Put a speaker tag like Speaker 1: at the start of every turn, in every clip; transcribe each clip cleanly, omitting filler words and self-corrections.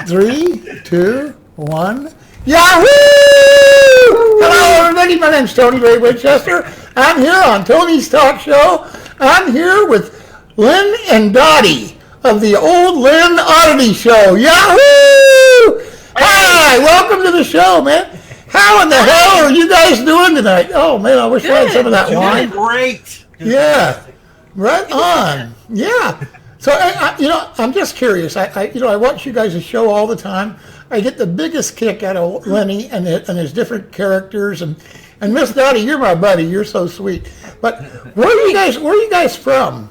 Speaker 1: 3, 2, 1. Yahoo! Hello, everybody. My name's Tony Ray Winchester. I'm here on Tony's Talk Show. I'm here with Lynn and Dottie of the Old Lynn Oddity Show. Yahoo! Hi, welcome to the show, man. How in the hell are you guys doing tonight? Oh, man, I wish I had some of that wine.
Speaker 2: Great.
Speaker 1: Yeah, right on. Yeah. So, I'm just curious. I watch you guys' show all the time. I get the biggest kick out of Lenny and his different characters. And Miss Dottie, you're my buddy. You're so sweet. But where are you guys from?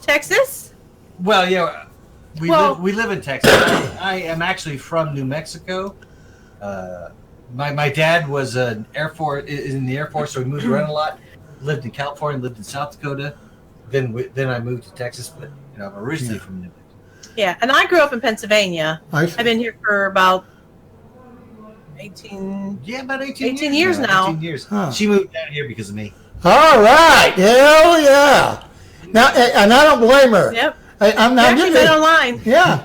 Speaker 3: Texas?
Speaker 2: Well, yeah, we live in Texas. I am actually from New Mexico. My dad was in the Air Force, so we moved around a lot. Lived in California, lived in South Dakota. Then I moved to Texas, but I'm originally from New Mexico.
Speaker 3: Yeah, and I grew up in Pennsylvania.
Speaker 1: I've
Speaker 3: been here for about 18 years now.
Speaker 2: 18 years.
Speaker 1: Huh.
Speaker 2: She moved down here because of me.
Speaker 1: All right. Hell yeah. Now, and I don't blame her.
Speaker 3: Yep.
Speaker 1: I'm
Speaker 3: We actually met online.
Speaker 1: Yeah.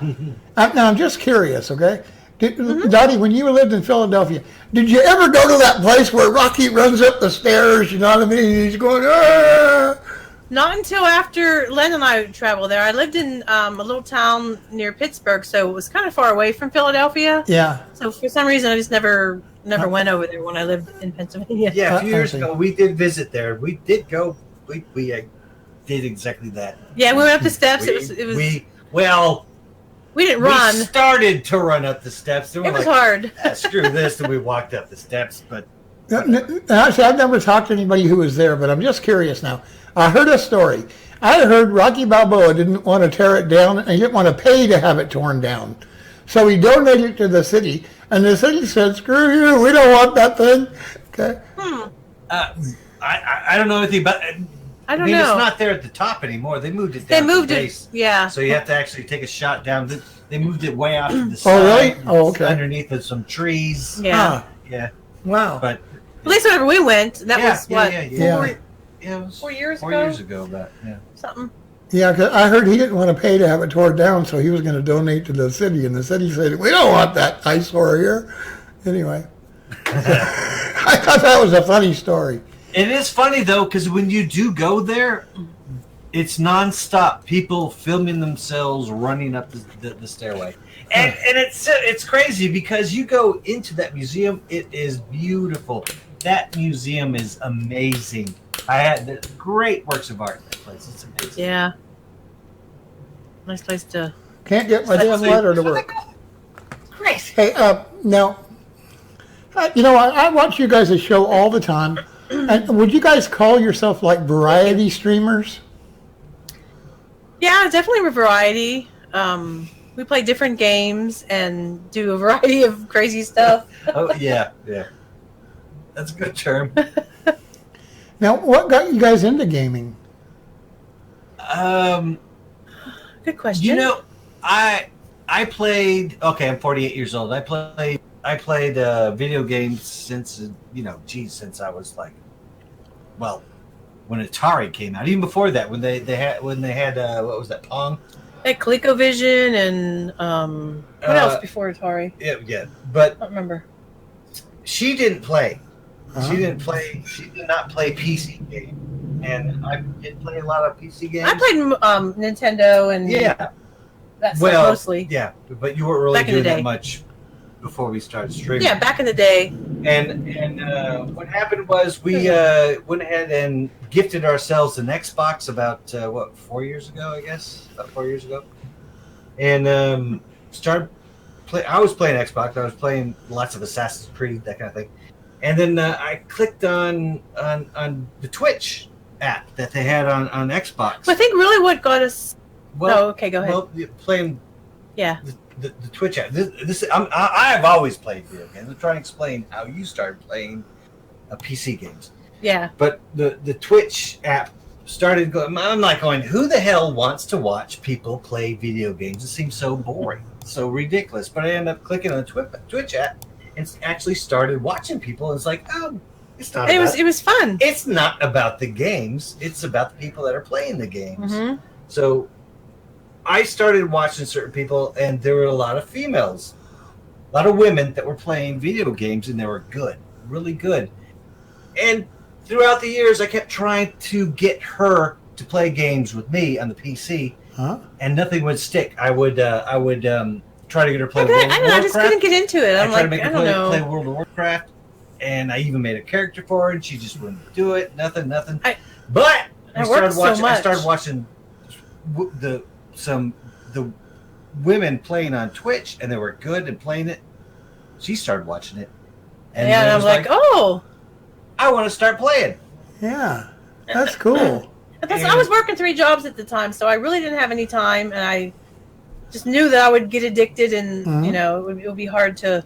Speaker 1: I'm just curious, okay? Dottie, when you lived in Philadelphia, did you ever go to that place where Rocky runs up the stairs, you know what I mean? He's going, ah!
Speaker 3: Not until after Len and I traveled there. I lived in a little town near Pittsburgh, so it was kind of far away from Philadelphia.
Speaker 1: Yeah.
Speaker 3: So for some reason, I just never went over there when I lived in Pennsylvania.
Speaker 2: Yeah, a few years ago, we did visit there. We did go. We did exactly that.
Speaker 3: Yeah, we went up the steps. We didn't run.
Speaker 2: We started to run up the steps.
Speaker 3: It was hard.
Speaker 2: Screw this, and we walked up the steps. But
Speaker 1: Actually, I've never talked to anybody who was there, but I'm just curious now. I heard a story. I heard Rocky Balboa didn't want to tear it down, and he didn't want to pay to have it torn down. So he donated it to the city, and the city said, screw you, we don't want that thing. Okay.
Speaker 2: I don't know anything about it.
Speaker 3: I don't
Speaker 2: mean,
Speaker 3: know.
Speaker 2: It's not there at the top anymore. They moved it down.
Speaker 3: They moved
Speaker 2: to the
Speaker 3: it.
Speaker 2: base.
Speaker 3: Yeah.
Speaker 2: So you have to actually take a shot down. They moved it way out to the
Speaker 1: Oh,
Speaker 2: side.
Speaker 1: really? Oh, okay.
Speaker 2: Underneath of some trees.
Speaker 3: Yeah.
Speaker 2: Yeah.
Speaker 1: Wow.
Speaker 2: But
Speaker 3: At least whenever we went, that was what?
Speaker 1: Yeah.
Speaker 2: Yeah, it was
Speaker 3: 4 years ago?
Speaker 2: 4 years ago, about
Speaker 3: Something.
Speaker 1: Yeah, 'cause I heard he didn't want to pay to have it torn down, so he was going to donate to the city, and the city said, we don't want that eyesore here. Anyway. I thought that was a funny story.
Speaker 2: It is funny though, because when you do go there, it's nonstop. People filming themselves running up the stairway, and it's crazy because you go into that museum. It is beautiful. That museum is amazing. I had great works of art in that place. It's amazing.
Speaker 3: Yeah. Nice place to.
Speaker 1: Can't get my damn letter to work.
Speaker 3: Great.
Speaker 1: Hey, now, I watch you guys' show all the time. And would you guys call yourself like variety streamers?
Speaker 3: Yeah, definitely a variety. We play different games and do a variety of crazy stuff.
Speaker 2: Oh yeah. That's a good term.
Speaker 1: Now, what got you guys into gaming?
Speaker 3: Good question.
Speaker 2: I played. Okay, I'm 48 years old. I played video games since since I was like, when Atari came out. Even before that, when they had what was that, Pong?
Speaker 3: Like ColecoVision and what else before Atari?
Speaker 2: Yeah, but
Speaker 3: I don't remember.
Speaker 2: she didn't play. She didn't play. She did not play PC games, and I did play a lot of PC games.
Speaker 3: I played Nintendo and that stuff mostly.
Speaker 2: Yeah, but you weren't really
Speaker 3: Back in the
Speaker 2: doing that
Speaker 3: day.
Speaker 2: much before we started streaming.
Speaker 3: Yeah, back in the day.
Speaker 2: And what happened was we went ahead and gifted ourselves an Xbox about 4 years ago, I guess, about 4 years ago, and started play. I was playing Xbox. I was playing lots of Assassin's Creed, that kind of thing, and then I clicked on the Twitch app that they had on Xbox.
Speaker 3: I think really what got us. Okay, go ahead.
Speaker 2: Well, playing.
Speaker 3: Yeah.
Speaker 2: The Twitch app. I have always played video games. I'm trying to explain how you started playing PC games.
Speaker 3: Yeah.
Speaker 2: But the Twitch app started going. I'm like going, who the hell wants to watch people play video games? It seems so boring, so ridiculous. But I ended up clicking on the Twitch app and actually started watching people. It's like, oh, it's not.
Speaker 3: It was fun.
Speaker 2: It's not about the games. It's about the people that are playing the games.
Speaker 3: Mm-hmm.
Speaker 2: So I started watching certain people, and there were a lot of females, a lot of women that were playing video games, and they were good, really good. And throughout the years, I kept trying to get her to play games with me on the PC, and nothing would stick. I would try to get her to play World of Warcraft.
Speaker 3: I don't know, I just couldn't get into it. I'm
Speaker 2: tried to
Speaker 3: like,
Speaker 2: make
Speaker 3: I
Speaker 2: her
Speaker 3: don't know.
Speaker 2: play World of Warcraft, and I even made a character for her, and she just wouldn't do it. Nothing. But I started watching the women playing on Twitch, and they were good and playing it. She started watching it,
Speaker 3: and I was like, oh,
Speaker 2: I want to start playing.
Speaker 1: Yeah, that's cool.
Speaker 3: I was working 3 jobs at the time, so I really didn't have any time, and I just knew that I would get addicted, and you know, it would be hard to.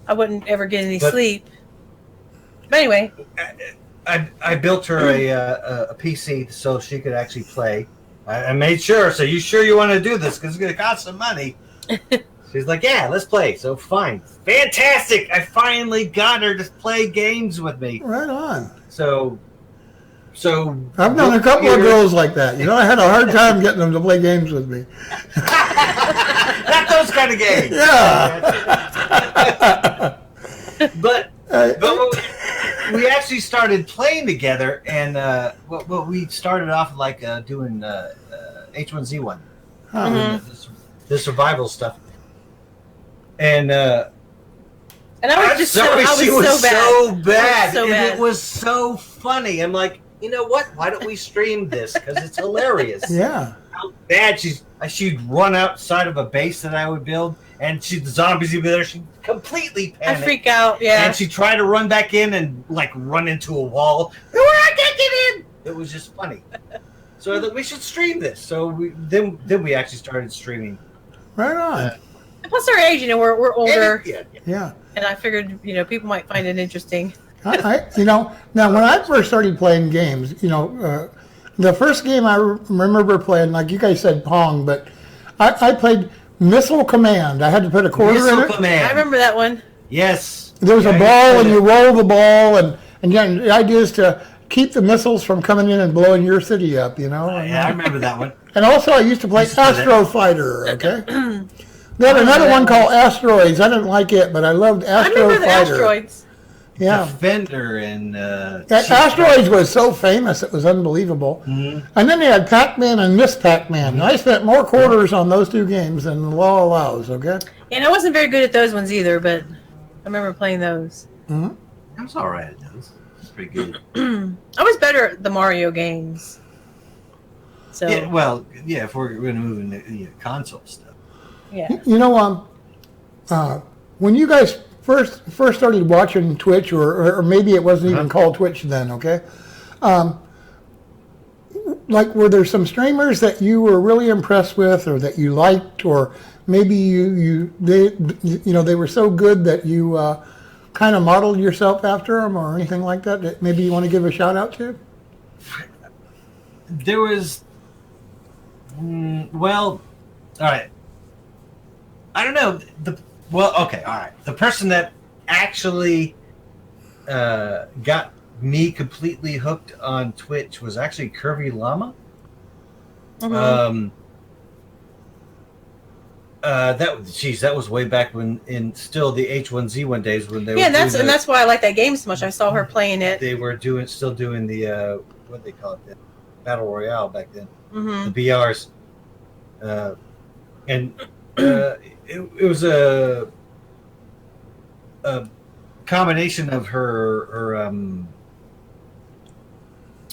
Speaker 3: I wouldn't ever get any sleep. But anyway,
Speaker 2: I built her a PC so she could actually play. I made sure. So you want to do this because it's going to cost some money? She's like, yeah, let's play. So fine, fantastic. I finally got her to play games with me.
Speaker 1: Right on.
Speaker 2: So
Speaker 1: I've known a couple of girls like that. You know, I had a hard time getting them to play games with me.
Speaker 2: Not those kind of games.
Speaker 1: Yeah.
Speaker 2: but we actually started playing together, and we started off like doing H1Z1, the survival stuff, and I was so bad. It was so funny. I'm like, you know what? Why don't we stream this? Because it's hilarious.
Speaker 1: Yeah.
Speaker 2: How bad she'd run outside of a base that I would build, and the zombies would be there. She'd completely panic.
Speaker 3: I freak out. Yeah.
Speaker 2: And she'd try to run back in and like run into a wall. I can't get in. It was just funny. So I thought we should stream this. So we we actually started streaming.
Speaker 1: Right on.
Speaker 3: Plus our age, you know, we're older.
Speaker 1: Yeah.
Speaker 3: And I figured, you know, people might find it interesting.
Speaker 1: You know, now when I first started playing games, you know, the first game I remember playing, like you guys said, Pong, but I played Missile Command. I had to put a quarter in it.
Speaker 2: Command.
Speaker 3: I remember that one.
Speaker 2: Yes.
Speaker 1: There was a ball, and you roll the ball, and again, the idea is to keep the missiles from coming in and blowing your city up, you know?
Speaker 2: Yeah, I remember that one.
Speaker 1: And also I used to play Astro Fighter, okay? They had another one called Asteroids. I didn't like it, but I loved Astro Fighter.
Speaker 3: I remember the Asteroids.
Speaker 1: Yeah.
Speaker 2: Defender and...
Speaker 1: Asteroids was so famous, it was unbelievable.
Speaker 2: Mm-hmm.
Speaker 1: And then they had Pac-Man and Miss Pac-Man. Mm-hmm. I spent more quarters on those 2 games than the law allows, okay?
Speaker 3: And I wasn't very good at those ones either, but I remember playing those.
Speaker 1: Mm-hmm.
Speaker 2: I was all right at those. It's pretty good.
Speaker 3: I was better at the Mario games. So
Speaker 2: yeah, if we're going to move into console stuff.
Speaker 3: Yeah.
Speaker 1: You know, when you guys first started watching Twitch, or maybe it wasn't even called Twitch then, okay? Like, were there some streamers that you were really impressed with, or that you liked, or maybe they were so good that you kind of modeled yourself after them, or anything like that? That maybe you want to give a shout out to?
Speaker 2: There was, all right. I don't know. All right. The person that actually got me completely hooked on Twitch was actually Curvy Llama. Mm-hmm. That was way back when in still the H1Z1 days when they were
Speaker 3: that's why I like that game so much. I saw her playing it.
Speaker 2: They were still doing the what they call it, the Battle Royale back then.
Speaker 3: Mm-hmm.
Speaker 2: The BRs, and it was a combination of her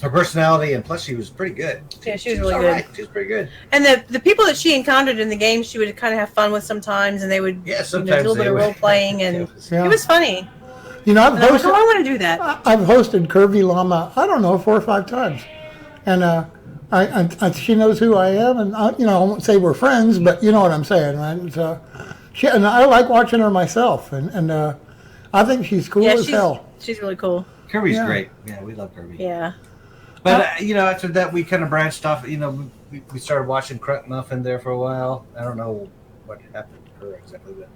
Speaker 2: personality, and plus she was pretty good.
Speaker 3: Yeah, she was really good. Right.
Speaker 2: She was pretty good.
Speaker 3: And the people that she encountered in the game, she would kind of have fun with sometimes, and they would
Speaker 2: sometimes
Speaker 3: do a little bit of role playing, and it was funny.
Speaker 1: You know, I
Speaker 3: want to do that.
Speaker 1: I've hosted Curvy Llama, I don't know, 4 or 5 times, and she knows who I am, and I won't say we're friends, but you know what I'm saying, right? And I like watching her myself, and I think she's cool as hell.
Speaker 3: She's really cool.
Speaker 2: Kirby's great. Yeah, we love Kirby.
Speaker 3: Yeah.
Speaker 2: But after that, we kind of branched off. We started watching Crunk Muffin there for a while. I don't know what happened to her exactly, but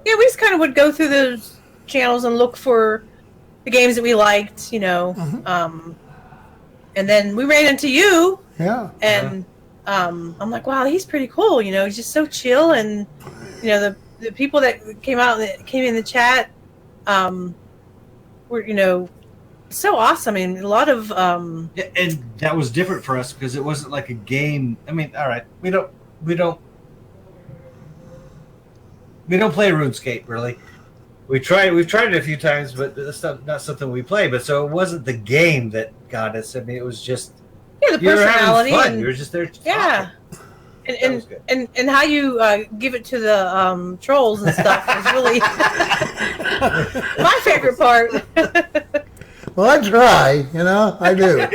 Speaker 3: we just kind of would go through those channels and look for the games that we liked,
Speaker 1: Mm-hmm.
Speaker 3: And then we ran into you.
Speaker 1: Yeah.
Speaker 3: And I'm like, wow, he's pretty cool. You know, he's just so chill. And you know, the people that came in the chat were, you know, so awesome. I mean, a lot of
Speaker 2: Yeah, and that was different for us because it wasn't like a game. I mean, all right, we don't play RuneScape really. We've tried it a few times, but that's not something we play. But so it wasn't the game that got us. I mean, it was just
Speaker 3: the
Speaker 2: you were
Speaker 3: personality.
Speaker 2: having fun. You were just there.
Speaker 3: Yeah.
Speaker 2: That was good.
Speaker 3: And how you give it to the trolls and stuff was really my favorite part.
Speaker 1: Well, I try, you know, I do.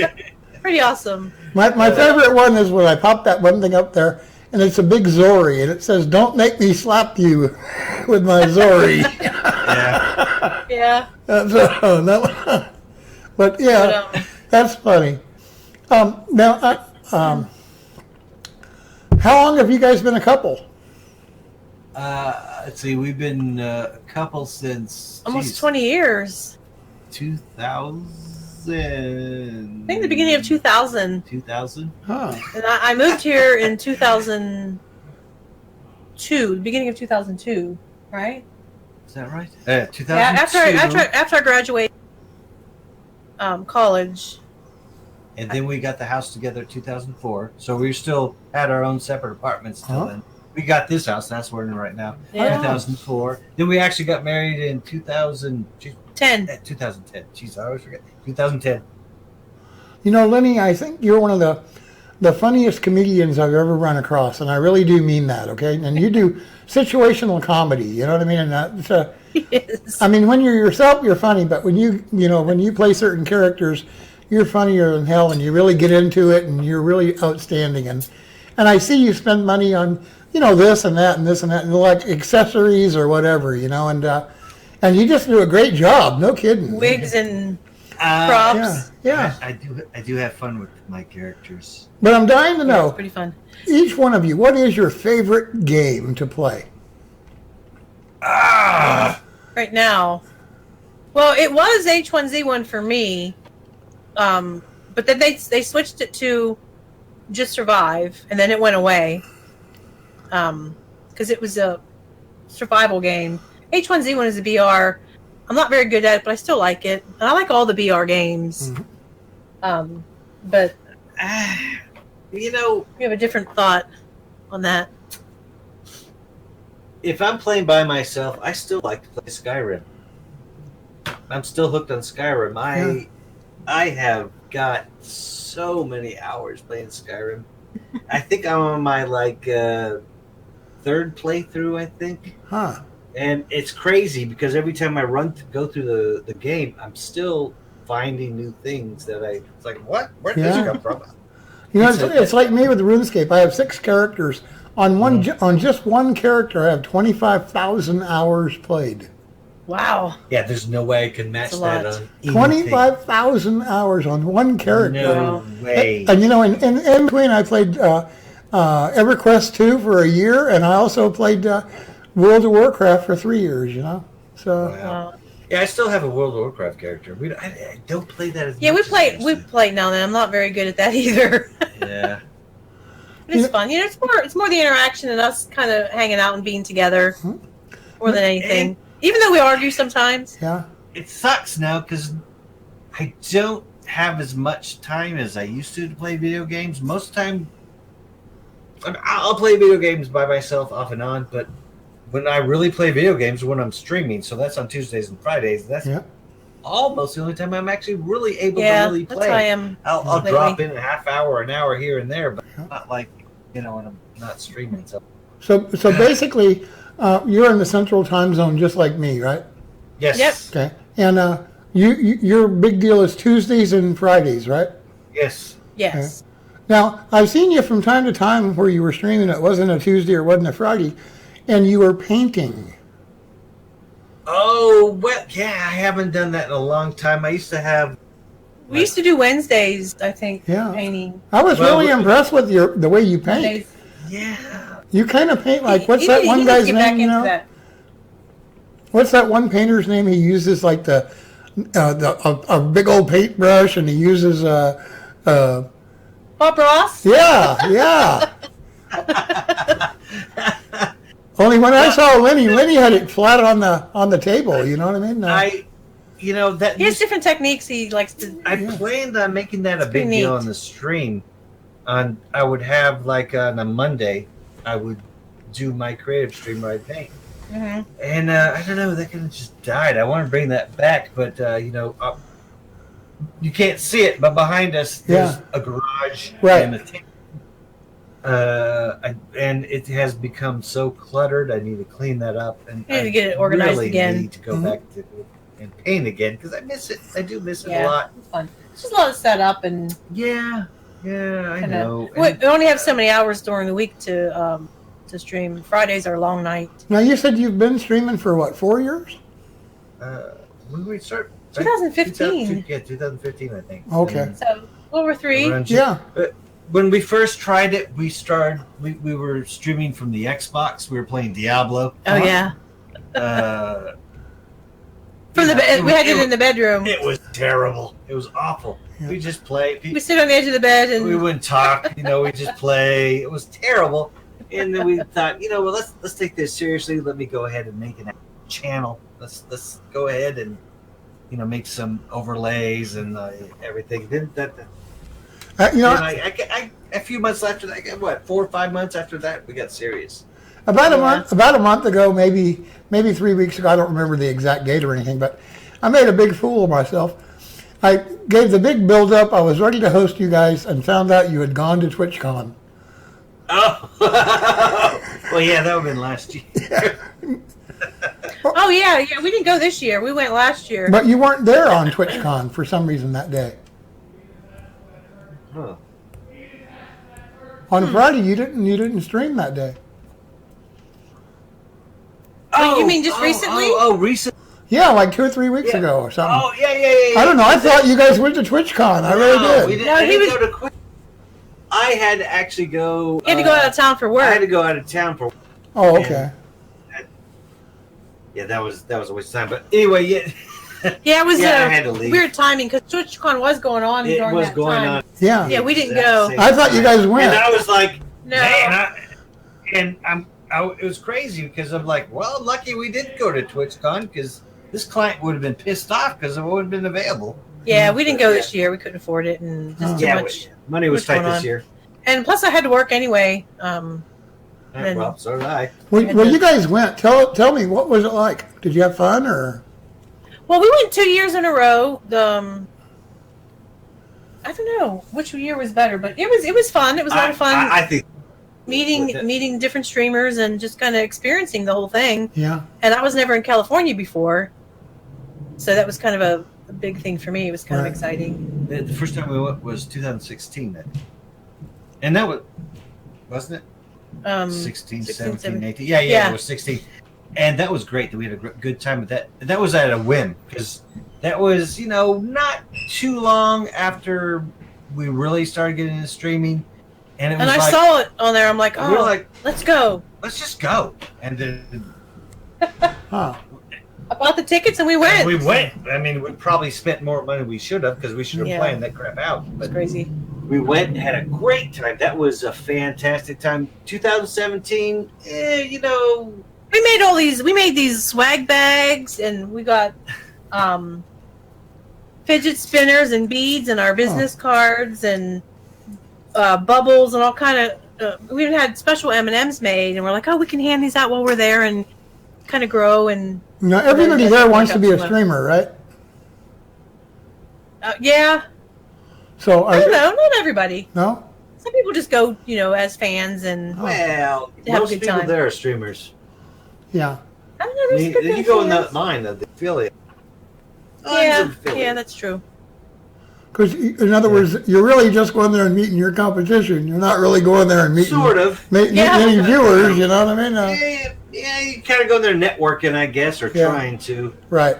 Speaker 3: Pretty awesome.
Speaker 1: My favorite one is when I pop that one thing up there, and it's a big Zori, and it says, "Don't make me slap you with my Zori."
Speaker 2: Yeah.
Speaker 3: Yeah.
Speaker 1: But yeah, that's funny. Now, how long have you guys been a couple?
Speaker 2: Let's see. We've been a couple since
Speaker 3: Almost 20 years.
Speaker 2: 2000.
Speaker 3: I think the beginning of 2000.
Speaker 2: 2000.
Speaker 1: Huh.
Speaker 3: And I moved here in 2002, the beginning of 2002, right?
Speaker 2: Is that right? 2002.
Speaker 3: Yeah, after I graduated college.
Speaker 2: And then we got the house together in 2004. So we still had our own separate apartments till then. We got this house. That's where we're in right now.
Speaker 3: Yeah.
Speaker 2: 2004. Then we actually got married in 2010. 2010. Jeez, I always forget. 2010.
Speaker 1: You know, Lenny, I think you're one of the funniest comedians I've ever run across, and I really do mean that, okay? And you do situational comedy, you know what I mean? And that's
Speaker 3: Yes.
Speaker 1: I mean, when you're yourself, you're funny, but when when you play certain characters, you're funnier than hell, and you really get into it, and you're really outstanding. And I see you spend money on, you know, this and that and this and that, and like accessories or whatever, you know, and you just do a great job, no kidding.
Speaker 3: Wigs and props.
Speaker 1: Yeah.
Speaker 2: I do have fun with my characters.
Speaker 1: But I'm dying to
Speaker 3: Yeah,
Speaker 1: know,
Speaker 3: it's pretty fun.
Speaker 1: each one of you, what is your favorite game to play?
Speaker 3: Right now. Well, it was H1Z1 for me. But then they switched it to Just Survive, and then it went away. Because it was a survival game. H1Z1 is a BR. I'm not very good at it, but I still like it. And I like all the BR games.
Speaker 1: Mm-hmm.
Speaker 3: But
Speaker 2: You know,
Speaker 3: we have a different thought on that.
Speaker 2: if I'm playing by myself, I still like to play Skyrim. I'm still hooked on Skyrim. I have got so many hours playing Skyrim. I think I'm on my third playthrough, I think.
Speaker 1: Huh.
Speaker 2: And it's crazy because every time I go through the game, I'm still finding new things that it's like, what? Where did this come from?
Speaker 1: You know, it's like me with RuneScape. I have 6 characters. On just one character, I have 25,000 hours played.
Speaker 3: Wow.
Speaker 2: Yeah, there's no way I can match
Speaker 3: That's a
Speaker 2: that
Speaker 3: lot.
Speaker 2: on anything.
Speaker 1: 25,000 hours on one character.
Speaker 2: No way.
Speaker 1: And you know, in between, I played EverQuest 2 for a year, and I also played World of Warcraft for 3 years. You know, so
Speaker 2: Wow. Yeah, I still have a World of Warcraft character. I don't play that as
Speaker 3: Yeah,
Speaker 2: much.
Speaker 3: we play now and then. I'm not very good at that either.
Speaker 2: Yeah.
Speaker 3: But it's fun. You know, it's more the interaction and us kind of hanging out and being together more than anything. Even though we argue sometimes.
Speaker 1: yeah.
Speaker 2: It sucks now because I don't have as much time as I used to play video games. Most of the time, I'll play video games by myself off and on, but when I really play video games, when I'm streaming, so that's on Tuesdays and Fridays, that's almost the only time I'm actually really able to really play.
Speaker 3: That's how I am.
Speaker 2: I'll
Speaker 3: lately.
Speaker 2: drop in a half hour, an hour here and there, but not like, when I'm not streaming.
Speaker 1: So basically, you're in the Central Time Zone just like me, right?
Speaker 2: Yes.
Speaker 3: Yep.
Speaker 1: Okay. And your big deal is Tuesdays and Fridays, right?
Speaker 2: Yes.
Speaker 3: Yes.
Speaker 1: Now, I've seen you from time to time where you were streaming. It wasn't a Tuesday or wasn't a Friday, and you were painting.
Speaker 2: Oh, well, yeah, I haven't done that in a long time. I used to have...
Speaker 3: We used to do Wednesdays, I think,
Speaker 1: Yeah.
Speaker 3: painting.
Speaker 1: I was really impressed with the way you paint.
Speaker 3: Wednesdays.
Speaker 2: Yeah.
Speaker 1: You kind of paint like, what's
Speaker 3: He
Speaker 1: that
Speaker 3: needs
Speaker 1: one
Speaker 3: to
Speaker 1: guy's
Speaker 3: get back
Speaker 1: name, you
Speaker 3: into
Speaker 1: know?
Speaker 3: that.
Speaker 1: What's that one painter's name? He uses like a big old paintbrush, and he uses
Speaker 3: Bob Ross?
Speaker 1: Yeah, yeah. Only when I saw Lenny had it flat on the table. You know what I mean?
Speaker 2: That
Speaker 3: He has different techniques he likes to.
Speaker 2: I planned on making that a
Speaker 3: It's pretty
Speaker 2: big deal
Speaker 3: neat.
Speaker 2: on the stream. I would have like on a Monday, I would do my creative stream where I paint.
Speaker 3: Mhm.
Speaker 2: And I don't know, that kind of just died. I want to bring that back, but you can't see it. But behind us, there's a garage
Speaker 1: Right.
Speaker 2: and a table. And it has become so cluttered. I need to clean that up, and
Speaker 3: You need to get it organized
Speaker 2: really
Speaker 3: again.
Speaker 2: Need to go back to and paint again because I miss it. I do miss it
Speaker 3: Yeah.
Speaker 2: a lot.
Speaker 3: It's fun. It's just a lot of setup and
Speaker 2: Yeah, I know.
Speaker 3: we only have so many hours during the week to stream. Fridays are a long night.
Speaker 1: Now you said you've been streaming for what, 4 years?
Speaker 2: When did we start?
Speaker 3: 2015.
Speaker 2: 2015, I think.
Speaker 1: Okay.
Speaker 2: And
Speaker 3: So over 3.
Speaker 2: around-
Speaker 1: Yeah.
Speaker 2: When we first tried it, we were streaming from the Xbox. We were playing Diablo.
Speaker 3: Oh yeah. From the bed, we had it in the bedroom.
Speaker 2: It was terrible. It was awful.
Speaker 1: Yeah.
Speaker 2: We just played.
Speaker 3: We sit on the edge of the bed and
Speaker 2: We wouldn't talk. We just play. It was terrible. And then we thought, let's take this seriously. Let me go ahead and make an channel. Let's go ahead and make some overlays and everything. Then a few months after that, what, 4 or 5 months after that, we got serious.
Speaker 1: About a month ago, maybe 3 weeks ago, I don't remember the exact date or anything, but I made a big fool of myself. I gave the big build up. I was ready to host you guys and found out you had gone to TwitchCon.
Speaker 2: Oh, well, yeah, that would have been last year.
Speaker 3: oh yeah, we didn't go this year. We went last year.
Speaker 1: But you weren't there on TwitchCon for some reason that day.
Speaker 2: Huh.
Speaker 1: On Friday, you didn't stream that day.
Speaker 3: Oh, you mean just recently?
Speaker 2: Recently.
Speaker 1: Yeah, like 2 or 3 weeks ago or something.
Speaker 2: Oh, yeah.
Speaker 1: I don't know. I thought you guys went to TwitchCon. I really did.
Speaker 2: We didn't,
Speaker 3: No,
Speaker 2: I
Speaker 3: he
Speaker 2: didn't
Speaker 3: was-
Speaker 2: go to Quick. I had to actually go.
Speaker 3: He had to go out of town for
Speaker 2: I had
Speaker 3: work.
Speaker 2: to go out of town for.
Speaker 1: Oh, okay.
Speaker 2: Yeah, that was a waste of time. But anyway, yeah.
Speaker 3: Yeah, it was
Speaker 2: Yeah, I had to leave.
Speaker 3: weird timing because TwitchCon was going on
Speaker 2: It
Speaker 3: during
Speaker 2: was
Speaker 3: that
Speaker 2: going
Speaker 3: time.
Speaker 2: on.
Speaker 1: Yeah.
Speaker 3: Yeah, we didn't
Speaker 2: Exact
Speaker 3: go.
Speaker 2: same
Speaker 1: I thought you
Speaker 2: time.
Speaker 1: guys went.
Speaker 2: And I was like,
Speaker 3: No.
Speaker 2: man, it was crazy because I'm like, well, lucky we did go to TwitchCon because this client would have been pissed off because it wouldn't have been available.
Speaker 3: Yeah, we didn't go this year. We couldn't afford it, and just too
Speaker 2: Yeah,
Speaker 3: much.
Speaker 2: money was
Speaker 3: What's
Speaker 2: tight
Speaker 3: going
Speaker 2: this
Speaker 3: on?
Speaker 2: year.
Speaker 3: And plus, I had to work anyway. And-
Speaker 2: Well, so did I.
Speaker 1: When you guys went, tell me, what was it like? Did you have fun or?
Speaker 3: Well, we went 2 years in a row. I don't know which year was better, but it was fun. It was a lot of fun
Speaker 2: I think
Speaker 3: meeting different streamers and just kind of experiencing the whole thing.
Speaker 1: Yeah.
Speaker 3: And I was never in California before, so that was kind of a big thing for me. It was kind
Speaker 1: Right.
Speaker 3: of exciting.
Speaker 2: the first time we went was 2016. Then. And that wasn't it? 16, 17, 18. Yeah,
Speaker 3: Yeah.
Speaker 2: it was 16. And that was great that we had a good time with that. That was at a whim because that was, not too long after we really started getting into streaming. And it was
Speaker 3: And I
Speaker 2: like,
Speaker 3: saw it on there. I'm like,
Speaker 2: we were
Speaker 3: oh,
Speaker 2: like,
Speaker 3: let's go.
Speaker 2: let's just go. And then
Speaker 1: Huh.
Speaker 3: I bought the tickets and we went.
Speaker 2: we went. I mean, we probably spent more money than we should have because we should have
Speaker 3: Yeah.
Speaker 2: planned that crap out.
Speaker 3: It was
Speaker 2: But
Speaker 3: crazy.
Speaker 2: we went and had a great time. That was a fantastic time. 2017,
Speaker 3: We made these swag bags and we got fidget spinners and beads and our business cards and bubbles and all kind of we even had special M&Ms made and we're like, oh, we can hand these out while we're there and kind of grow and
Speaker 1: Now, everybody there wants to be a streamer, right?
Speaker 3: yeah,
Speaker 1: So,
Speaker 3: I don't know, not everybody.
Speaker 1: no?
Speaker 3: Some people just go, as fans and
Speaker 2: well,
Speaker 3: have a
Speaker 2: most
Speaker 3: good
Speaker 2: people
Speaker 3: time.
Speaker 2: there are streamers.
Speaker 1: Yeah.
Speaker 3: I don't know, there's
Speaker 2: You
Speaker 3: good
Speaker 2: go in
Speaker 3: fans.
Speaker 2: that line of the affiliate. Tons
Speaker 3: Yeah,
Speaker 2: of affiliates.
Speaker 3: yeah, that's true.
Speaker 1: Because, in other words, you're really just going there and meeting your competition. You're not really going there and meeting
Speaker 2: Sort of.
Speaker 1: meeting
Speaker 3: Yeah.
Speaker 1: any viewers, you know what I mean?
Speaker 2: Yeah, you kind of go in there networking, I guess, or
Speaker 1: Yeah.
Speaker 2: trying to.
Speaker 1: Right.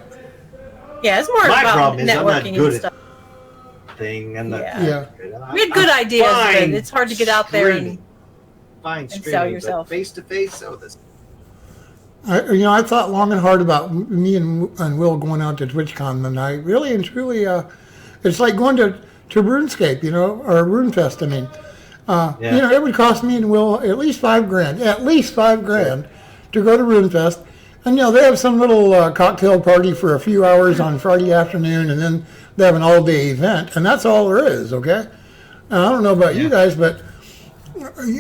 Speaker 3: Yeah, it's more
Speaker 2: My
Speaker 3: about
Speaker 2: problem is I'm not
Speaker 3: networking
Speaker 2: good
Speaker 3: and
Speaker 2: at
Speaker 3: stuff.
Speaker 2: Thing and
Speaker 3: Yeah.
Speaker 1: Yeah.
Speaker 3: We had good ideas, but
Speaker 2: fine
Speaker 3: it's hard to get out there and
Speaker 2: streaming. Fine
Speaker 3: and sell
Speaker 2: streaming,
Speaker 3: yourself.
Speaker 2: face to face. Oh, this.
Speaker 1: I thought long and hard about me and Will going out to TwitchCon, and I really and truly, it's like going to to RuneScape, or RuneFest. I mean,
Speaker 2: Yeah.
Speaker 1: it would cost me and Will at least $5,000 to go to RuneFest. And they have some little cocktail party for a few hours on Friday afternoon, and then they have an all-day event, and that's all there is. Okay. And I don't know about you guys, but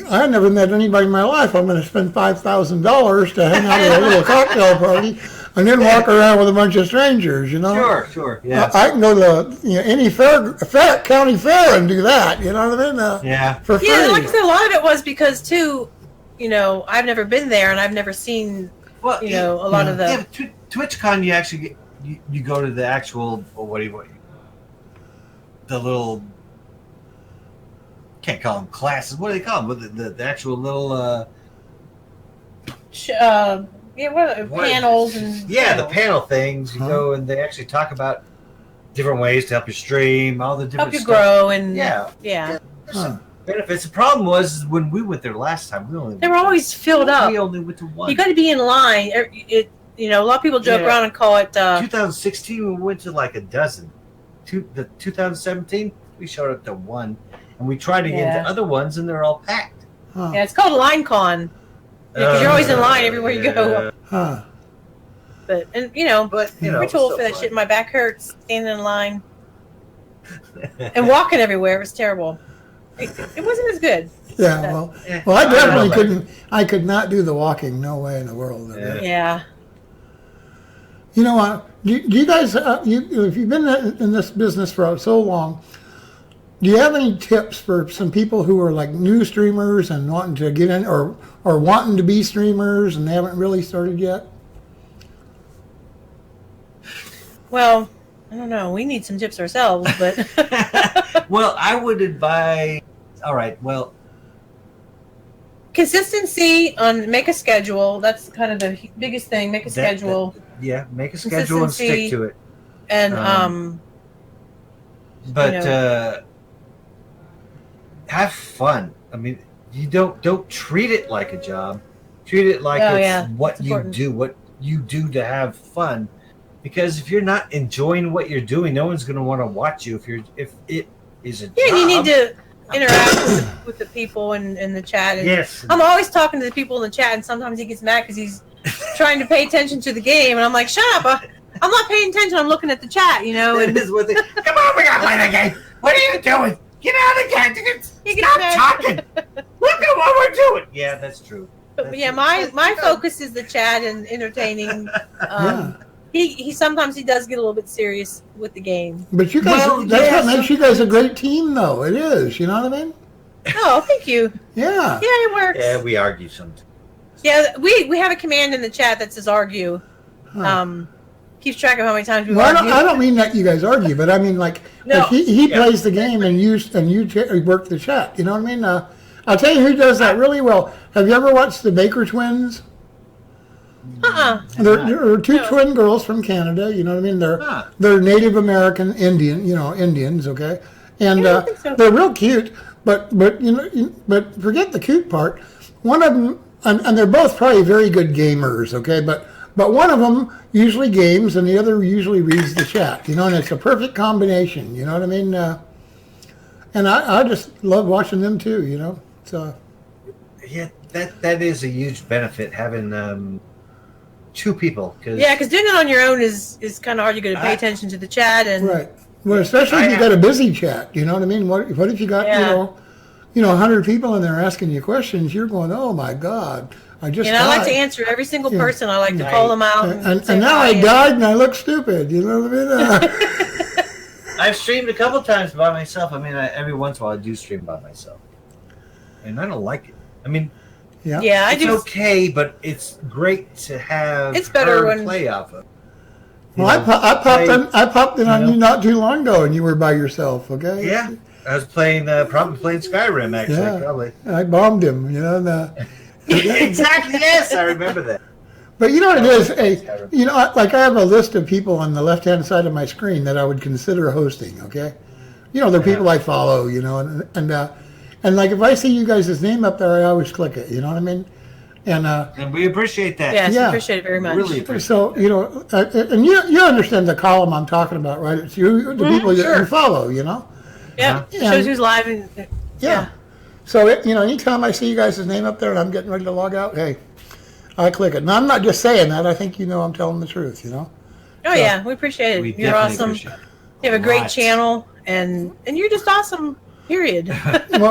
Speaker 1: I never met anybody in my life. I'm going to spend $5,000 to hang out at a little cocktail party and then walk around with a bunch of strangers.
Speaker 2: Sure. Yeah.
Speaker 1: I can go to any county fair and do that. You know what I mean? For free.
Speaker 3: Yeah, like I said, a lot of it was because too, I've never been there and I've never seen,
Speaker 2: Well,
Speaker 3: a lot of the.
Speaker 2: Yeah, TwitchCon, you actually you go to the actual the little, can't call them classes. What do they call them? The actual little
Speaker 3: panels and
Speaker 2: the panel things. You go and they actually talk about different ways to help you stream, all the different
Speaker 3: help you
Speaker 2: stuff.
Speaker 3: grow and
Speaker 2: Yeah.
Speaker 3: yeah.
Speaker 2: There's some benefits. The problem was when we went there last time,
Speaker 3: They were always filled up.
Speaker 2: We only went to one.
Speaker 3: You got to be in line. A lot of people joke around and call it.
Speaker 2: 2016, we went to like a dozen. The 2017, we showed up to one, and we tried to get into other ones, and they're all packed.
Speaker 3: Yeah, it's called Line Con because you're always in line everywhere you go. But we're told for that shit. My back hurts standing in line and walking everywhere. It was terrible. It wasn't as good.
Speaker 1: Yeah, well, I definitely couldn't. I could not do the walking. No way in the world.
Speaker 3: Yeah.
Speaker 1: You know what? Do you guys? If you've been in this business for so long, do you have any tips for some people who are like new streamers and wanting to get in, or wanting to be streamers and they haven't really started yet?
Speaker 3: Well, I don't know. We need some tips ourselves, but.
Speaker 2: Well, I would advise. All right. Well,
Speaker 3: consistency on make a schedule. That's kind of the biggest thing. Make a schedule.
Speaker 2: Make a schedule and stick to it.
Speaker 3: And
Speaker 2: but have fun. I mean, you don't treat it like a job. Treat it like what you do. What you do to have fun. Because if you're not enjoying what you're doing, no one's going to want to watch you. If it is a job.
Speaker 3: Yeah, you need to interact with the people in the chat. And
Speaker 2: yes.
Speaker 3: I'm always talking to the people in the chat, and sometimes he gets mad because he's trying to pay attention to the game, and I'm like, shut up! I'm not paying attention. I'm looking at the chat, And
Speaker 2: Come on, we got to play the game. What are you doing? Get out of the game! Stop talking! Look at what we're doing. Yeah, that's true.
Speaker 3: My focus is the chat and entertaining. He sometimes does get a little bit serious with the game.
Speaker 1: But you guys, what makes you guys a great team, though. It is, you know what I mean?
Speaker 3: Oh, thank you.
Speaker 1: Yeah.
Speaker 3: Yeah, it works.
Speaker 2: Yeah, we argue sometimes.
Speaker 3: Yeah, we have a command in the chat that says argue. Keeps track of how many times we argue.
Speaker 1: I don't mean that you guys argue, but I mean like he plays the game and you work the chat. You know what I mean? I'll tell you who does that really well. Have you ever watched the Baker Twins? There are two twin girls from Canada. You know what I mean? They're Native American Indians. Okay, and they're real cute. But forget the cute part. One of them, and they're both probably very good gamers. Okay, but one of them usually games and the other usually reads the chat. And it's a perfect combination. You know what I mean? And I just love watching them too. So.
Speaker 2: Yeah, that is a huge benefit having. Two people, because
Speaker 3: doing it on your own is kind of hard. You got to pay attention to the chat and
Speaker 1: right. Well, especially if you got a busy chat. You know what I mean? What if you got 100 people in there asking you questions? You're going, oh my God, I just.
Speaker 3: I like to answer every single person. I like to call them out.
Speaker 1: And now I died and I look stupid. You know what I mean?
Speaker 2: I've streamed a couple times by myself. I mean, every once in a while I do stream by myself, and I don't like it. I mean.
Speaker 3: Yeah,
Speaker 2: it's okay, but it's great to have.
Speaker 3: It's better when
Speaker 2: play off of.
Speaker 1: Well, I popped in on you not too long ago, and you were by yourself. Okay.
Speaker 2: Yeah, I was probably playing Skyrim actually.
Speaker 1: Yeah.
Speaker 2: Probably.
Speaker 1: I bombed him.
Speaker 2: Exactly. Yes, I remember that.
Speaker 1: But you know what it is? I have a list of people on the left-hand side of my screen that I would consider hosting. Okay. They're people I follow. And like if I see you guys' name up there, I always click it. You know what I mean? And
Speaker 2: we appreciate that.
Speaker 3: Yes, we appreciate it very much.
Speaker 2: Really appreciate
Speaker 1: so and you understand the column I'm talking about, right? It's the people that you follow,
Speaker 3: Yeah, it shows who's live and
Speaker 1: Yeah. So, anytime I see you guys' name up there and I'm getting ready to log out, hey, I click it. And I'm not just saying that. I think I'm telling the truth,
Speaker 3: Oh, yeah. We appreciate it.
Speaker 2: We
Speaker 3: You're
Speaker 2: definitely
Speaker 3: awesome.
Speaker 2: appreciate it.
Speaker 3: You have a great
Speaker 2: Lots.
Speaker 3: channel, and you're just awesome, period.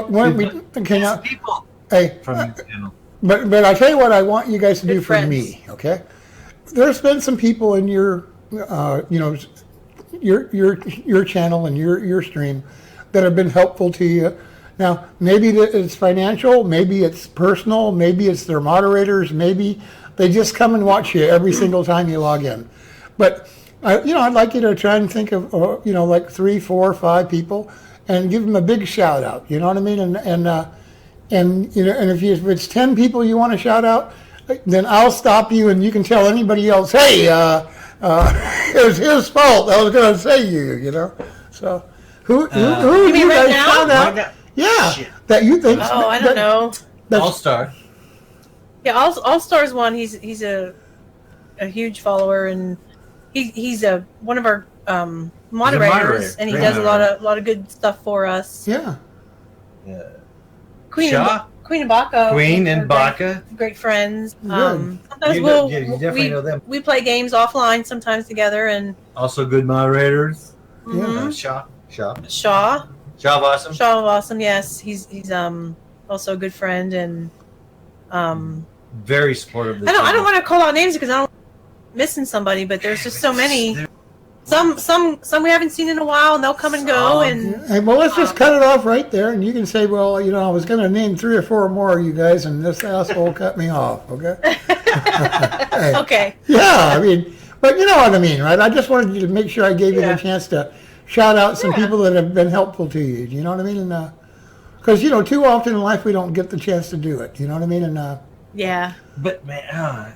Speaker 1: When we can
Speaker 2: It's people
Speaker 1: hey,
Speaker 2: from your channel.
Speaker 1: but I tell you what I want you guys to do
Speaker 3: Good
Speaker 1: for
Speaker 3: friends.
Speaker 1: me, okay? There's been some people in your, your channel and your stream that have been helpful to you. Now, maybe it's financial, maybe it's personal, maybe it's their moderators, maybe they just come and watch you every single time you log in. But I'd like you to try and think of like 3, 4, 5 people and give them a big shout out. You know what I mean? And if it's 10 people you want to shout out, then I'll stop you and you can tell anybody else, hey, it was his fault. I was going to say you. So who do
Speaker 3: mean
Speaker 1: you
Speaker 3: right
Speaker 1: guys
Speaker 3: now?
Speaker 1: shout out?
Speaker 2: Right now?
Speaker 1: Yeah,
Speaker 2: Shit.
Speaker 1: that you think.
Speaker 3: Oh, I don't know.
Speaker 2: All Star.
Speaker 3: Yeah, All Stars one. He's a huge follower, and he's one of our moderators,
Speaker 2: moderator.
Speaker 3: and he
Speaker 2: Great
Speaker 3: does
Speaker 2: moderator.
Speaker 3: a lot of good stuff for us.
Speaker 1: Yeah.
Speaker 3: Queen
Speaker 2: Shaw?
Speaker 3: Queen and Baca.
Speaker 2: Queen
Speaker 3: are
Speaker 2: and Baca.
Speaker 3: Great friends.
Speaker 1: Good.
Speaker 3: Sometimes
Speaker 2: You definitely
Speaker 3: we
Speaker 2: know them.
Speaker 3: we play games offline sometimes together, and
Speaker 2: Also good moderators.
Speaker 3: mhm.
Speaker 2: Shaw.
Speaker 3: Shaw
Speaker 2: Shaw Awesome.
Speaker 3: Shaw of Awesome. Yes, he's also a good friend, and
Speaker 2: Very supportive of the
Speaker 3: I don't want to call out names because I don't missing somebody, but there's just so many. Some we haven't seen in a while, and they'll come and go. And
Speaker 1: Hey, well, let's just cut it off right there, and you can say, well, I was going to name 3 or 4 more of you guys, and this asshole cut me off. Okay. Hey.
Speaker 3: okay,
Speaker 1: Yeah, I mean, but you know what I mean, right? I just wanted you to make sure I gave you
Speaker 3: Yeah.
Speaker 1: the chance to shout out some
Speaker 3: Yeah.
Speaker 1: people that have been helpful to you. You know what I mean? And because too often in life we don't get the chance to do it. You know what I mean? And
Speaker 3: yeah,
Speaker 2: But man,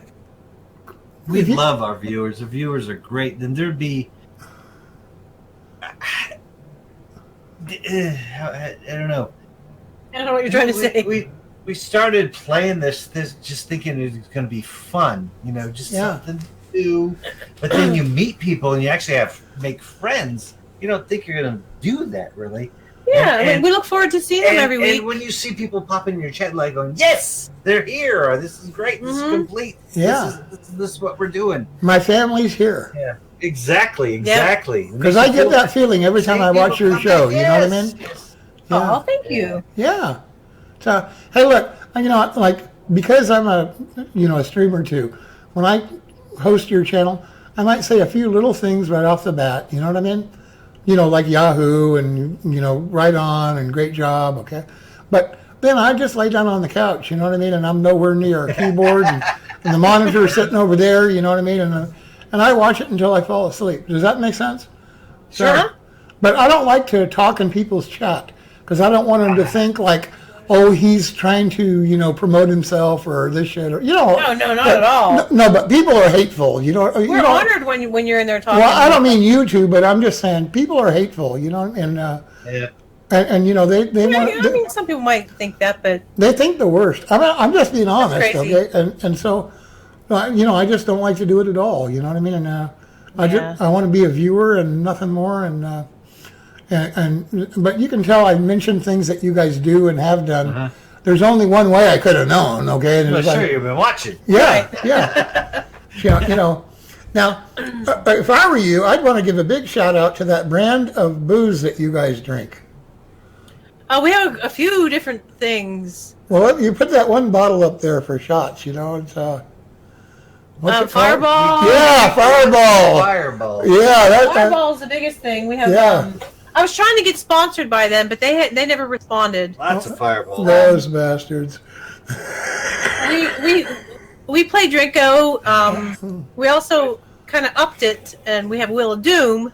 Speaker 2: we
Speaker 1: If you-
Speaker 2: love our viewers. The viewers are great. Then there'd be, I don't know.
Speaker 3: I don't know what you're trying to say.
Speaker 2: We started playing this just thinking it was going to be fun, just
Speaker 1: Yeah.
Speaker 2: something to do. But then you meet people and you actually make friends. You don't think you're going to do that really.
Speaker 3: Yeah,
Speaker 2: And-
Speaker 3: we look forward to seeing them every week.
Speaker 2: And when you see people pop in your chat like going, yes, they're here, or this is great, this is
Speaker 3: Mhm.
Speaker 2: complete,
Speaker 1: Yeah.
Speaker 2: this is what we're doing.
Speaker 1: my family's here
Speaker 2: Yeah, exactly.
Speaker 1: because I get that feeling every time I watch your show. You know what I mean? Yeah.
Speaker 3: Oh, thank you.
Speaker 1: Yeah. So hey, look, like because I'm a streamer too. When I host your channel, I might say a few little things right off the bat. You know what I mean? Like Yahoo and right on and great job. Okay, but then I just lay down on the couch. You know what I mean? And I'm nowhere near a keyboard and the monitor is sitting over there. You know what I mean? And I watch it until I fall asleep. Does that make sense? So,
Speaker 3: Sure.
Speaker 1: But I don't like to talk in people's chat because I don't want them to think like, oh, he's trying to, promote himself or this shit or,
Speaker 3: No, not at all.
Speaker 1: No, but people are hateful,
Speaker 3: We're honored when you're in there talking.
Speaker 1: Well, I don't mean you two, but I'm just saying people are hateful, and
Speaker 2: Yeah.
Speaker 1: they
Speaker 3: Yeah,
Speaker 1: want
Speaker 3: I mean, some people might think that, but
Speaker 1: they think the worst. I'm just being honest,
Speaker 3: crazy.
Speaker 1: okay? And so, I just don't like to do it at all. You know what I mean? And
Speaker 3: Yeah.
Speaker 1: I want to be a viewer and nothing more. But you can tell I mentioned things that you guys do and have done. There's only one way I could have known, okay? And it
Speaker 2: I'm
Speaker 1: was
Speaker 2: sure
Speaker 1: like,
Speaker 2: you've been watching.
Speaker 1: yeah, yeah. Now, if I were you, I'd want to give a big shout out to that brand of booze that you guys drink.
Speaker 3: we have a few different things.
Speaker 1: Well, you put that one bottle up there for shots, it's what's it called?
Speaker 3: Fireball.
Speaker 1: Yeah, Fireball.
Speaker 2: Fireball.
Speaker 1: Yeah, that.
Speaker 3: Fireball is the biggest thing. We have.
Speaker 1: Yeah.
Speaker 3: I was trying to get sponsored by them, but they never responded.
Speaker 2: Lots of Fireball.
Speaker 1: Those bastards.
Speaker 3: We play Drinko. We also kind of upped it, and we have Wheel of Doom.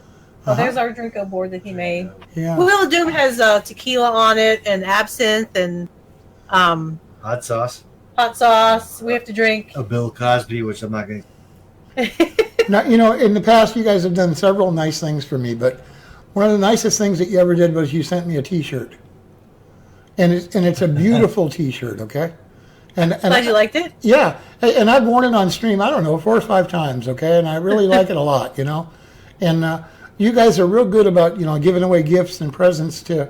Speaker 3: Oh, there's our Drinko board that he made.
Speaker 1: Yeah.
Speaker 3: Wheel of Doom has tequila on it, and absinthe, and
Speaker 2: Hot sauce.
Speaker 3: hot sauce. We have to drink.
Speaker 2: A Bill Cosby, which I'm not going to.
Speaker 1: Now, in the past, you guys have done several nice things for me, but one of the nicest things that you ever did was you sent me a T-shirt, and it's a beautiful T-shirt. Okay. And
Speaker 3: Glad you liked it.
Speaker 1: Yeah, and I've worn it on stream, I don't know, 4 or 5 times, okay? And I really like it a lot, And you guys are real good about, giving away gifts and presents to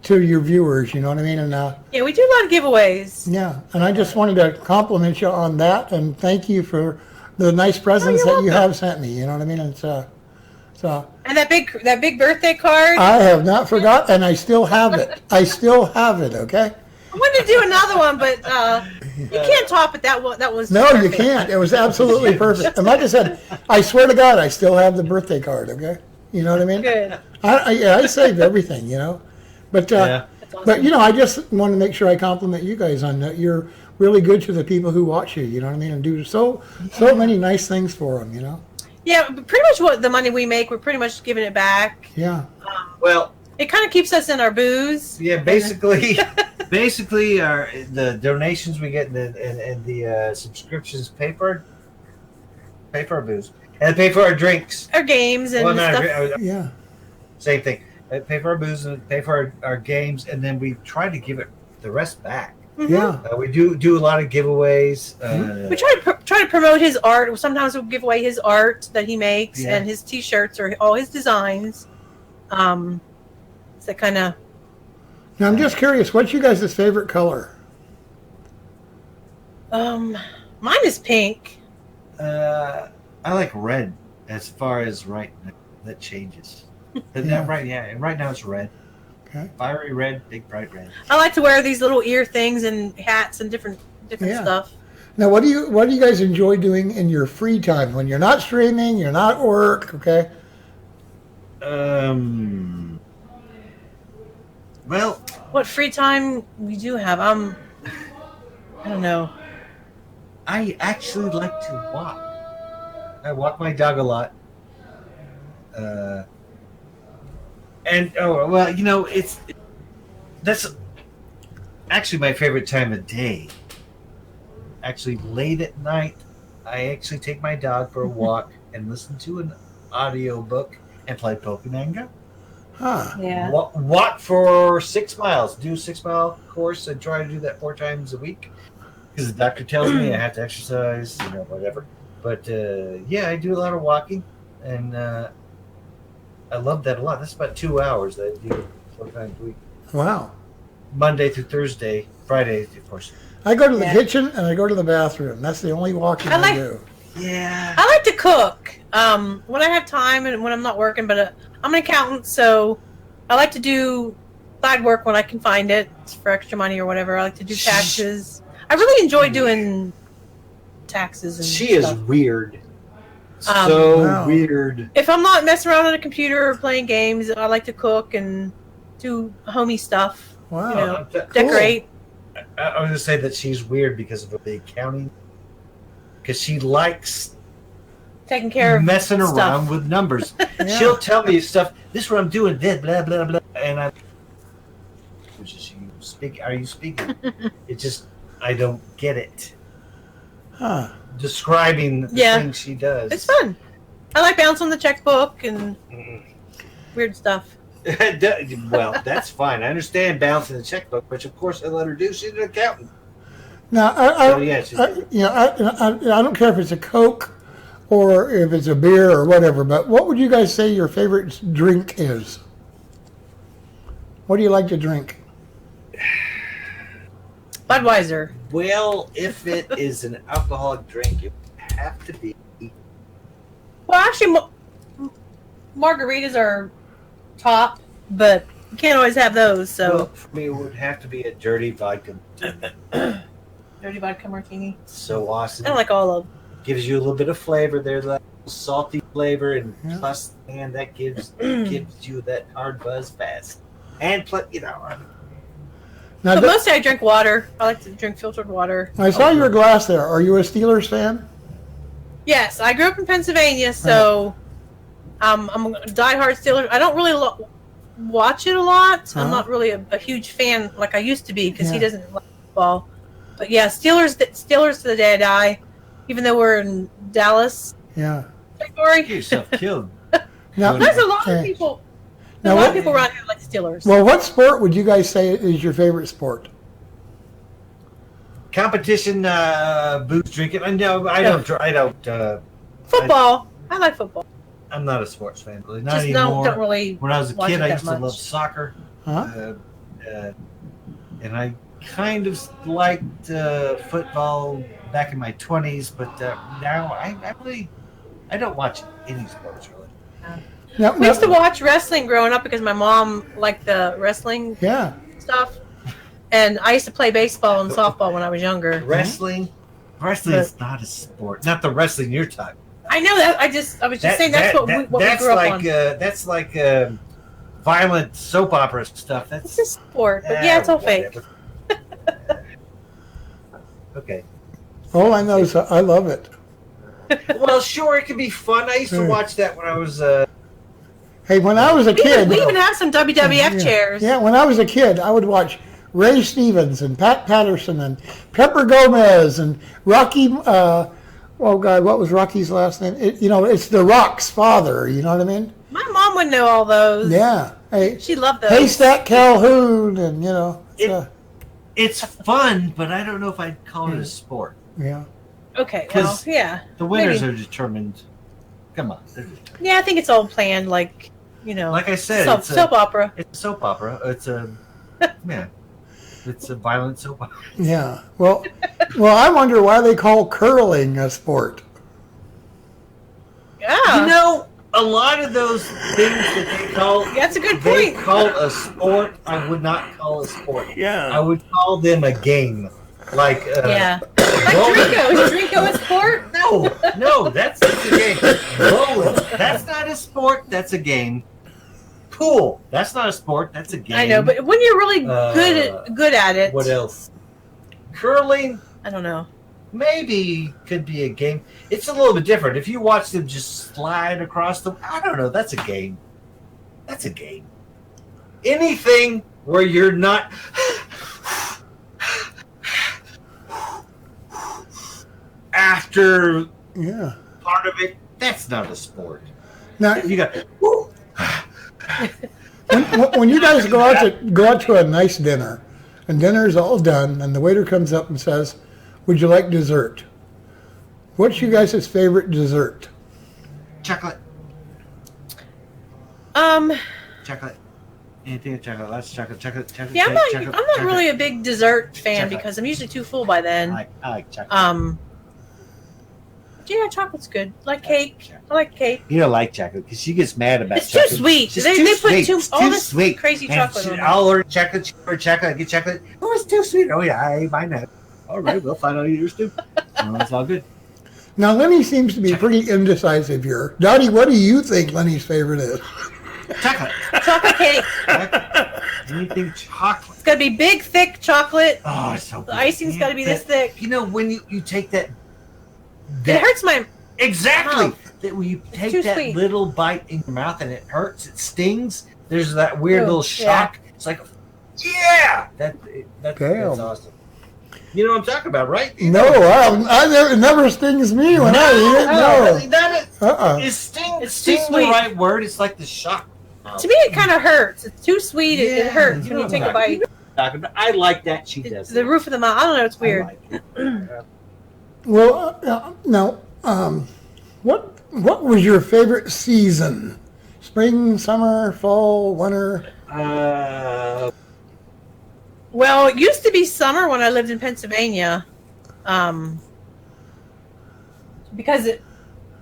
Speaker 1: your viewers. You know what I mean? And
Speaker 3: Yeah, we do a lot of giveaways.
Speaker 1: yeah, and I just wanted to compliment you on that and thank you for the nice presents
Speaker 3: you're
Speaker 1: that you
Speaker 3: welcome.
Speaker 1: have sent me. You know what I mean? And so
Speaker 3: And that big birthday card.
Speaker 1: I have not forgot, and I still have it. I still have it. Okay.
Speaker 3: I wanted to do another one, but you can't top it. That was
Speaker 1: No, you
Speaker 3: perfect.
Speaker 1: can't. It was absolutely perfect. And like I said, I swear to God, I still have the birthday card. Okay. You know what I mean?
Speaker 3: Good.
Speaker 1: I saved everything. But
Speaker 2: Yeah.
Speaker 3: That's awesome.
Speaker 1: but I just want to make sure I compliment you guys on that. You're really good to the people who watch you. You know what I mean? And do so many nice things for them.
Speaker 3: Yeah, but pretty much what the money we make, we're pretty much giving it back.
Speaker 1: Yeah.
Speaker 2: Well,
Speaker 3: It kind of keeps us in our booze.
Speaker 2: yeah, basically, the donations we get and the subscriptions pay for our booze and pay for our drinks.
Speaker 3: Our games and
Speaker 2: Well, not
Speaker 3: stuff.
Speaker 1: Yeah.
Speaker 2: same thing. Pay for our booze and pay for our games, and then we try to give it the rest back.
Speaker 3: Mhm.
Speaker 1: Yeah.
Speaker 2: We do a lot of giveaways.
Speaker 3: We try to promote his art. Sometimes we'll give away his art that he makes
Speaker 2: Yeah.
Speaker 3: and his T-shirts or all his designs. So kind of.
Speaker 1: Now I'm just curious, what's you guys' favorite color?
Speaker 3: Mine is pink.
Speaker 2: I like red as far as right now. That changes. But
Speaker 1: Yeah.
Speaker 2: right now it's red.
Speaker 1: Okay.
Speaker 2: Fiery red, big bright red.
Speaker 3: I like to wear these little ear things and hats and different
Speaker 1: Yeah.
Speaker 3: stuff.
Speaker 1: Now, what do you guys enjoy doing in your free time when you're not streaming, you're not at work? Okay.
Speaker 2: Well,
Speaker 3: What free time we do have? I don't know.
Speaker 2: I actually like to walk. I walk my dog a lot. That's actually my favorite time of day. Actually, late at night, I actually take my dog for a walk and listen to an audio book and play Pokemon Go.
Speaker 1: Huh.
Speaker 3: Yeah.
Speaker 2: Walk for 6 miles. Do a 6 mile course and try to do that 4 times a week. Because the doctor tells me I have to exercise, whatever. But yeah, I do a lot of walking, and I love that a lot. That's about 2 hours that I do 4 times a week.
Speaker 1: Wow.
Speaker 2: Monday through Thursday, Friday, of course.
Speaker 1: I go to the
Speaker 3: Yeah.
Speaker 1: kitchen and I go to the bathroom. That's the only walking I do.
Speaker 2: Yeah.
Speaker 3: I like to cook when I have time and when I'm not working. But I'm an accountant, so I like to do side work when I can find it for extra money or whatever. I like to do taxes. I really enjoy doing taxes and
Speaker 2: She is
Speaker 3: stuff.
Speaker 2: weird.
Speaker 3: Um,
Speaker 2: So
Speaker 1: Wow.
Speaker 2: weird.
Speaker 3: If I'm not messing around on a computer or playing games, I like to cook and do homey stuff.
Speaker 1: Wow.
Speaker 3: You know, decorate.
Speaker 2: I was going to say that she's weird because of the accounting. Because she likes
Speaker 3: Taking care of
Speaker 2: messing
Speaker 3: stuff.
Speaker 2: around with numbers.
Speaker 1: Yeah.
Speaker 2: She'll tell me stuff. This is what I'm doing. This blah blah blah. And I, which is you speak? Are you speaking? It just I don't get it.
Speaker 1: Huh.
Speaker 2: Describing the
Speaker 3: Yeah.
Speaker 2: things she does.
Speaker 3: It's fun. I like bouncing the checkbook and
Speaker 2: Mm.
Speaker 3: weird stuff.
Speaker 2: Well, that's fine. I understand balancing the checkbook, which of course I let her do. She's an accountant.
Speaker 1: Now,
Speaker 2: So, yeah, she's-
Speaker 1: I don't care if it's a Coke or if it's a beer or whatever, but what would you guys say your favorite drink is? What do you like to drink?
Speaker 3: Budweiser.
Speaker 2: Well, if it is an alcoholic drink, it would have to be.
Speaker 3: Well, actually, margaritas are top, but you can't always have those.
Speaker 2: Well,
Speaker 3: So,
Speaker 2: for me, it would have to be a dirty vodka.
Speaker 3: dirty vodka martini.
Speaker 2: So awesome.
Speaker 3: I don't like all of them.
Speaker 2: Gives you a little bit of flavor there, that salty flavor, and
Speaker 1: Yeah.
Speaker 2: plus, and that gives you that hard buzz fast. And plus,
Speaker 1: Now,
Speaker 3: But mostly I drink water. I like to drink filtered water.
Speaker 1: I saw your glass there. Are you a Steelers fan?
Speaker 3: Yes, I grew up in Pennsylvania, so I'm a diehard Steelers. I don't really watch it a lot. I'm
Speaker 1: Uh-huh.
Speaker 3: not really a huge fan like I used to be because he
Speaker 1: Yeah.
Speaker 3: doesn't like football. But yeah, Steelers to the day I die. Even though we're in Dallas
Speaker 1: Yeah.
Speaker 3: territory,
Speaker 2: get yourself killed.
Speaker 1: Now,
Speaker 3: there's a lot of
Speaker 1: okay.
Speaker 3: people.
Speaker 1: Now
Speaker 3: a lot
Speaker 1: what-
Speaker 3: of people around here like Steelers.
Speaker 1: Well, what sport would you guys say is your favorite sport?
Speaker 2: Competition, booze drinking. No, I don't. I don't.
Speaker 3: Football. I like football.
Speaker 2: I'm not a sports fan, really. Not
Speaker 3: Just
Speaker 2: anymore.
Speaker 3: don't really.
Speaker 2: When I was a
Speaker 3: watch
Speaker 2: kid,
Speaker 3: it
Speaker 2: I
Speaker 3: that
Speaker 2: used to
Speaker 3: much.
Speaker 2: love soccer,
Speaker 1: Huh?
Speaker 2: and I kind of liked football back in my 20s. But now I don't watch any sports really.
Speaker 1: No,
Speaker 3: We used to
Speaker 1: no,
Speaker 3: watch wrestling growing up because my mom liked the wrestling
Speaker 1: yeah.
Speaker 3: stuff, and I used to play baseball and softball when I was younger.
Speaker 2: Wrestling is not a sport. Not the wrestling you're talking.
Speaker 3: I know that. I was just saying that's what we
Speaker 2: that's
Speaker 3: grew up
Speaker 2: like
Speaker 3: on.
Speaker 2: that's like violent soap opera stuff. That's
Speaker 3: It's a sport, but yeah, it's all fake.
Speaker 2: whatever. Okay.
Speaker 1: All I know is I love it.
Speaker 2: Well, sure, it can be fun. I used to watch that when I was.
Speaker 1: Hey, when I was a kid,
Speaker 3: We even have some WWF
Speaker 1: yeah,
Speaker 3: chairs.
Speaker 1: Yeah, when I was a kid, I would watch Ray Stevens and Pat Patterson and Pepper Gomez and Rocky. Oh God, what was Rocky's last name? It's The Rock's father. You know what I mean?
Speaker 3: My mom would know all those.
Speaker 1: Yeah. Hey,
Speaker 3: She loved those.
Speaker 1: Haystack Calhoun, and
Speaker 2: It's fun, but I don't know if I'd call it a sport.
Speaker 1: yeah.
Speaker 3: Okay, well,
Speaker 2: 'Cause
Speaker 3: yeah.
Speaker 2: The winners
Speaker 3: Maybe.
Speaker 2: are determined. Come on, they're determined.
Speaker 3: Yeah, I think it's all planned, like,
Speaker 2: Like I said,
Speaker 3: soap opera.
Speaker 2: It's a soap opera. It's a It's a violent soap opera.
Speaker 1: Yeah. Well, I wonder why they call curling a sport.
Speaker 3: Yeah.
Speaker 2: A lot of those things that they call
Speaker 3: That's a good
Speaker 2: they
Speaker 3: point.
Speaker 2: call a sport, I would not call a sport. I
Speaker 1: Yeah.
Speaker 2: would call them a game. Like
Speaker 3: Yeah. Like
Speaker 2: bowling.
Speaker 3: Drinko. Is Drinko a sport?
Speaker 2: No, that's a game. Bowling, that's not a sport. That's a game. Pool, that's not a sport. That's a game.
Speaker 3: I know, but when you're really good at it,
Speaker 2: What else? Curling,
Speaker 3: I don't know.
Speaker 2: maybe could be a game. It's a little bit different. If you watch them just slide across the, I don't know. That's a game. That's a game. Anything where you're not. After
Speaker 1: Yeah.
Speaker 2: part of it, that's not a sport.
Speaker 1: Now,
Speaker 2: You got.
Speaker 1: when you guys go out to a nice dinner, and dinner's all done, and the waiter comes up and says, "Would you like dessert?" What's you guys' favorite dessert?
Speaker 2: Chocolate.
Speaker 3: Um,
Speaker 2: Chocolate. Anything with chocolate. Lots of chocolate. Chocolate.
Speaker 3: yeah, I'm not.
Speaker 2: chocolate,
Speaker 3: I'm not
Speaker 2: chocolate.
Speaker 3: really a big dessert fan
Speaker 2: Chocolate.
Speaker 3: because I'm usually too full by then.
Speaker 2: I like chocolate.
Speaker 3: Yeah, chocolate's good. Like cake. I like cake.
Speaker 2: You don't like chocolate because she gets mad about
Speaker 3: It's too
Speaker 2: chocolate.
Speaker 3: sweet.
Speaker 2: It's
Speaker 3: They
Speaker 2: too
Speaker 3: put
Speaker 2: sweet.
Speaker 3: too
Speaker 2: It's
Speaker 3: all
Speaker 2: too
Speaker 3: this
Speaker 2: sweet.
Speaker 3: crazy
Speaker 2: And
Speaker 3: chocolate on it.
Speaker 2: I'll order chocolate. Or chocolate. I get chocolate. Oh, it's too sweet. Oh yeah, I might not. All right, we'll find out yours too. It's all good.
Speaker 1: Now, Lenny seems to be pretty indecisive here. Dottie, what do you think Lenny's favorite is?
Speaker 2: Chocolate.
Speaker 3: Chocolate cake.
Speaker 2: Anything chocolate.
Speaker 3: It's gotta be big, thick chocolate.
Speaker 2: Oh, it's so good.
Speaker 3: The icing's
Speaker 2: Man,
Speaker 3: gotta be this thick.
Speaker 2: When you take that.
Speaker 3: It hurts my.
Speaker 2: Exactly.
Speaker 3: mouth.
Speaker 2: That when you take
Speaker 3: too
Speaker 2: that
Speaker 3: sweet.
Speaker 2: little bite in your mouth and it hurts, it stings. There's that weird
Speaker 3: Ew,
Speaker 2: little shock. It's like, yeah, that's
Speaker 1: Damn.
Speaker 2: awesome. You know what I'm talking about, right?
Speaker 1: No, it never stings me when I eat it. No.
Speaker 2: Is sting
Speaker 3: It's too
Speaker 2: the
Speaker 3: sweet.
Speaker 2: right word? It's like the shock.
Speaker 3: To me, it kind of hurts. It's too sweet. It hurts when you take a bite.
Speaker 2: I like that she does.
Speaker 3: The roof of the mouth. I don't know. It's weird.
Speaker 1: Well, now, what was your favorite season? Spring, summer, fall, winter?
Speaker 3: Well, it used to be summer when I lived in Pennsylvania, because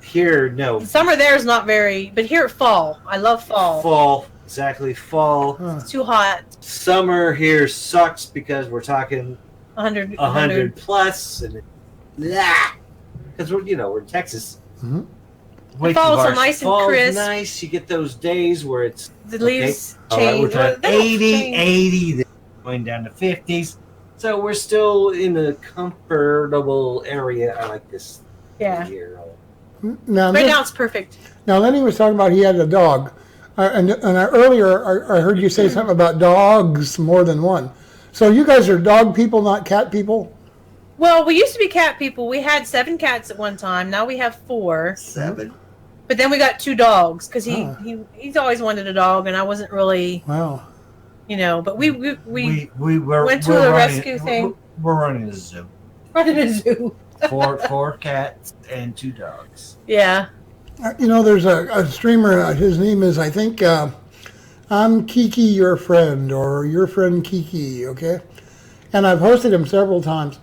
Speaker 2: Here, no.
Speaker 3: summer there is not very. But here, fall. I love fall.
Speaker 2: Fall. Exactly, fall.
Speaker 1: Huh.
Speaker 3: It's too hot.
Speaker 2: Summer here sucks because we're talking 100 plus, and because we're in Texas.
Speaker 1: Mhm.
Speaker 2: Way
Speaker 3: Fall
Speaker 2: too
Speaker 3: is so
Speaker 2: harsh.
Speaker 3: nice and
Speaker 2: Fall's
Speaker 3: crisp.
Speaker 2: nice. You get those days where it's
Speaker 3: The leaves
Speaker 2: all right, we're
Speaker 3: change.
Speaker 2: talking
Speaker 3: They don't
Speaker 2: 80,
Speaker 3: change.
Speaker 2: 80, then going down to 50s. So we're still in a comfortable area. I like this
Speaker 3: Yeah.
Speaker 2: year.
Speaker 1: Now,
Speaker 3: Right now it's perfect.
Speaker 1: now, Lenny was talking about he had a dog. Earlier, I heard you say something about dogs more than one. So you guys are dog people, not cat people?
Speaker 3: Well, we used to be cat people. We had 7 cats at one time. Now we have 4.
Speaker 2: 7.
Speaker 3: But then we got 2 dogs because
Speaker 1: Ah.
Speaker 3: he's always wanted a dog, and I wasn't really,
Speaker 1: Wow.
Speaker 3: But we
Speaker 2: We're
Speaker 3: went to
Speaker 2: we're
Speaker 3: a
Speaker 2: running-
Speaker 3: rescue thing.
Speaker 2: We're running a zoo.
Speaker 3: run in a zoo.
Speaker 2: 4 cats and 2 dogs.
Speaker 3: Yeah.
Speaker 1: There's a streamer. His name is, I think, I'm Kiki, your friend, or your friend Kiki. Okay, and I've hosted him several times,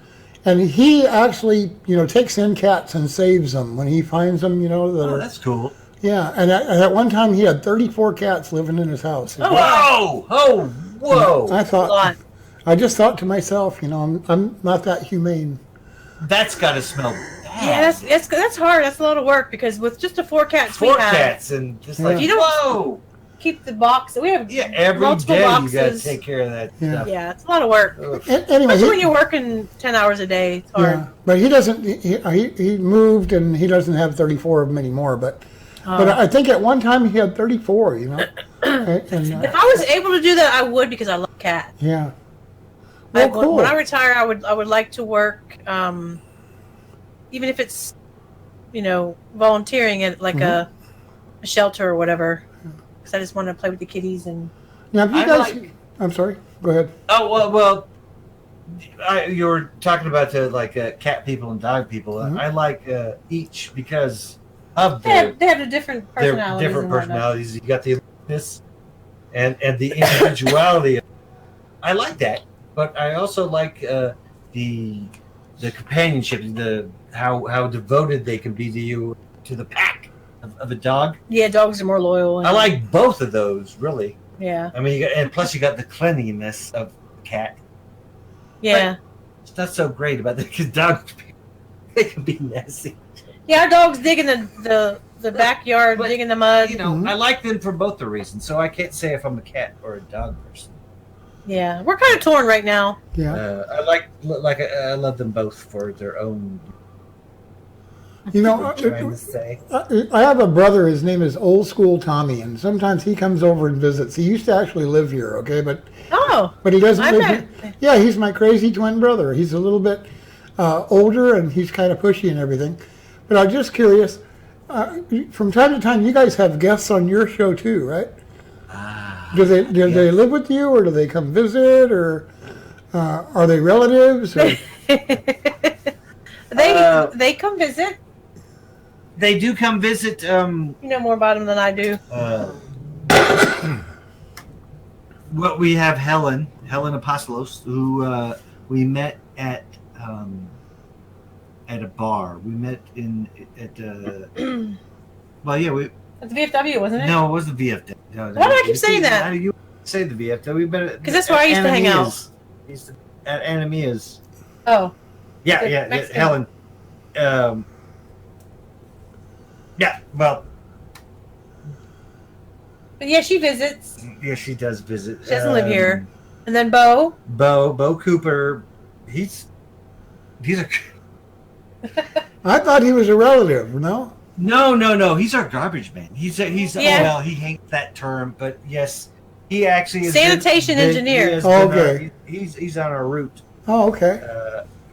Speaker 1: and he actually, takes in cats and saves them when he finds them.
Speaker 2: Oh, that's cool.
Speaker 1: Yeah, and at one time he had 34 cats living in his house.
Speaker 3: Oh,
Speaker 2: Whoa! Oh, whoa!
Speaker 1: I just thought to myself, I'm not that humane.
Speaker 2: That's got to smell bad.
Speaker 3: Yeah, that's hard. That's a lot of work because with just the 4 cats we
Speaker 2: Four
Speaker 3: have,
Speaker 2: cats and just like,
Speaker 3: you don't
Speaker 2: whoa!
Speaker 3: keep the box. We have
Speaker 2: Every
Speaker 3: multiple
Speaker 2: day
Speaker 3: boxes.
Speaker 2: you got to take care of that
Speaker 1: Yeah.
Speaker 2: stuff.
Speaker 3: Yeah, it's a lot of work.
Speaker 1: Anyway,
Speaker 3: Especially when you're working 10 hours a day. It's hard.
Speaker 1: yeah, but he doesn't. He moved and he doesn't have 34 of them anymore. But I think at one time he had 34. And,
Speaker 3: If I was able to do that, I would because I love cats.
Speaker 1: yeah. Well, cool.
Speaker 3: When I retire, I would like to work, even if it's, volunteering at like a shelter or whatever. Because I just want to play with the kitties and.
Speaker 1: Now, if you guys, I'm sorry. Go ahead.
Speaker 2: Oh well. You were talking about the cat people and dog people. I like each because of
Speaker 3: They have the different
Speaker 2: their
Speaker 3: personalities.
Speaker 2: different
Speaker 3: and whatnot.
Speaker 2: personalities. You got the alertness and the individuality. I like that, but I also like the companionship, how devoted they can be to you, to the pack of a dog.
Speaker 3: Yeah, dogs are more loyal.
Speaker 2: I like both of those, really.
Speaker 3: Yeah.
Speaker 2: I mean, and plus you got the cleanliness of the cat.
Speaker 3: Yeah.
Speaker 2: It's not so great about that because dogs, they can be messy.
Speaker 3: Yeah, our dog's digging the backyard,
Speaker 2: But,
Speaker 3: digging the mud.
Speaker 2: I like them for both the reasons, so I can't say if I'm a cat or a dog person.
Speaker 3: Yeah, we're kind of torn right now.
Speaker 1: Yeah.
Speaker 2: I love them both for their own.
Speaker 1: I'm
Speaker 2: trying to say.
Speaker 1: I have a brother. His name is Old School Tommy, and sometimes he comes over and visits. He used to actually live here. Okay, but he doesn't
Speaker 3: I
Speaker 1: live
Speaker 3: bet.
Speaker 1: here. Yeah, he's my crazy twin brother. He's a little bit older, and he's kind of pushy and everything. But I'm just curious. From time to time, you guys have guests on your show too, right? Do they live with you, or do they come visit, or are they relatives? Or?
Speaker 3: They come visit.
Speaker 2: They do come visit.
Speaker 3: You know more about them than I do.
Speaker 2: Well, we have Helen Apostolos, who we met at a bar. We met at well, yeah, we.
Speaker 3: It's VFW, wasn't it?
Speaker 2: No, it wasn't the VFW. No,
Speaker 3: Why do I keep saying that?
Speaker 2: How do you say the VFW? We met
Speaker 3: because that's where I used to hang out.
Speaker 2: At Anamia's.
Speaker 3: Oh.
Speaker 2: Yeah,
Speaker 3: Mexican.
Speaker 2: Helen. Yeah, well.
Speaker 3: But yeah, she visits.
Speaker 2: Yeah, she does visit.
Speaker 3: She doesn't live here. And then Bo
Speaker 2: Cooper. He's a.
Speaker 1: I thought he was a relative. No.
Speaker 2: No. He's our garbage man. He's
Speaker 3: Yeah.
Speaker 2: well, he hates that term, but yes, he actually is
Speaker 3: Sanitation engineer.
Speaker 2: He has
Speaker 1: Oh,
Speaker 2: been
Speaker 1: okay.
Speaker 2: He's on our route.
Speaker 1: Oh, okay.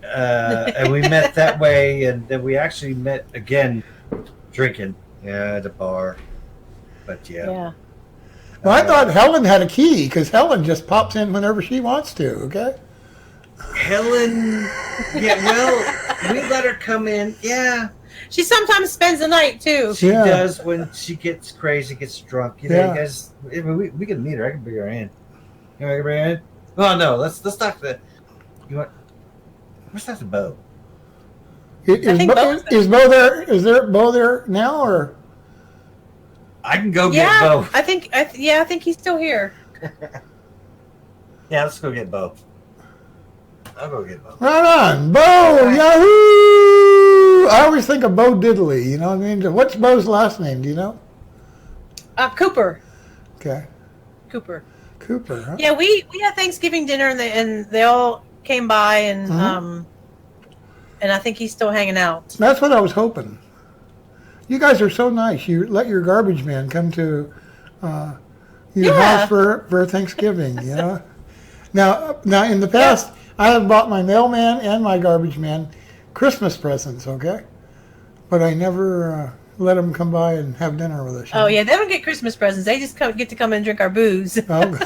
Speaker 2: And we met that way, and then we actually met again drinking at a bar. But
Speaker 3: Yeah.
Speaker 1: Well, I thought Helen had a key because Helen just pops in whenever she wants to. Okay.
Speaker 2: Helen, yeah, well, we let her come in. Yeah,
Speaker 3: She sometimes spends the night too.
Speaker 2: she
Speaker 1: Yeah.
Speaker 2: does when she gets crazy, gets drunk. You
Speaker 1: Yeah.
Speaker 2: guys, I mean, we can meet her. I can bring her in. You want to bring her in? Well, no, let's talk to. You want? Let's talk to Bo.
Speaker 1: Is Bo there? Is there Bo there now, or?
Speaker 2: I can go get
Speaker 3: Yeah,
Speaker 2: Bo.
Speaker 3: I think he's still here.
Speaker 2: Yeah, let's go get Bo. I'll go get Bo.
Speaker 1: Right on, Bo, Yahoo! I always think of Bo Diddley. You know what I mean? What's Bo's last name? Do you know?
Speaker 3: Cooper.
Speaker 1: Okay,
Speaker 3: Cooper.
Speaker 1: Cooper. Huh?
Speaker 3: Yeah, we had Thanksgiving dinner and they all came by and and I think he's still hanging out.
Speaker 1: That's what I was hoping. You guys are so nice. You let your garbage man come to your house for Thanksgiving. You know. Now, in the past, I have bought my mailman and my garbage man Christmas presents. Okay, but I never let them come by and have dinner with us.
Speaker 3: Oh yeah, they don't get Christmas presents. They just get to come and drink our booze.
Speaker 1: Oh.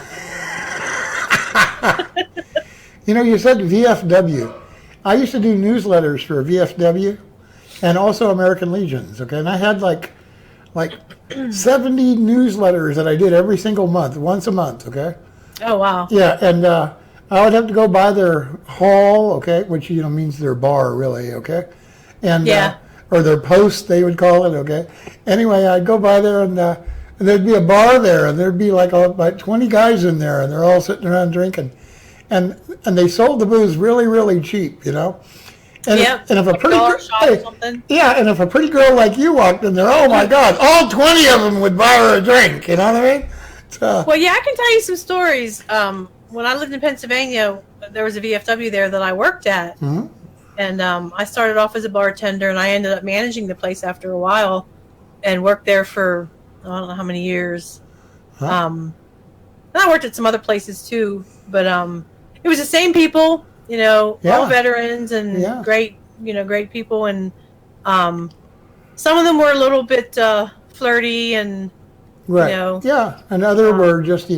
Speaker 1: You said VFW. I used to do newsletters for VFW and also American Legions. Okay, and I had like like 70 newsletters that I did every single month, once a month, okay?
Speaker 3: Oh wow.
Speaker 1: Yeah, and I would have to go by their hall, okay, which, means their bar, really, okay? And,
Speaker 3: Yeah.
Speaker 1: or their post, they would call it, okay? Anyway, I'd go by there, and there'd be a bar there, and there'd be like about 20 guys in there, and they're all sitting around drinking. And they sold the booze really, really cheap, And
Speaker 3: Yep.
Speaker 1: if a
Speaker 3: Like
Speaker 1: pretty
Speaker 3: dollar
Speaker 1: girl,
Speaker 3: shop or something.
Speaker 1: yeah, and if a pretty girl like you walked in there, oh my God, all 20 of them would buy her a drink. You know what I mean? So,
Speaker 3: Well, yeah, I can tell you some stories. When I lived in Pennsylvania, there was a VFW there that I worked at,
Speaker 1: mhm.
Speaker 3: and I started off as a bartender, and I ended up managing the place after a while, and worked there for I don't know how many years.
Speaker 1: Huh.
Speaker 3: And I worked at some other places too, but it was the same people, all
Speaker 1: Yeah.
Speaker 3: veterans and
Speaker 1: Yeah.
Speaker 3: great people, and some of them were a little bit flirty and.
Speaker 1: Right.
Speaker 3: know,
Speaker 1: yeah, and other were just,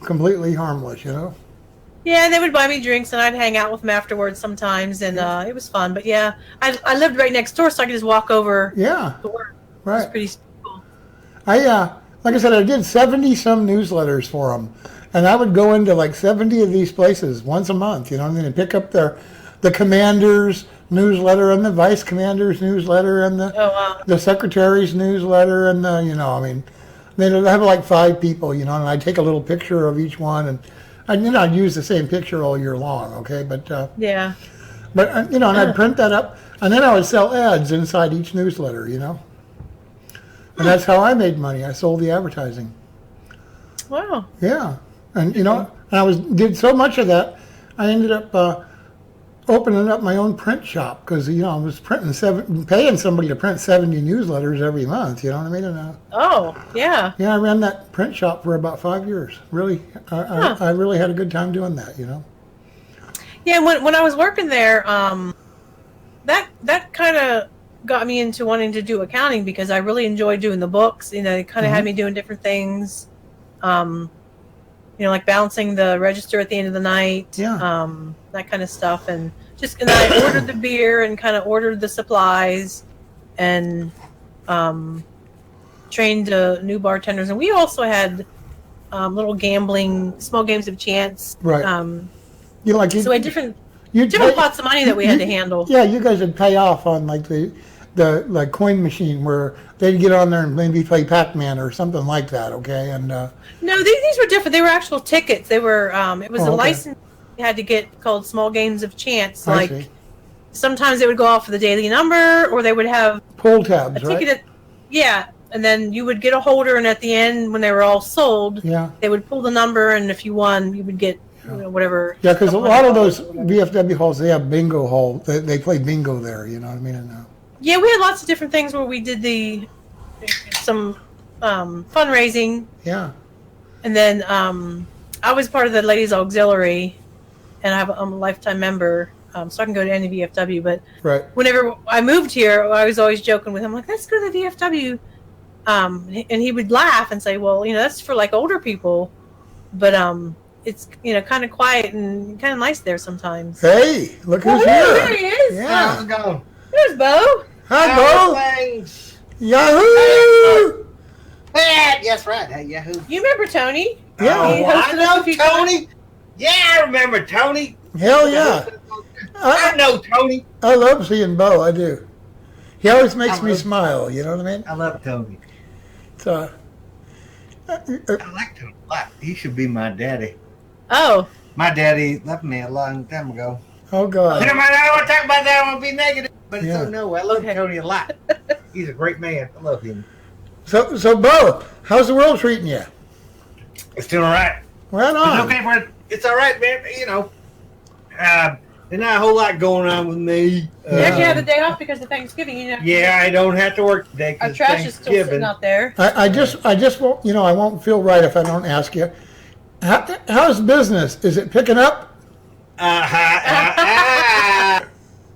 Speaker 1: completely harmless,
Speaker 3: Yeah, and they would buy me drinks, and I'd hang out with them afterwards sometimes, and it was fun. But yeah, I lived right next door, so I could just walk over
Speaker 1: Yeah,
Speaker 3: to work. It was
Speaker 1: right.
Speaker 3: pretty cool.
Speaker 1: Like I said, I did 70 some newsletters for them, and I would go into like 70 of these places once a month, and pick up the commander's newsletter and the vice commander's newsletter and
Speaker 3: Oh wow.
Speaker 1: the secretary's newsletter and they'd have like 5 people, and I'd take a little picture of each one, and I'd use the same picture all year long, okay, but
Speaker 3: Yeah.
Speaker 1: and I'd print that up, and then I would sell ads inside each newsletter, and that's how I made money. I sold the advertising.
Speaker 3: Wow.
Speaker 1: Yeah, and and I did so much of that, I ended up opening up my own print shop because I was paying somebody to print 70 newsletters every month. You know what I mean? And,
Speaker 3: Oh yeah.
Speaker 1: yeah, I ran that print shop for about 5 years. Really, I really had a good time doing that.
Speaker 3: Yeah. When I was working there, that kind of got me into wanting to do accounting because I really enjoyed doing the books. It kind of had me doing different things. Like balancing the register at the end of the night.
Speaker 1: Yeah.
Speaker 3: That kind of stuff, and then I ordered the beer and kind of ordered the supplies, and trained new bartenders, and we also had little gambling, small games of chance.
Speaker 1: Right.
Speaker 3: So we had different
Speaker 1: you'd
Speaker 3: pots of money that we had to handle.
Speaker 1: Yeah, you guys would pay off on like the like coin machine where they'd get on there and maybe play Pac-Man or something like that. Okay, and
Speaker 3: No, these were different. They were actual tickets. They were. It was a
Speaker 1: okay.
Speaker 3: license you had to get called small games of chance.
Speaker 1: I
Speaker 3: Like
Speaker 1: see.
Speaker 3: sometimes they would go off for the daily number, or they would have
Speaker 1: Pull
Speaker 3: a
Speaker 1: tabs, right?
Speaker 3: ticket. Yeah, and then you would get a holder, and at the end, when they were all sold,
Speaker 1: Yeah.
Speaker 3: they would pull the number, and if you won, you would get whatever.
Speaker 1: Yeah, because a lot of those
Speaker 3: $100 or whatever.
Speaker 1: VFW halls, they have bingo hall. They play bingo there. You know what I mean? And,
Speaker 3: Yeah, we had lots of different things where we did some fundraising,
Speaker 1: yeah.
Speaker 3: and then I was part of the ladies auxiliary, and I'm a lifetime member, so I can go to any VFW. But
Speaker 1: Right.
Speaker 3: whenever I moved here, I was always joking with him, like, let's go to the VFW, and he would laugh and say, well, that's for like older people, but it's kind of quiet and kind of nice there sometimes.
Speaker 1: Hey, look
Speaker 3: Oh,
Speaker 1: who's
Speaker 3: there
Speaker 1: here.
Speaker 3: he is.
Speaker 1: Yeah.
Speaker 2: How's it going?
Speaker 3: There's Bo.
Speaker 1: Hi,
Speaker 2: How's
Speaker 1: Bo.
Speaker 2: things?
Speaker 1: Yahoo!
Speaker 2: Hey, that's right. Hey, Yahoo.
Speaker 3: You remember Tony?
Speaker 1: Yeah.
Speaker 3: He
Speaker 2: Oh, I
Speaker 3: hosted us
Speaker 2: know
Speaker 3: a few times.
Speaker 2: Tony. Yeah, I remember Tony.
Speaker 1: Hell yeah.
Speaker 2: I know Tony.
Speaker 1: I love seeing Bo. I do. He always makes
Speaker 2: I
Speaker 1: me
Speaker 2: love-
Speaker 1: smile. You know what I mean?
Speaker 2: I love Tony.
Speaker 1: So,
Speaker 2: I like Tony a lot. He should be my daddy.
Speaker 3: Oh,
Speaker 2: My daddy left me a long time ago.
Speaker 1: oh
Speaker 2: I
Speaker 1: God.
Speaker 2: don't want to talk about that. I want to be negative. But
Speaker 1: Yeah.
Speaker 2: no, I love
Speaker 3: Okay.
Speaker 2: Tony a lot. He's a great man. I love him.
Speaker 1: So Bo, how's the world treating you?
Speaker 2: It's doing all right.
Speaker 1: Right
Speaker 2: It's
Speaker 1: on.
Speaker 2: okay, Fred. It's all right, man. There's not a whole lot going on with me.
Speaker 3: you actually have the day off because of Thanksgiving.
Speaker 2: Yeah, I don't have to work today
Speaker 3: Our
Speaker 2: because
Speaker 3: trash is still sitting out there.
Speaker 1: I just won't. I won't feel right if I don't ask you. How's business? Is it picking up?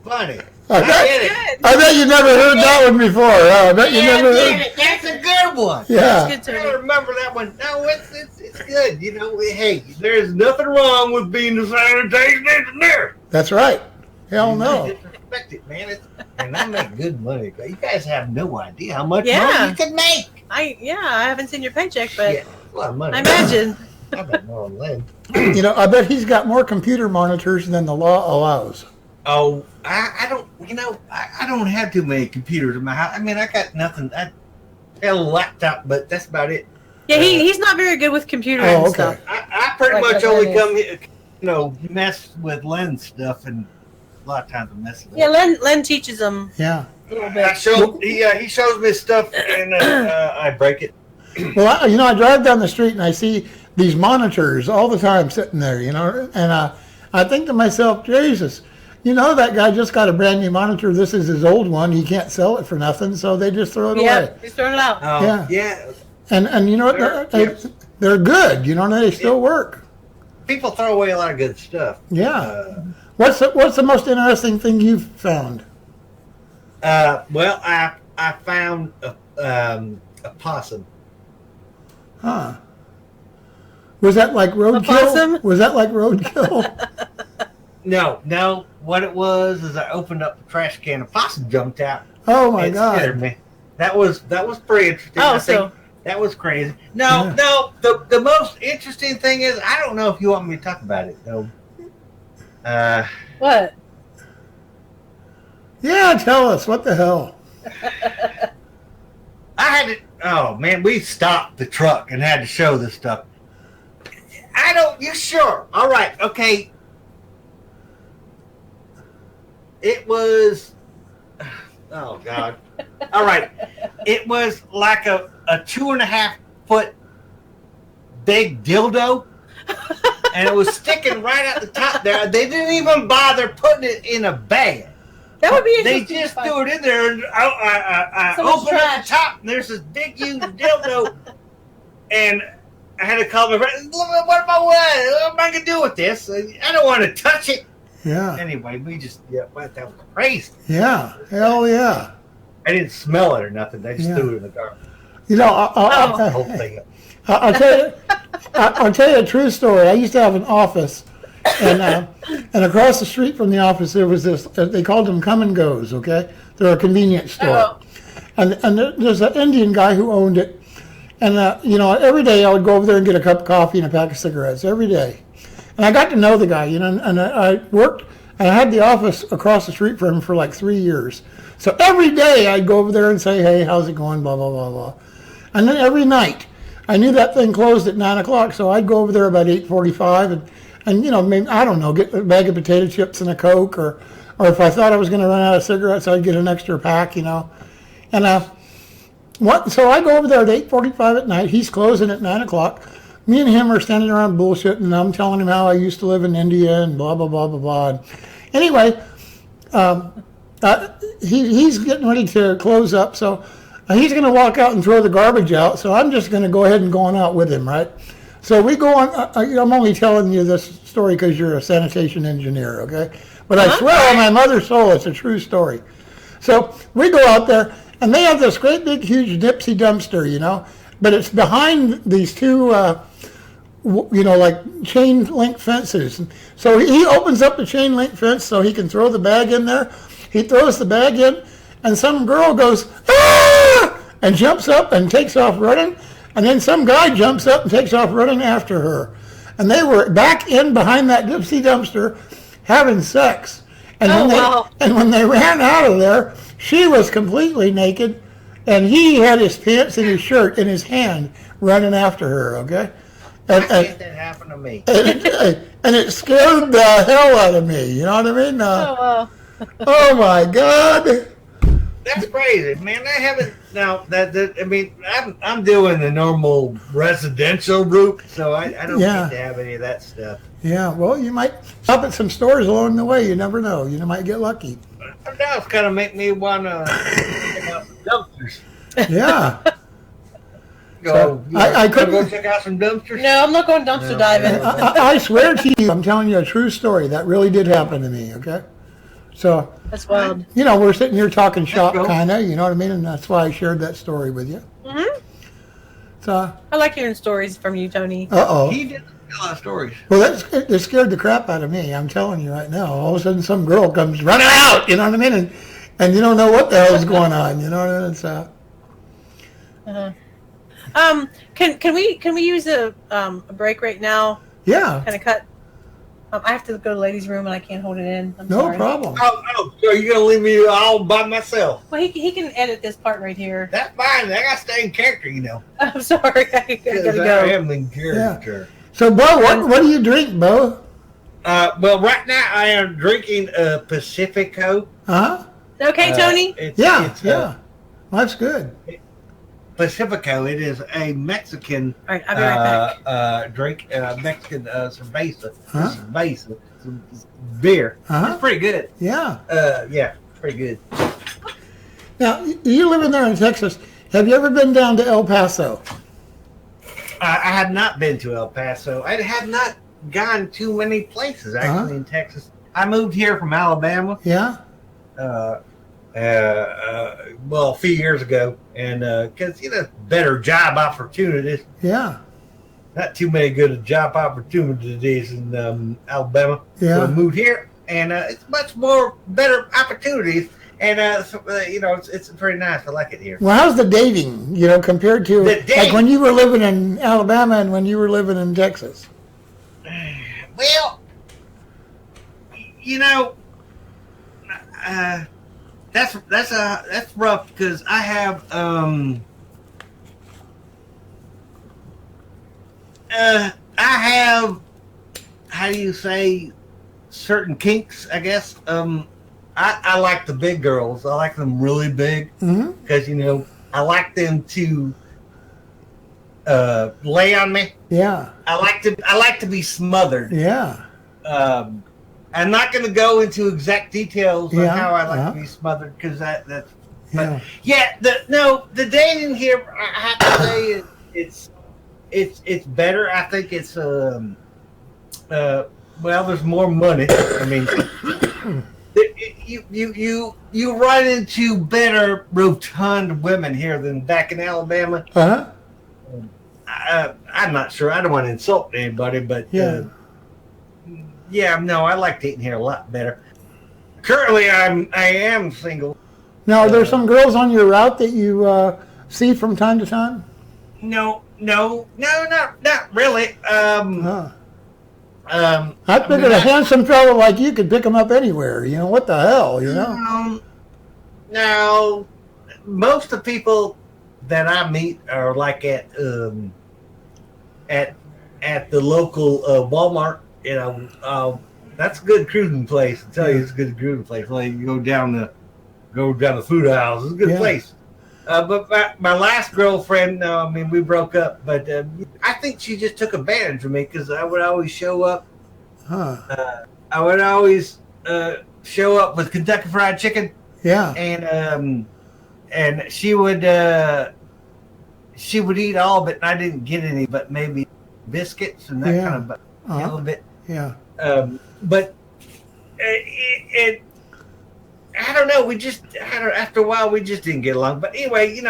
Speaker 2: Funny.
Speaker 1: I
Speaker 2: I
Speaker 1: bet,
Speaker 2: get it.
Speaker 3: Good.
Speaker 1: I bet you never heard that one before. I bet you
Speaker 2: Yeah,
Speaker 1: never
Speaker 2: get
Speaker 1: heard.
Speaker 2: it. That's a good one.
Speaker 1: Yeah.
Speaker 3: It's good,
Speaker 2: I
Speaker 3: Tony.
Speaker 2: remember that one. No, it's good. Hey, there's nothing wrong with being the sanitation engineer.
Speaker 1: That's right. Hell no.
Speaker 2: Just respect it, man. And I make good money. You guys have no idea how much
Speaker 3: Yeah.
Speaker 2: money you can make.
Speaker 3: I haven't seen your paycheck, but
Speaker 2: Yeah, a lot of money.
Speaker 3: I imagine.
Speaker 2: I've been knowing Lynn.
Speaker 1: You know, I bet he's got more computer monitors than the law allows.
Speaker 2: Oh, I don't. You know, I don't have too many computers in my house. I mean, I got nothing. I got a laptop, but that's about it.
Speaker 3: Yeah, he's not very good with computer
Speaker 1: Oh,
Speaker 3: and
Speaker 1: okay.
Speaker 3: stuff.
Speaker 2: I pretty
Speaker 3: Like
Speaker 2: much
Speaker 3: what
Speaker 2: only
Speaker 3: Lynn is.
Speaker 2: come here, mess with Lynn's stuff, and a lot of times I mess with it.
Speaker 3: Yeah, Len teaches them
Speaker 1: Yeah.
Speaker 3: a little
Speaker 2: I
Speaker 3: bit.
Speaker 2: show he shows me stuff, and I break it.
Speaker 1: Well, I drive down the street and I see these monitors all the time sitting there, and I think to myself, Jesus, that guy just got a brand new monitor. This is his old one. He can't sell it for nothing, so they just throw it
Speaker 3: Yeah,
Speaker 1: away.
Speaker 3: he's throwing it out.
Speaker 1: Yeah.
Speaker 2: Yeah.
Speaker 1: And you know what? They're good. They still work.
Speaker 2: People throw away a lot of good stuff.
Speaker 1: Yeah. What's the most interesting thing you've found?
Speaker 2: Well, I found a possum.
Speaker 1: Huh. Was that like roadkill?
Speaker 3: possum?
Speaker 1: Was that like roadkill?
Speaker 2: No. What it was is I opened up the trash can. A possum jumped out.
Speaker 1: Oh my
Speaker 2: It scared
Speaker 1: God.
Speaker 2: me. That was pretty interesting.
Speaker 3: Oh,
Speaker 2: I think
Speaker 3: so
Speaker 2: that was crazy. No. The most interesting thing is I don't know if you want me to talk about it though.
Speaker 3: what?
Speaker 1: Yeah, tell us. What the hell?
Speaker 2: I had to. Oh man, we stopped the truck and had to show this stuff. You sure? All right. Okay. It was. Oh God. All right. It was like a 2.5 foot big dildo, and it was sticking right at the top there. They didn't even bother putting it in a bag.
Speaker 3: That would be
Speaker 2: They
Speaker 3: interesting.
Speaker 2: just threw it in there, and I
Speaker 3: So much
Speaker 2: opened up
Speaker 3: trash.
Speaker 2: the top, and there's this big, huge dildo, and I had to call my friend. What am I going to do with this? I don't want to touch it.
Speaker 1: Yeah.
Speaker 2: Anyway, that was crazy.
Speaker 1: Yeah. Hell yeah.
Speaker 2: I didn't smell it or nothing. I just
Speaker 1: Yeah.
Speaker 2: threw it in the garbage.
Speaker 1: The
Speaker 2: whole thing.
Speaker 1: I'll tell you a true story. I used to have an office, and across the street from the office there was this. They called them come and goes. Okay, they're a convenience store,
Speaker 3: Oh.
Speaker 1: and there's an Indian guy who owned it, and every day I would go over there and get a cup of coffee and a pack of cigarettes every day, and I got to know the guy. And I worked. And I had the office across the street from him for like 3 years. So every day I'd go over there and say, hey, how's it going, blah, blah, blah, blah. And then every night, I knew that thing closed at 9 o'clock, so I'd go over there about 8:45 and maybe, I don't know, get a bag of potato chips and a Coke, or if I thought I was going to run out of cigarettes, I'd get an extra pack, And so I go over there at 8:45 at night. He's closing at 9 o'clock. Me and him are standing around bullshitting, and I'm telling him how I used to live in India and blah, blah, blah, blah, blah. And anyway, he's getting ready to close up, so he's going to walk out and throw the garbage out, so I'm just going to go ahead and go on out with him, right? So we go on. I'm only telling you this story because you're a sanitation engineer, okay? But I swear on my mother's soul, it's a true story. So we go out there, and they have this great big huge Dipsy dumpster, but it's behind these two, like chain link fences. So he opens up the chain link fence so he can throw the bag in there. He throws the bag in, and some girl goes, ah! And jumps up and takes off running. And then some guy jumps up and takes off running after her. And they were back in behind that Dipsy dumpster having sex. And when they ran out of there, she was completely naked, and he had his pants and his shirt in his hand running after her, okay?
Speaker 2: Why can't that happen to me?
Speaker 1: And it scared the hell out of me, you know what I mean? Oh my God.
Speaker 2: That's crazy, man. I haven't now. I'm doing the normal residential route, so I don't get to have any of that stuff.
Speaker 1: Yeah, well, you might stop at some stores along the way. You never know. You might get lucky.
Speaker 2: Now it's kind of make me want to check out some dumpsters.
Speaker 1: Yeah.
Speaker 2: I couldn't
Speaker 1: couldn't-
Speaker 2: go check out some dumpsters.
Speaker 3: No, I'm not going dumpster diving.
Speaker 1: I swear to you, I'm telling you a true story. That really did happen to me, okay? So,
Speaker 3: That's wild.
Speaker 1: we're sitting here talking shop,
Speaker 2: cool.
Speaker 1: kind of, you know what I mean? And that's why I shared that story with you.
Speaker 3: Mm-hmm.
Speaker 1: So,
Speaker 3: I like hearing stories from you, Tony.
Speaker 1: uh-oh.
Speaker 2: He did a lot of stories.
Speaker 1: Well, that scared the crap out of me. I'm telling you right now. All of a sudden, some girl comes running out. You know what I mean? and you don't know what the hell's going on. You know, it's
Speaker 3: Can we use a break right now?
Speaker 1: yeah,
Speaker 3: Kind of cut. I have to go to the ladies' room and I can't hold it in. I'm
Speaker 1: no
Speaker 3: sorry.
Speaker 1: problem.
Speaker 2: Oh, so you're gonna leave me all by myself?
Speaker 3: Well, he can edit this part right here.
Speaker 2: That's fine. I gotta stay in character, you know.
Speaker 3: I'm sorry. I gotta
Speaker 2: Because I
Speaker 3: go.
Speaker 2: am in character.
Speaker 1: So, Bo, what do you drink, Bo?
Speaker 2: Well, right now I am drinking Pacifico.
Speaker 1: Huh?
Speaker 3: Okay, Tony.
Speaker 1: Yeah,
Speaker 2: It's,
Speaker 1: yeah. That's good.
Speaker 2: Pacifico. It is a Mexican
Speaker 3: All right, I'll be right back.
Speaker 2: drink, Mexican cerveza.
Speaker 1: Huh?
Speaker 2: Cerveza. It's beer.
Speaker 1: Uh-huh.
Speaker 2: It's pretty good.
Speaker 1: Yeah.
Speaker 2: Yeah, pretty good.
Speaker 1: Now, you live in there in Texas. Have you ever been down to El Paso?
Speaker 2: I have not been to El Paso. I have not gone too many places actually in Texas. I moved here from Alabama.
Speaker 1: Yeah.
Speaker 2: Well, a few years ago, and because better job opportunities.
Speaker 1: Yeah.
Speaker 2: Not too many good job opportunities in Alabama.
Speaker 1: Yeah.
Speaker 2: So I moved here, and it's much more better opportunities. And it's very nice. I like it here.
Speaker 1: Well, how's the dating, compared to like when you were living in Alabama and when you were living in Texas?
Speaker 2: Well, that's rough because I have how do you say, certain kinks, I guess. I like the big girls. I like them really big because I like them to lay on me.
Speaker 1: Yeah.
Speaker 2: I like to be smothered.
Speaker 1: Yeah.
Speaker 2: I'm not going to go into exact details on
Speaker 1: Yeah,
Speaker 2: how I like to be smothered because that's. But
Speaker 1: Yeah.
Speaker 2: the dating here, I have to say it's better. I think it's there's more money. I mean, you run into better rotund women here than back in Alabama.
Speaker 1: Uh-huh.
Speaker 2: I'm not sure. I don't want to insult anybody, but
Speaker 1: Yeah.
Speaker 2: I like dating here a lot better. Currently, I am single.
Speaker 1: Now, are there some girls on your route that you see from time to time?
Speaker 2: No, not really.
Speaker 1: I figured a handsome fellow like you could pick them up anywhere. What the hell,
Speaker 2: No, most of the people that I meet are like at the local Walmart. That's a good cruising place. I tell you, it's a good cruising place. Like you go down the food aisles. It's a good place. But my last girlfriend, we broke up. But I think she just took advantage of me because I would always show up. I would always show up with Kentucky Fried Chicken.
Speaker 1: Yeah.
Speaker 2: And she would eat all of it, and I didn't get any, but maybe biscuits and that kind of a little bit.
Speaker 1: Yeah.
Speaker 2: But it I don't know. After a while, we just didn't get along. But anyway,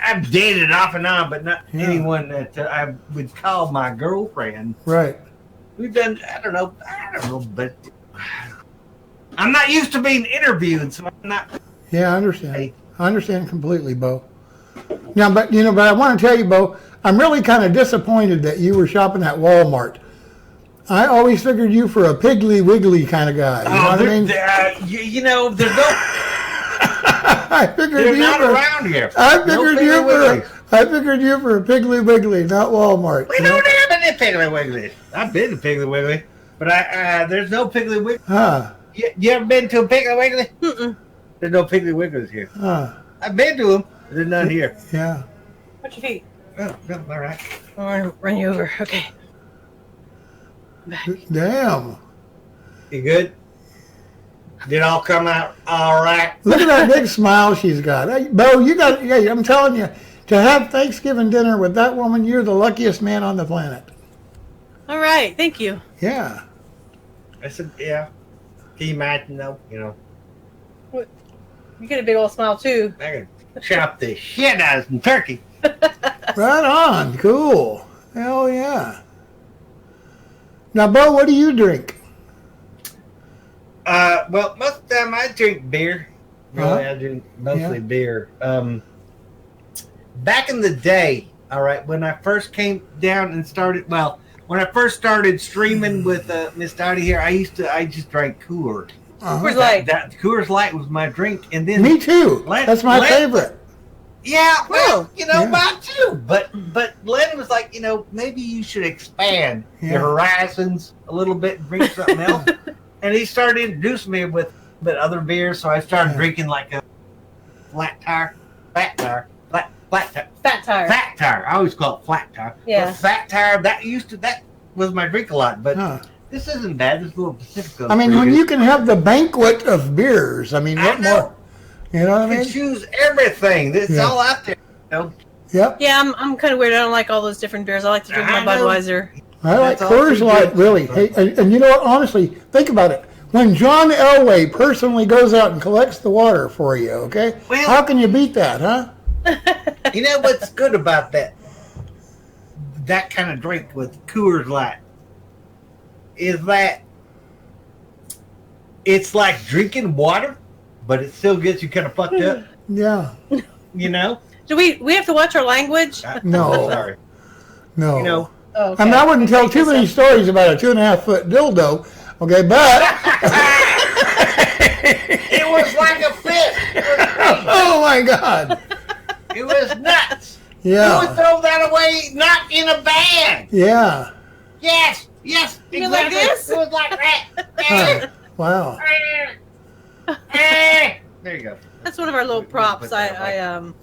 Speaker 2: I've dated off and on, but not anyone that I would call my girlfriend.
Speaker 1: Right.
Speaker 2: We've done. I don't know, but I'm not used to being interviewed, so I'm not.
Speaker 1: Yeah, I understand. I understand completely, Bo. Now, but I want to tell you, Bo, I'm really kind of disappointed that you were shopping at Walmart. I always figured you for a Piggly Wiggly kind of guy. You know what I mean?
Speaker 2: There's no.
Speaker 1: I figured
Speaker 2: They're
Speaker 1: you
Speaker 2: not
Speaker 1: were,
Speaker 2: around here.
Speaker 1: I figured
Speaker 2: No
Speaker 1: I figured you for a Piggly Wiggly, not Walmart.
Speaker 2: We don't have any Piggly Wiggly. I've been to Piggly Wiggly, but there's no Piggly Wiggly.
Speaker 1: Huh?
Speaker 2: You ever been to a Piggly Wiggly?
Speaker 3: Mm-mm.
Speaker 2: There's no Piggly Wigglies here.
Speaker 1: Huh?
Speaker 2: I've been to them. But they're not here.
Speaker 1: Yeah.
Speaker 3: Watch your feet.
Speaker 2: Oh, no, all right.
Speaker 3: I'm going to run you over. Okay. Back.
Speaker 1: Damn.
Speaker 2: You good? Did it all come out all right?
Speaker 1: Look at that big smile she's got. Hey, Bo, I'm telling you, to have Thanksgiving dinner with that woman, you're the luckiest man on the planet.
Speaker 3: All right. Thank you.
Speaker 1: Yeah.
Speaker 2: I said, yeah. Can you imagine, though?
Speaker 3: What? You get a big old smile, too.
Speaker 2: I can chop the shit out of some turkey.
Speaker 1: Right on. Cool. Hell yeah. Now, Bo, what do you drink?
Speaker 2: Well, most of the time I drink beer. Really,
Speaker 1: Uh-huh.
Speaker 2: I drink mostly
Speaker 1: Yeah.
Speaker 2: beer. Back in the day, all right, when I first came down and started, well, when I first started streaming with Miss Dottie here, I just drank Coors.
Speaker 3: Coors Light.
Speaker 2: That Coors Light was my drink, and then
Speaker 1: Me too.
Speaker 2: Len-
Speaker 1: That's my
Speaker 2: Len-
Speaker 1: favorite.
Speaker 2: yeah, well,
Speaker 1: Yeah.
Speaker 2: mine too. But Len was like, maybe you should expand
Speaker 1: Yeah.
Speaker 2: your horizons a little bit and drink something else. And he started introducing me with other beers, so I started
Speaker 1: Yeah.
Speaker 2: drinking like a flat tire.
Speaker 3: Fat tire.
Speaker 2: Fat tire. I always call it flat tire.
Speaker 3: Yeah.
Speaker 2: But fat tire. That was my drink a lot. But
Speaker 1: Huh.
Speaker 2: this isn't bad. This little Pacifico.
Speaker 1: I mean, when you can have the banquet of beers, I mean,
Speaker 2: I
Speaker 1: what
Speaker 2: know.
Speaker 1: more? You know what I
Speaker 2: you can
Speaker 1: mean?
Speaker 2: choose everything. It's
Speaker 1: Yeah.
Speaker 2: all out there.
Speaker 1: Yep.
Speaker 3: Yeah, I'm kind of weird. I don't like all those different beers. I like to drink my
Speaker 2: I know.
Speaker 3: Budweiser.
Speaker 1: I like
Speaker 2: That's all
Speaker 1: Coors
Speaker 2: she
Speaker 1: Light,
Speaker 2: did.
Speaker 1: really. Hey, and you know what? Honestly, think about it. When John Elway personally goes out and collects the water for you, okay?
Speaker 2: Well-
Speaker 1: How can you beat that, huh?
Speaker 2: You know what's good about that kind of drink with Coors Light is that it's like drinking water, but it still gets you kind of fucked up.
Speaker 1: Yeah.
Speaker 2: You know?
Speaker 3: Do we have to watch our language?
Speaker 1: No.
Speaker 2: Sorry.
Speaker 1: No.
Speaker 2: You know?
Speaker 3: Oh,
Speaker 1: I mean, I wouldn't tell too many stories about a 2.5-foot dildo, okay? But
Speaker 2: It was like a fist.
Speaker 1: oh my God,
Speaker 2: It was nuts. You would
Speaker 1: yeah,
Speaker 2: throw that away, not in a bag.
Speaker 1: yeah.
Speaker 2: Yes,
Speaker 3: You mean like
Speaker 2: exactly.
Speaker 3: this?
Speaker 2: It was like
Speaker 1: Huh. Wow.
Speaker 2: that. There you go.
Speaker 3: That's one of our little props.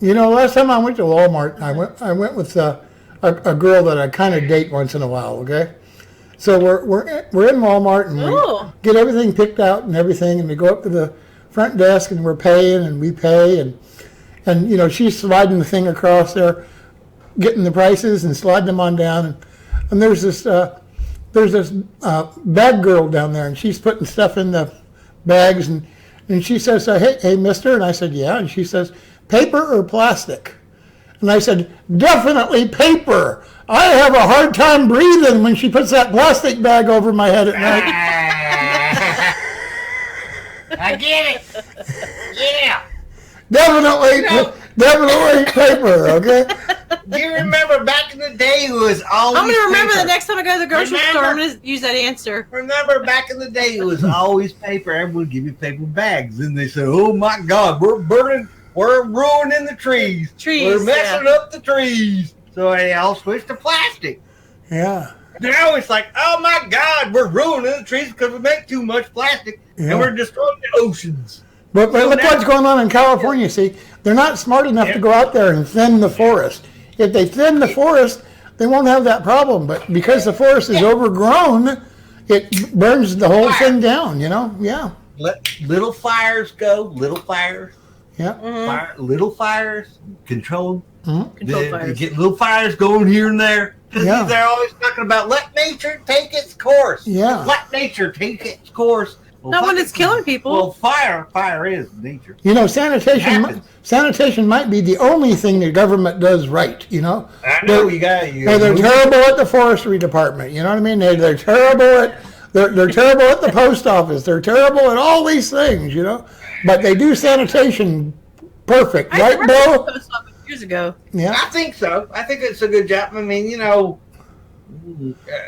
Speaker 1: You know, last time I went to Walmart, I went with a girl that I kind of date once in a while. Okay, so we're in Walmart and we
Speaker 3: Oh.
Speaker 1: get everything picked out and everything, and we go up to the front desk and we're paying and we pay and you know she's sliding the thing across there, getting the prices and sliding them on down, and there's this bag girl down there and she's putting stuff in the bags and she says, hey, mister, and I said, yeah, and she says, paper or plastic? And I said, definitely paper. I have a hard time breathing when she puts that plastic bag over my head at night.
Speaker 2: I get it. Yeah.
Speaker 1: Definitely paper, okay?
Speaker 2: Do you remember back in the day it was always
Speaker 3: I'm gonna remember
Speaker 2: paper?
Speaker 3: the next time I go to the grocery
Speaker 2: Remember?
Speaker 3: store. I'm gonna use that answer.
Speaker 2: Remember back in the day it was always paper. Everyone would give you paper bags. And they said, oh my God, we're ruining the trees.
Speaker 3: Trees,
Speaker 2: We're messing up the trees. So they all switched to plastic.
Speaker 1: Yeah.
Speaker 2: Now it's like, oh my God, we're ruining the trees because we make too much plastic
Speaker 1: Yeah.
Speaker 2: and we're destroying the oceans.
Speaker 1: But
Speaker 2: So
Speaker 1: look
Speaker 2: now-
Speaker 1: what's going on in California, see? They're not smart enough to
Speaker 2: Yeah.
Speaker 1: go out there and thin the forest. If they thin the forest, they won't have that problem. But because the forest is overgrown, it burns the whole
Speaker 2: Fire.
Speaker 1: thing down, you know? Yeah.
Speaker 2: Let little fires go, little fires.
Speaker 1: Yeah.
Speaker 2: Little fires, controlled.
Speaker 1: Mhm.
Speaker 3: Control
Speaker 2: You
Speaker 3: fires.
Speaker 2: get little fires going here and there. 'Cause
Speaker 1: Yeah.
Speaker 2: they're always talking about let nature take its course.
Speaker 1: Yeah.
Speaker 2: Let nature take its course. Well,
Speaker 3: Not when
Speaker 2: fuck
Speaker 3: it's
Speaker 2: it.
Speaker 3: killing people.
Speaker 2: Well, fire is nature.
Speaker 1: You know,
Speaker 2: happens.
Speaker 1: sanitation might be the only thing the government does right, you know?
Speaker 2: I know
Speaker 1: They're-
Speaker 2: you got you.
Speaker 1: They're terrible at the forestry department, you know what I mean? They're terrible at they're terrible at the post office. They're terrible at all these things, you know? But they do sanitation perfect,
Speaker 3: I
Speaker 1: right,
Speaker 3: worked at the
Speaker 1: Bill?
Speaker 3: post office years ago.
Speaker 1: Yeah.
Speaker 2: I think so. I think it's a good job. I mean,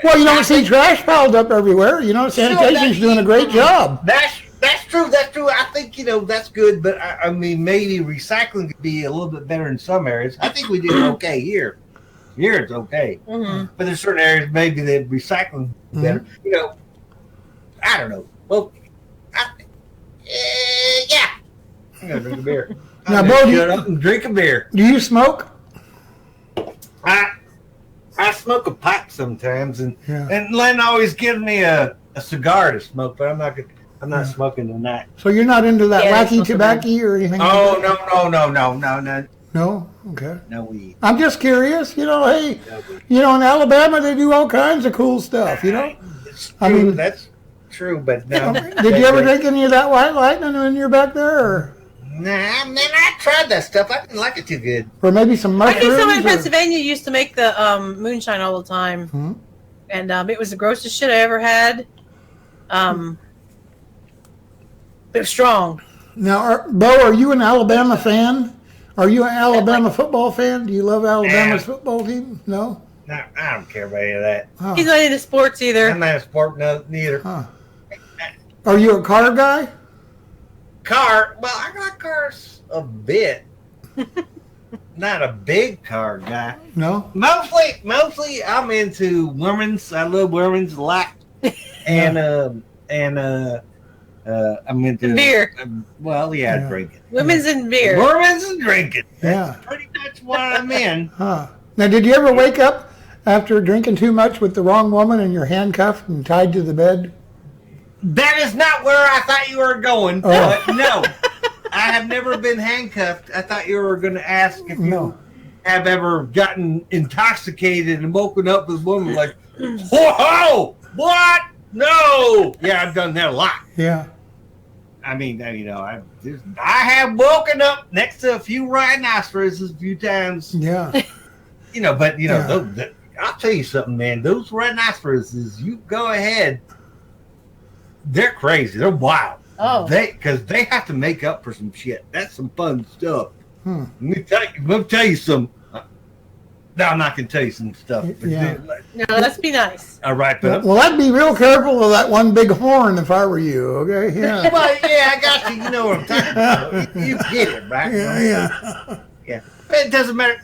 Speaker 1: Well, you don't see trash piled up everywhere. You know, sanitation's doing a great job.
Speaker 2: That's true. That's true. I think that's good. But I mean, maybe recycling could be a little bit better in some areas. I think we did okay here. Here it's okay,
Speaker 3: Mm-hmm.
Speaker 2: but there's certain areas maybe that recycling is better. You know, I don't know. Well, yeah. I'm gonna drink a beer.
Speaker 1: Now,
Speaker 2: I'm
Speaker 1: Bo,
Speaker 2: gonna
Speaker 1: do
Speaker 2: shut
Speaker 1: you-
Speaker 2: up and drink a beer.
Speaker 1: Do you smoke?
Speaker 2: I smoke a pipe sometimes, and
Speaker 1: Yeah.
Speaker 2: Len always gives me a cigar to smoke, but I'm not smoking tonight.
Speaker 1: So you're not into that
Speaker 3: Yeah,
Speaker 1: wacky
Speaker 3: that's not so bad.
Speaker 1: tobacco or anything?
Speaker 2: Oh
Speaker 1: like that? No? Okay.
Speaker 2: no weed.
Speaker 1: I'm just curious. You know, hey,
Speaker 2: No weed.
Speaker 1: you know, in Alabama they do all kinds of cool stuff. You know.
Speaker 2: It's true.
Speaker 1: I mean-
Speaker 2: That's true, but no.
Speaker 1: Did you ever drink any of that White Lightning when you're back there,
Speaker 2: Nah, man, I tried that stuff. I didn't like it too good.
Speaker 1: or maybe some
Speaker 3: I think someone in
Speaker 1: mushrooms? or-
Speaker 3: Pennsylvania used to make the moonshine all the time,
Speaker 1: Hmm?
Speaker 3: and it was the grossest shit I ever had. They're strong.
Speaker 1: Now, Bo, are you an Alabama fan? Are you an Alabama football fan? Do you love Alabama's football team? No?
Speaker 2: No, I don't care about any of that.
Speaker 1: Huh.
Speaker 3: He's not into sports either.
Speaker 2: I'm not a sport neither.
Speaker 1: Huh. Are you a car guy?
Speaker 2: Car? Well, I got cars a bit. Not a big car guy.
Speaker 1: No?
Speaker 2: Mostly I'm into women's. I love women's a lot. And I'm into
Speaker 3: Beer.
Speaker 1: Yeah.
Speaker 2: drinking.
Speaker 3: Women's and beer.
Speaker 2: Women's and drinking.
Speaker 1: Yeah.
Speaker 2: That's pretty much what I'm in.
Speaker 1: Huh. Now, did you ever wake up after drinking too much with the wrong woman and you're handcuffed and tied to the bed?
Speaker 2: That is not where I thought you were going.
Speaker 1: Oh.
Speaker 2: But no, I have never been handcuffed. I thought you were going to ask if you have ever gotten intoxicated and woken up with a woman like, whoa, what? No. Yeah, I've done that a lot.
Speaker 1: Yeah.
Speaker 2: I mean, I have woken up next to a few rhinoceroses a few times.
Speaker 1: Yeah.
Speaker 2: I'll tell you something, man. Those rhinoceroses, you go ahead. They're crazy. They're wild.
Speaker 3: Oh.
Speaker 2: Because they have to make up for some shit. That's some fun stuff.
Speaker 1: Hmm.
Speaker 2: Let me tell you some. No, I'm not going to tell you some stuff.
Speaker 1: Yeah.
Speaker 3: No, let's be nice.
Speaker 2: All right, but
Speaker 1: Well, I'd be real careful of that one big horn if I were you, okay? Yeah.
Speaker 2: well, yeah, I got you. You know what I'm talking about. You get it, right?
Speaker 1: Yeah.
Speaker 2: Yeah. But it doesn't matter.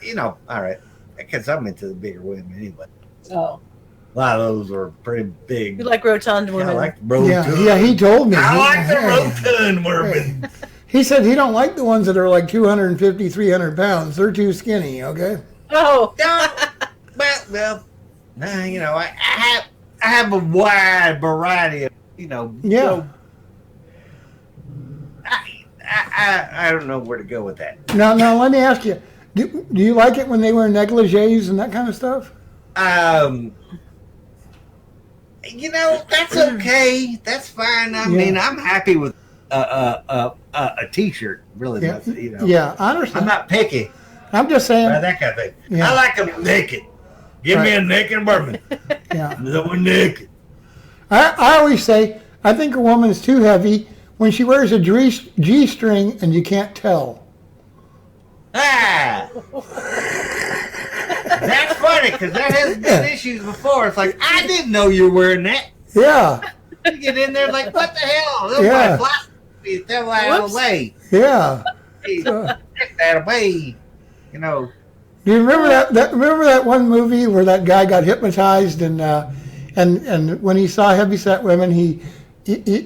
Speaker 2: All right. Because I'm into the bigger women anyway.
Speaker 3: Oh.
Speaker 2: A lot of those are pretty big.
Speaker 3: You like rotund
Speaker 2: I
Speaker 3: women.
Speaker 2: like the rotund.
Speaker 1: Yeah, he told me.
Speaker 2: I like the rotund women.
Speaker 1: He said he don't like the ones that are like 250, 300 pounds. They're too skinny, okay?
Speaker 3: Oh.
Speaker 2: No, I have a wide variety of,
Speaker 1: Yeah.
Speaker 2: I don't know where to go with that.
Speaker 1: Now, let me ask you. Do you like it when they wear negligees and that kind of stuff?
Speaker 2: That's okay. That's fine. I mean, I'm happy with a t-shirt. Really,
Speaker 1: Yeah.
Speaker 2: that's,
Speaker 1: Yeah, I understand.
Speaker 2: I'm not picky.
Speaker 1: I'm just saying.
Speaker 2: That kind of thing.
Speaker 1: Yeah.
Speaker 2: I like them naked. Give me a naked bourbon.
Speaker 1: Yeah.
Speaker 2: No one naked.
Speaker 1: I always say, I think a woman's too heavy when she wears a G-string and you can't tell.
Speaker 2: Ah! That's funny, because that has been issues before. It's like, I didn't know you were wearing that.
Speaker 1: Yeah.
Speaker 2: You get in there like, what the hell? Those
Speaker 1: Yeah.
Speaker 2: you throw that
Speaker 3: Whoops.
Speaker 2: away.
Speaker 1: Yeah.
Speaker 2: Hey, take that away.
Speaker 1: Do you remember that? Remember that one movie where that guy got hypnotized and when he saw heavyset women, he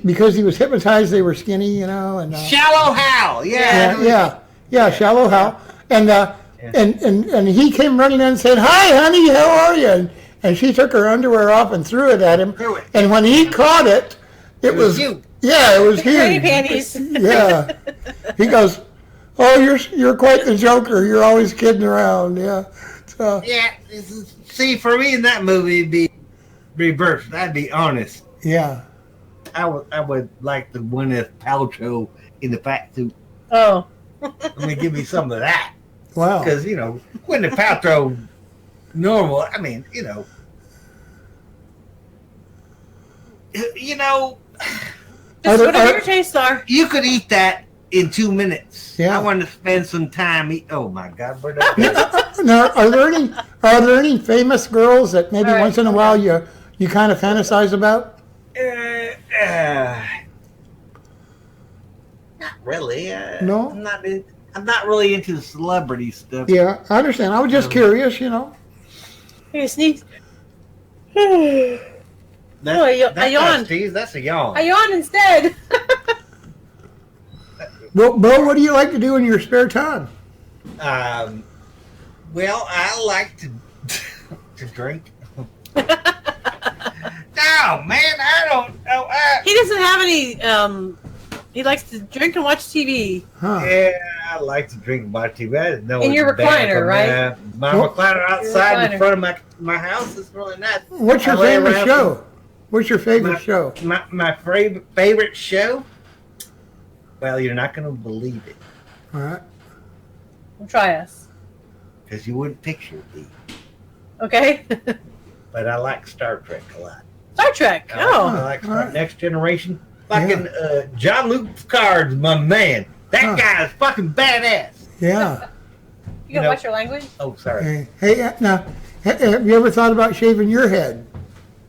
Speaker 1: because he was hypnotized, they were skinny, and
Speaker 2: Shallow Hal.
Speaker 1: yeah, Shallow Hal, and he came running in and said, "Hi, honey, how are you?" And she took her underwear off and threw it at him.
Speaker 2: Threw it.
Speaker 1: And when he caught it, it was
Speaker 2: huge.
Speaker 1: Yeah, it was
Speaker 3: Granny
Speaker 1: huge.
Speaker 3: panties.
Speaker 1: Yeah. He goes, "Oh, you're quite the joker. You're always kidding around." Yeah. So,
Speaker 2: Yeah. See, for me in that movie, it'd be reversed. I'd be honest.
Speaker 1: yeah.
Speaker 2: I would like the Gwyneth Paltrow in the fat suit.
Speaker 3: Oh.
Speaker 2: Let me give me some of that.
Speaker 1: Wow.
Speaker 2: Because, Gwyneth Paltrow, normal, I mean,
Speaker 3: Just whatever your tastes are.
Speaker 2: you could eat that in 2 minutes.
Speaker 1: Yeah.
Speaker 2: I want to spend some time oh my God, where'd that go?
Speaker 1: Now, are there any famous girls that maybe
Speaker 3: All right.
Speaker 1: once in a while you kind of fantasize about?
Speaker 2: Not really.
Speaker 1: No?
Speaker 2: I'm not really into the celebrity stuff.
Speaker 1: Yeah, I understand. I was just curious,
Speaker 3: Here, sneeze.
Speaker 2: That's
Speaker 3: Oh, I
Speaker 2: not
Speaker 3: yawned.
Speaker 2: Steve, that's a yawn.
Speaker 3: I yawned instead.
Speaker 1: Well, Bo, what do you like to do in your spare time?
Speaker 2: Well, I like to drink. No, man, I don't know.
Speaker 3: He doesn't have any. He likes to drink and watch TV.
Speaker 1: Huh.
Speaker 2: Yeah, I like to drink my TV. I didn't know
Speaker 3: In
Speaker 2: it
Speaker 3: your
Speaker 2: was bad
Speaker 3: recliner,
Speaker 2: for
Speaker 3: right?
Speaker 2: me. My
Speaker 1: Well-
Speaker 2: recliner outside
Speaker 3: recliner.
Speaker 2: in front of my house is really nice.
Speaker 1: What's your
Speaker 2: I lay
Speaker 1: favorite
Speaker 2: around-
Speaker 1: show? What's your favorite show?
Speaker 2: My favorite show? Well, you're not going to believe it
Speaker 1: All right.
Speaker 3: Try us.
Speaker 2: because you wouldn't picture me.
Speaker 3: Okay.
Speaker 2: But I like Star Trek a lot.
Speaker 3: Star Trek.
Speaker 2: I
Speaker 3: Oh.
Speaker 2: like
Speaker 1: all right.
Speaker 2: Next Generation. Fucking John Luke Picard's my man. That
Speaker 1: Huh.
Speaker 2: guy is fucking badass.
Speaker 1: Yeah.
Speaker 3: You gotta
Speaker 2: know-
Speaker 3: watch your language.
Speaker 2: Oh, sorry.
Speaker 1: Hey, now, have you ever thought about shaving your head?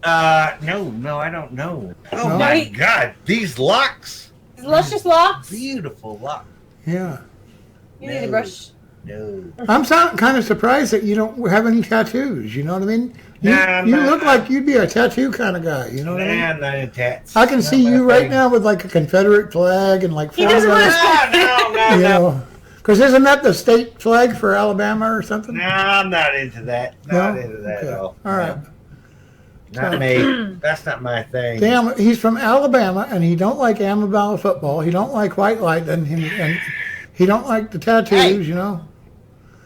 Speaker 2: No, I don't know. Oh
Speaker 1: No?
Speaker 2: my God, these locks,
Speaker 3: Luscious locks.
Speaker 2: beautiful locks.
Speaker 1: Yeah.
Speaker 3: You need to
Speaker 2: No.
Speaker 3: brush.
Speaker 2: No.
Speaker 1: I'm kind of surprised that you don't have any tattoos. You know what I mean? You,
Speaker 2: Nah,
Speaker 1: you
Speaker 2: nah.
Speaker 1: look like you'd be a tattoo kind of guy. You know what I mean?
Speaker 2: Nah, I'm not into tats.
Speaker 1: I can
Speaker 2: Not
Speaker 1: see
Speaker 2: my
Speaker 1: you right
Speaker 2: thing.
Speaker 1: now with like a Confederate flag and like
Speaker 3: He doesn't want
Speaker 1: flag,
Speaker 3: to-
Speaker 2: No,
Speaker 1: you
Speaker 2: no.
Speaker 1: know, because isn't that the state flag for Alabama or something?
Speaker 2: No, I'm not into that. Not
Speaker 1: No?
Speaker 2: into that
Speaker 1: Okay.
Speaker 2: at all.
Speaker 1: All right.
Speaker 2: Not me. That's not my thing.
Speaker 1: Damn, he's from Alabama and he don't like Alabama football. He don't like white light and he don't like the tattoos.
Speaker 2: Hey.
Speaker 1: You know?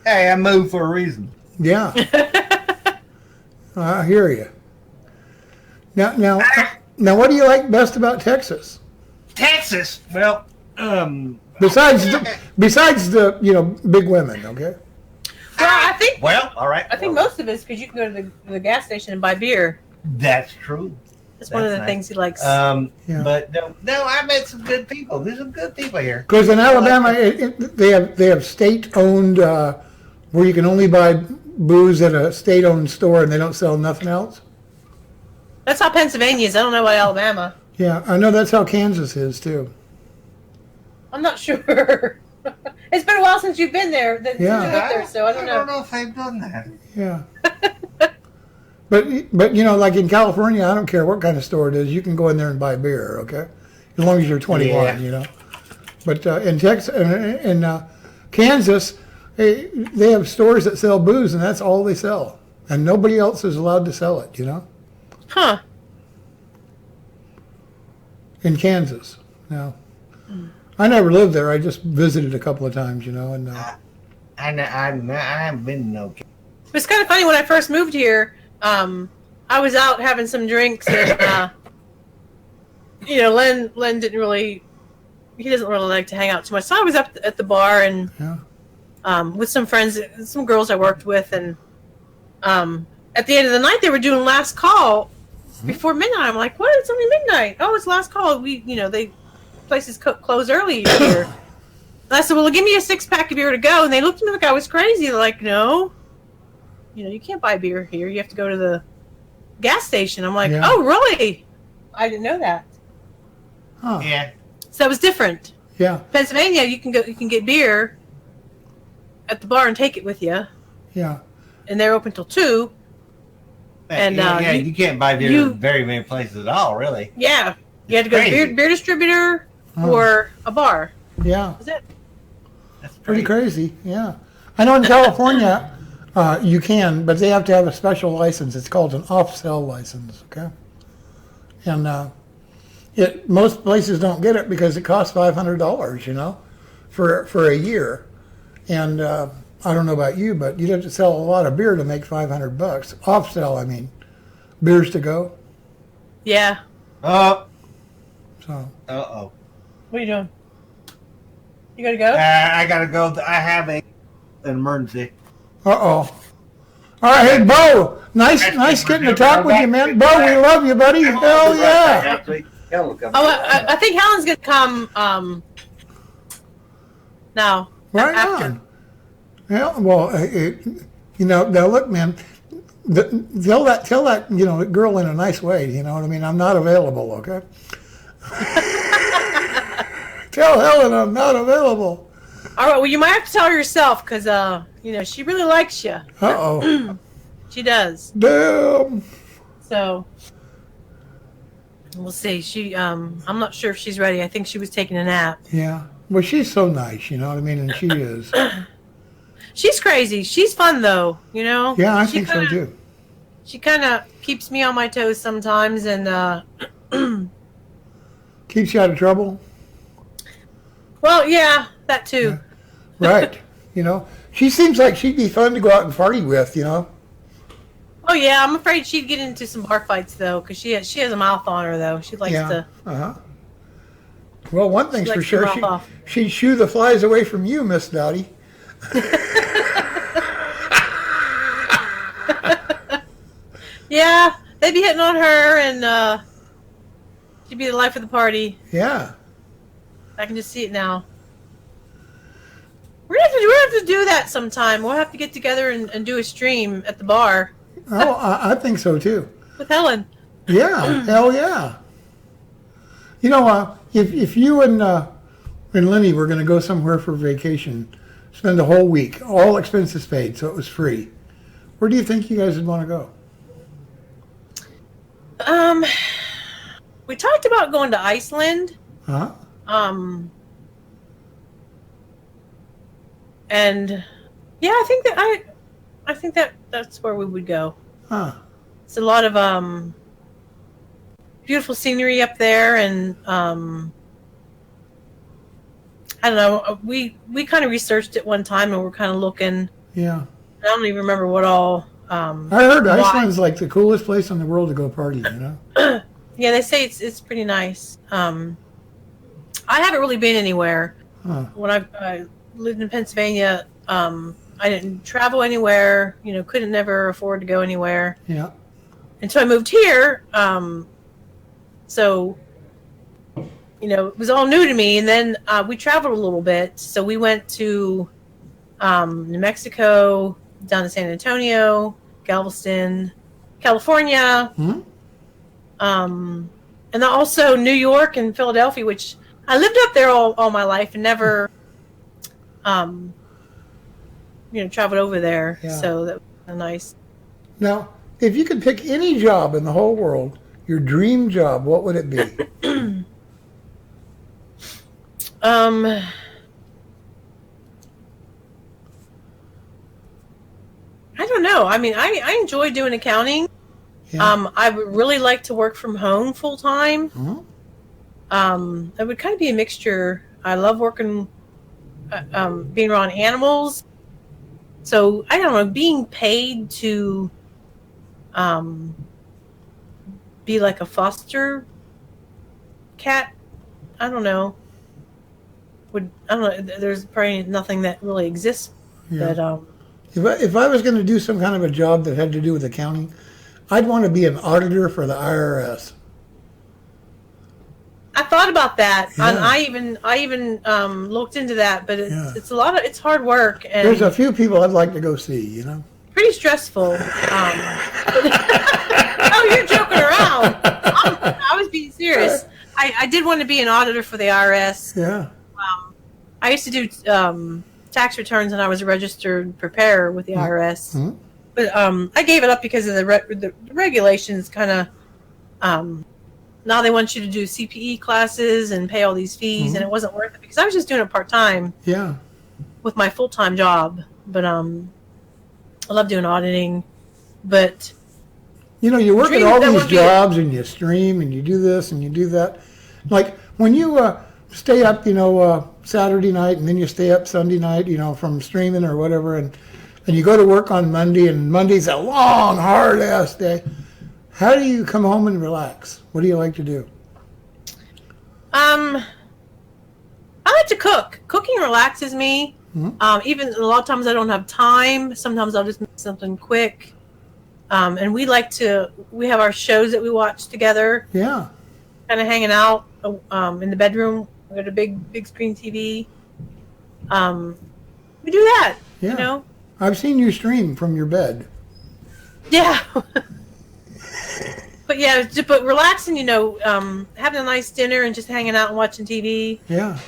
Speaker 2: Hey, I moved for a reason.
Speaker 1: Yeah. I hear you. Now, what do you like best about Texas?
Speaker 2: Texas. Well,
Speaker 1: Besides the big women, okay?
Speaker 3: Well, I think
Speaker 2: all right.
Speaker 3: I think
Speaker 2: Well,
Speaker 3: most of it's because you can go to the gas station and buy beer.
Speaker 2: That's true.
Speaker 3: That's one of the
Speaker 2: That's
Speaker 3: things he likes.
Speaker 1: Yeah.
Speaker 2: But no, I met some good people. There's some good people here.
Speaker 1: Because in Alabama, they have state-owned where you can only buy booze at a state-owned store and they don't sell nothing else.
Speaker 3: That's how Pennsylvania is. I don't know about Alabama.
Speaker 1: Yeah, I know that's how Kansas is too.
Speaker 3: I'm not sure. It's been a while since you've been there. Since you
Speaker 1: Yeah.
Speaker 3: lived there, so I don't know.
Speaker 2: if I've done that.
Speaker 1: Yeah. But like in California, I don't care what kind of store it is. You can go in there and buy beer, okay, as long as you're 21,
Speaker 2: Yeah.
Speaker 1: you know. But in Texas, in Kansas, they have stores that sell booze, and that's all they sell, and nobody else is allowed to sell it, you know.
Speaker 3: Huh.
Speaker 1: In Kansas, now. I never lived there. I just visited a couple of times, you know, and
Speaker 2: I haven't been no.
Speaker 3: It's kind of funny when I first moved here. I was out having some drinks, and Len didn't really. He doesn't really like to hang out too much. So I was up at the bar and with some friends, some girls I worked with, and at the end of the night they were doing last call before midnight. I'm like, what? It's only midnight. Oh, it's last call. They places close early here. And I said, well, give me a 6-pack of beer to go. And they looked at me like I was crazy. They're like, no, you can't buy beer here. You have to go to the gas station. I'm like,
Speaker 1: Yeah.
Speaker 3: oh, really? I didn't know that.
Speaker 1: huh,
Speaker 2: Yeah.
Speaker 3: So that was different.
Speaker 1: yeah,
Speaker 3: Pennsylvania, you can get beer at the bar and take it with you,
Speaker 1: yeah,
Speaker 3: and they're open till 2. And,
Speaker 2: you can't buy beer
Speaker 3: you-
Speaker 2: in very many places at all, really.
Speaker 3: Yeah, you had to go to
Speaker 2: Crazy.
Speaker 3: beer distributor
Speaker 1: Oh.
Speaker 3: or a bar.
Speaker 1: yeah.
Speaker 3: Is it?
Speaker 2: That's
Speaker 1: Pretty crazy, yeah. I know in California you can, but they have to have a special license. It's called an off-sale license, okay? And most places don't get it because it costs $500, for a year. And I don't know about you, but you'd have to sell a lot of beer to make $500. Off-sale, I mean, beers to go.
Speaker 3: Yeah.
Speaker 2: Oh,
Speaker 1: So
Speaker 2: uh-oh.
Speaker 3: What are you doing? You gotta go?
Speaker 2: I gotta go. I have an emergency.
Speaker 1: All right, hey, Bo, nice getting to talk with you, man. Bo, we love you, buddy. Hell yeah.
Speaker 3: Oh, I think Helen's gonna come. Now.
Speaker 1: Right
Speaker 3: after.
Speaker 1: on. Yeah, well, now look, man, tell that girl in a nice way, you know what I mean? I'm not available, okay? Tell Helen I'm not available.
Speaker 3: All right. Well, you might have to tell her yourself because she really likes you.
Speaker 1: Uh-oh.
Speaker 3: She does.
Speaker 1: Damn.
Speaker 3: So we'll see. I'm not sure if she's ready. I think she was taking a nap.
Speaker 1: Yeah. Well, she's so nice, you know what I mean? And she is.
Speaker 3: She's crazy. She's fun though.
Speaker 1: Yeah, I think so too.
Speaker 3: She kind of keeps me on my toes sometimes, and
Speaker 1: Keeps you out of trouble.
Speaker 3: well, yeah, that too.
Speaker 1: Right. She seems like she'd be fun to go out and party with,
Speaker 3: Oh yeah, I'm afraid she'd get into some bar fights though, because she has a mouth on her though. She likes to.
Speaker 1: Uh-huh. Well, one thing's for
Speaker 3: likes to
Speaker 1: sure,
Speaker 3: mouth off.
Speaker 1: she'd shoo the flies away from you, Miss Dottie.
Speaker 3: Yeah, they'd be hitting on her, and She'd be the life of the party.
Speaker 1: Yeah.
Speaker 3: I can just see it now. We're gonna have to do that sometime. We'll have to get together and do a stream at the bar
Speaker 1: Oh, I think so too.
Speaker 3: with Helen.
Speaker 1: Yeah, hell yeah. You know, if you and Lenny were going to go somewhere for vacation, spend a whole week, all expenses paid, so it was free, where do you think you guys would want to go?
Speaker 3: We talked about going to Iceland.
Speaker 1: Huh?
Speaker 3: And yeah, I think that's where we would go.
Speaker 1: Huh.
Speaker 3: It's a lot of beautiful scenery up there, and I don't know. We kind of researched it one time, and we're kind of looking.
Speaker 1: Yeah.
Speaker 3: I don't even remember what all.
Speaker 1: I heard
Speaker 3: why.
Speaker 1: Iceland's like the coolest place in the world to go party, you know?
Speaker 3: Yeah, they say it's pretty nice. I haven't really been anywhere.
Speaker 1: Huh.
Speaker 3: When I lived in Pennsylvania, I didn't travel anywhere. You know, couldn't never afford to go anywhere.
Speaker 1: Yeah.
Speaker 3: Until I moved here. So, you know, it was all new to me. And then we traveled a little bit. So we went to New Mexico, down to San Antonio, Galveston, California,
Speaker 1: Hmm?
Speaker 3: and then also New York and Philadelphia, which I lived up there all my life and never, you know, traveled over there.
Speaker 1: Yeah.
Speaker 3: So that was nice.
Speaker 1: Now, if you could pick any job in the whole world, your dream job, what would it be?
Speaker 3: I don't know. I mean, I enjoy doing accounting.
Speaker 1: Yeah.
Speaker 3: I would really like to work from home full time.
Speaker 1: Huh?
Speaker 3: It would kind of be a mixture. I love working, being around animals. So I don't know, being paid to, be like a foster cat. I don't know. I don't know. There's probably nothing that really exists.
Speaker 1: Yeah.
Speaker 3: But
Speaker 1: If I was going to do some kind of a job that had to do with accounting, I'd want to be an auditor for the IRS.
Speaker 3: I thought about that,
Speaker 1: Yeah.
Speaker 3: and I even looked into that. But
Speaker 1: Yeah.
Speaker 3: it's hard work and
Speaker 1: There's a few people I'd like to go see, you know?
Speaker 3: pretty stressful. Oh, you're joking around. I was being serious. I did want to be an auditor for the IRS.
Speaker 1: Yeah.
Speaker 3: I used to do tax returns, and I was a registered preparer with the IRS.
Speaker 1: Mhm.
Speaker 3: But I gave it up because of the regulations. Kind of now they want you to do CPE classes and pay all these fees, and it wasn't worth it because I was just doing it part time
Speaker 1: Yeah.
Speaker 3: with my full time job. But I love doing auditing, but.
Speaker 1: You know, you work at
Speaker 3: Dream
Speaker 1: all
Speaker 3: that
Speaker 1: these
Speaker 3: would be-
Speaker 1: jobs and you stream and you do this and you do that. Like when you stay up, you know, Saturday night and then you stay up Sunday night, you know, from streaming or whatever, and you go to work on Monday, and Monday's a long, hard ass day. How do you come home and relax? What do you like to do?
Speaker 3: I like to cook. Cooking relaxes me. Even a lot of times I don't have time. Sometimes I'll just make something quick. And we have our shows that we watch together,
Speaker 1: Yeah.
Speaker 3: kind of hanging out in the bedroom. We got a big screen TV. We do that,
Speaker 1: Yeah.
Speaker 3: you know?
Speaker 1: I've seen you stream from your bed.
Speaker 3: Yeah. But yeah, but relaxing, you know, having a nice dinner and just hanging out and watching TV.
Speaker 1: Yeah.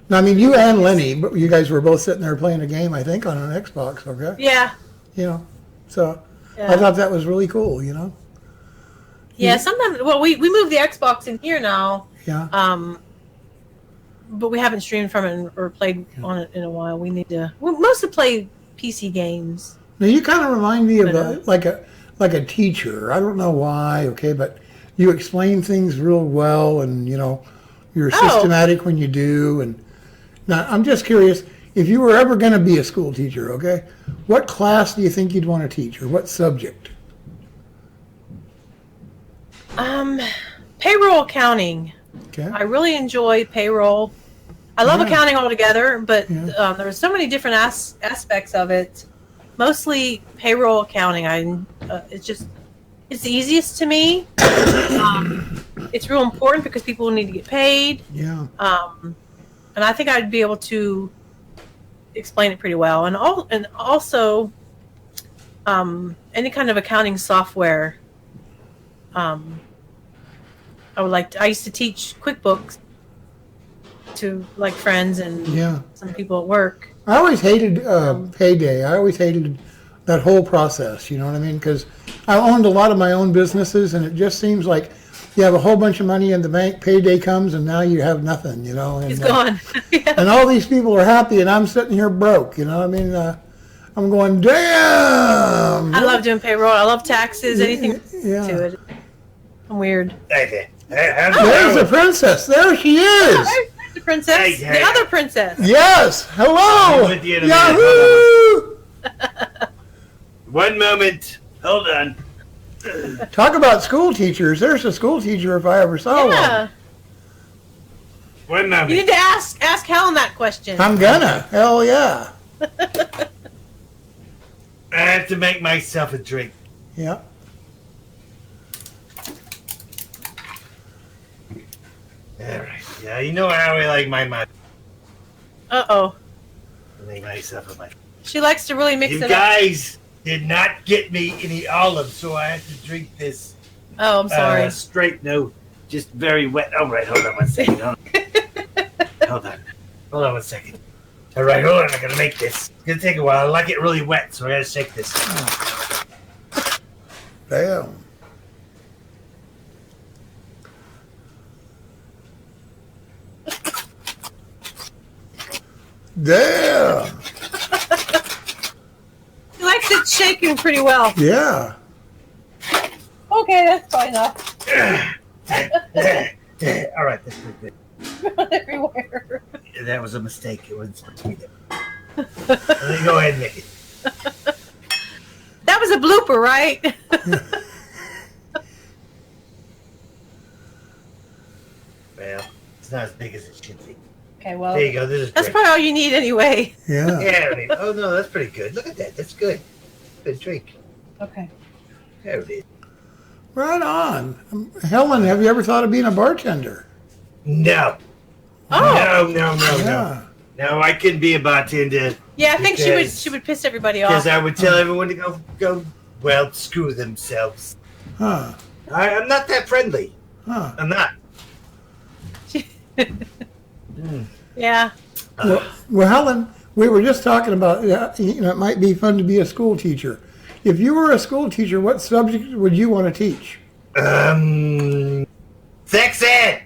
Speaker 1: Now, I mean, you and Lenny, but you guys were both sitting there playing a game, I think, on an Xbox, okay?
Speaker 3: Yeah.
Speaker 1: You know, so
Speaker 3: Yeah.
Speaker 1: I thought that was really cool, you know?
Speaker 3: Yeah, sometimes, well, we moved the Xbox in here now.
Speaker 1: Yeah.
Speaker 3: But we haven't streamed from it or played on it in a while. We mostly play PC games.
Speaker 1: Now, you kind of remind me of
Speaker 3: But,
Speaker 1: like a teacher. I don't know why, okay, but you explain things real well, and, you know, you're
Speaker 3: Oh.
Speaker 1: systematic when you do. And now, I'm just curious, if you were ever going to be a school teacher, okay, what class do you think you'd want to teach, or what subject?
Speaker 3: Payroll accounting.
Speaker 1: Okay.
Speaker 3: I really enjoy payroll. I love
Speaker 1: Yeah.
Speaker 3: accounting altogether, but
Speaker 1: Yeah.
Speaker 3: there's so many different aspects of it. Mostly payroll accounting. It's just It's the easiest to me. It's real important because people need to get paid.
Speaker 1: Yeah.
Speaker 3: And I think I'd be able to explain it pretty well. And also, any kind of accounting software. I would like to. I used to teach QuickBooks to like friends and some people at work.
Speaker 1: I always hated payday. I always hated that whole process. You know what I mean? Because I owned a lot of my own businesses, and it just seems like you have a whole bunch of money in the bank, payday comes, and now you have nothing. You know, and,
Speaker 3: It's gone. Yeah.
Speaker 1: and all these people are happy, and I'm sitting here broke. You know, I mean, I'm going, damn.
Speaker 3: I love doing payroll. I love taxes. Anything
Speaker 1: Yeah.
Speaker 3: to it. I'm weird.
Speaker 2: Hey,
Speaker 1: There's the princess. There she is.
Speaker 3: There's the princess.
Speaker 2: Hey.
Speaker 3: The other princess.
Speaker 1: Yes. Hello.
Speaker 2: I'm with you in a minute.
Speaker 1: Yahoo!
Speaker 2: One moment. Hold on.
Speaker 1: Talk about school teachers. There's a school teacher if I ever saw
Speaker 3: Yeah.
Speaker 2: One
Speaker 3: You
Speaker 2: moment.
Speaker 3: need to ask Helen that question.
Speaker 1: one. I'm gonna. Hell yeah.
Speaker 2: I have to make myself a drink.
Speaker 1: Yeah.
Speaker 2: All right. Yeah, you know how I like my mind.
Speaker 3: Uh-oh.
Speaker 2: Make myself a mind.
Speaker 3: She likes to really mix
Speaker 2: You
Speaker 3: it up.
Speaker 2: guys did not get me any olives, so I have to drink this
Speaker 3: Oh, I'm sorry.
Speaker 2: straight. No, just very wet. All right, hold on one second. Hold on. Hold on one second. All right, hold on. I'm gonna make this. It's gonna take a while. I like it really wet, so I gotta shake this.
Speaker 1: Damn. Damn.
Speaker 3: She likes it shaking pretty well.
Speaker 1: Yeah.
Speaker 3: Okay, that's fine enough.
Speaker 2: All right, that's pretty good.
Speaker 3: Everywhere.
Speaker 2: That was a mistake. It wasn't supposed to be there. Let me go ahead and make it.
Speaker 3: That was a blooper, right?
Speaker 2: Well, it's not as big as it should be.
Speaker 3: Okay, well,
Speaker 2: There you go. This is
Speaker 3: that's
Speaker 2: great.
Speaker 3: probably all you need anyway.
Speaker 1: Yeah.
Speaker 2: Yeah, I mean, oh no, that's pretty good. Look at that. That's good. Good drink.
Speaker 3: Okay.
Speaker 2: There it is.
Speaker 1: Right on. Helen, have you ever thought of being a bartender?
Speaker 2: No.
Speaker 3: Oh.
Speaker 2: No.
Speaker 1: Yeah.
Speaker 2: No, I couldn't be a bartender
Speaker 3: Yeah, I think
Speaker 2: Because-
Speaker 3: she would piss everybody off.
Speaker 2: because I would tell everyone to go, well, screw themselves.
Speaker 1: Huh.
Speaker 2: I'm not that friendly.
Speaker 1: Huh.
Speaker 2: I'm not.
Speaker 3: Yeah.
Speaker 1: Well, Helen, we were just talking about, it might be fun to be a school teacher. If you were a school teacher, what subject would you want to teach?
Speaker 2: Sex ed.